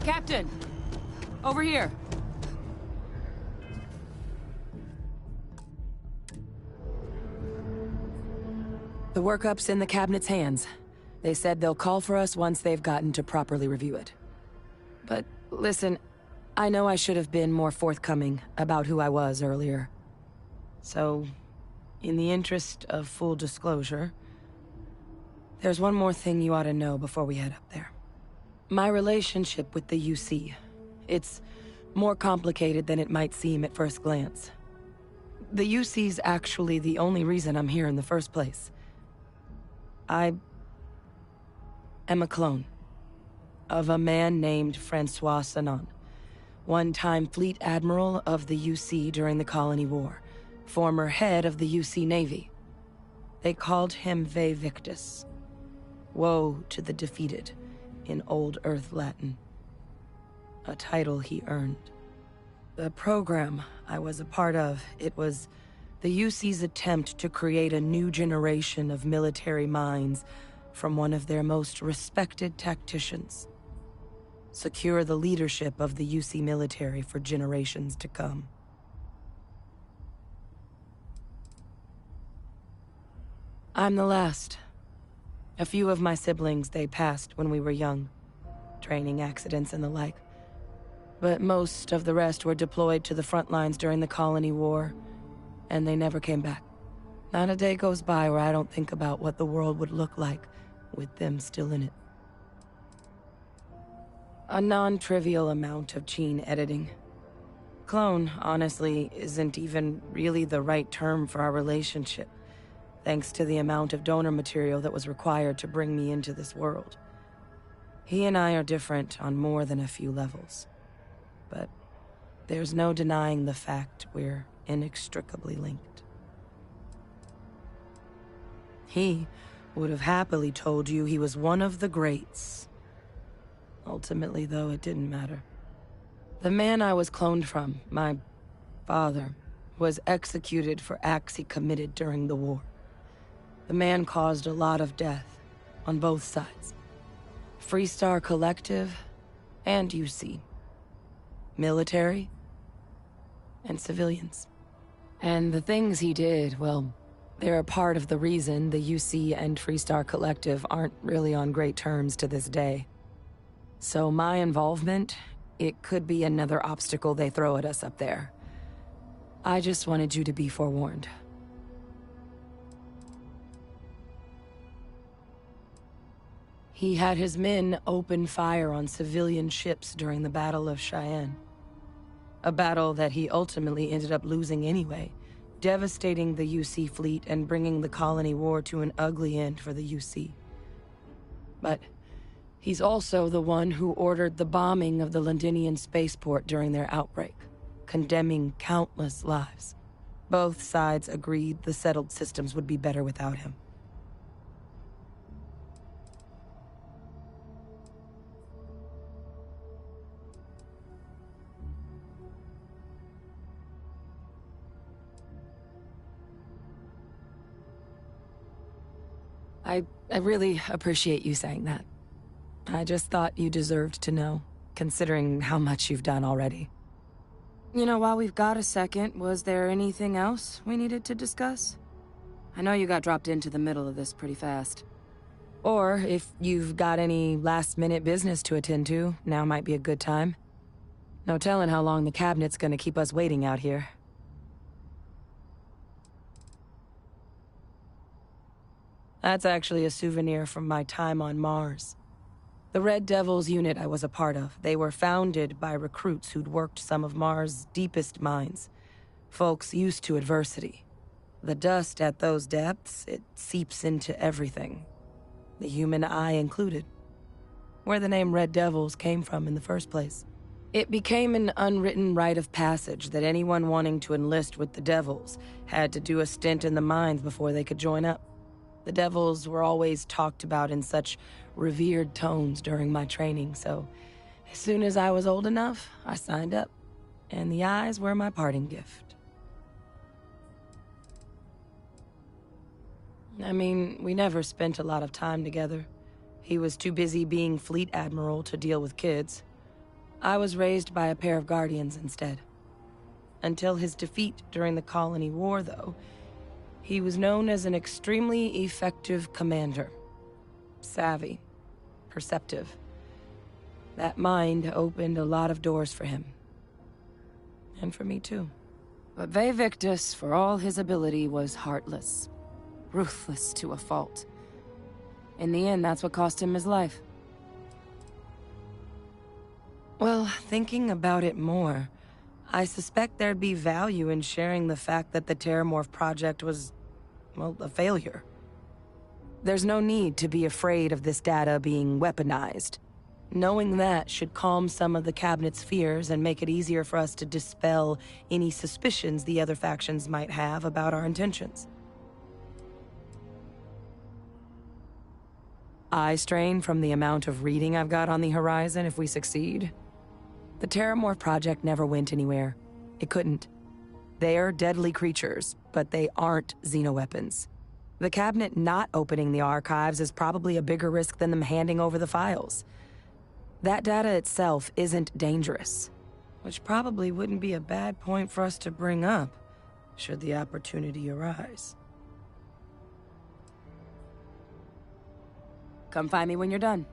Captain! Over here! The workup's in the cabinet's hands. They said they'll call for us once they've gotten to properly review it. But listen, I know I should have been more forthcoming about who I was earlier. So, in the interest of full disclosure, there's one more thing you ought to know before we head up there. My relationship with the UC. It's more complicated than it might seem at first glance. The UC's actually the only reason I'm here in the first place. I am a clone of a man named Francois Sanon, one-time fleet admiral of the UC during the Colony War, former head of the UC Navy. They called him Ve Victus, woe to the defeated, in Old Earth Latin, a title he earned. The program I was a part of, it was the UC's attempt to create a new generation of military minds from one of their most respected tacticians. Secure the leadership of the UC military for generations to come. I'm the last. A few of my siblings, they passed when we were young. Training accidents and the like. But most of the rest were deployed to the front lines during the Colony War, and they never came back. Not a day goes by where I don't think about what the world would look like with them still in it. A non-trivial amount of gene editing. Clone, honestly, isn't even really the right term for our relationship, thanks to the amount of donor material that was required to bring me into this world. He and I are different on more than a few levels. But there's no denying the fact we're inextricably linked. He would have happily told you he was one of the greats. Ultimately, though, it didn't matter. The man I was cloned from, my father, was executed for acts he committed during the war. The man caused a lot of death, on both sides. Freestar Collective, and UC. Military, and civilians. And the things he did, well, they're a part of the reason the UC and Freestar Collective aren't really on great terms to this day. So my involvement, it could be another obstacle they throw at us up there. I just wanted you to be forewarned. He had his men open fire on civilian ships during the Battle of Cheyenne. A battle that he ultimately ended up losing anyway, devastating the UC fleet and bringing the Colony War to an ugly end for the UC. But he's also the one who ordered the bombing of the Londinian spaceport during their outbreak, condemning countless lives. Both sides agreed the settled systems would be better without him. I really appreciate you saying that. I just thought you deserved to know, considering how much you've done already. You know, while we've got a second, was there anything else we needed to discuss? I know you got dropped into the middle of this pretty fast. Or, if you've got any last-minute business to attend to, now might be a good time. No telling how long the cabinet's gonna keep us waiting out here. That's actually a souvenir from my time on Mars. The Red Devils unit I was a part of, they were founded by recruits who'd worked some of Mars' deepest mines. Folks used to adversity. The dust at those depths, it seeps into everything. The human eye included. Where the name Red Devils came from in the first place. It became an unwritten rite of passage that anyone wanting to enlist with the Devils had to do a stint in the mines before they could join up. The Devils were always talked about in such revered tones during my training, so as soon as I was old enough, I signed up. And the eyes were my parting gift. I mean, we never spent a lot of time together. He was too busy being Fleet Admiral to deal with kids. I was raised by a pair of guardians instead. Until his defeat during the Colony War, though, he was known as an extremely effective commander. Savvy. Perceptive. That mind opened a lot of doors for him. And for me, too. But Ve Victus, for all his ability, was heartless. Ruthless to a fault. In the end, that's what cost him his life. Well, thinking about it more, I suspect there'd be value in sharing the fact that the Terramorph project was, well, a failure. There's no need to be afraid of this data being weaponized. Knowing that should calm some of the Cabinet's fears and make it easier for us to dispel any suspicions the other factions might have about our intentions. Eye strain from the amount of reading I've got on the horizon if we succeed. The Terramorph project never went anywhere. It couldn't. They're deadly creatures, but they aren't xenoweapons. The Cabinet not opening the archives is probably a bigger risk than them handing over the files. That data itself isn't dangerous, which probably wouldn't be a bad point for us to bring up, should the opportunity arise. Come find me when you're done.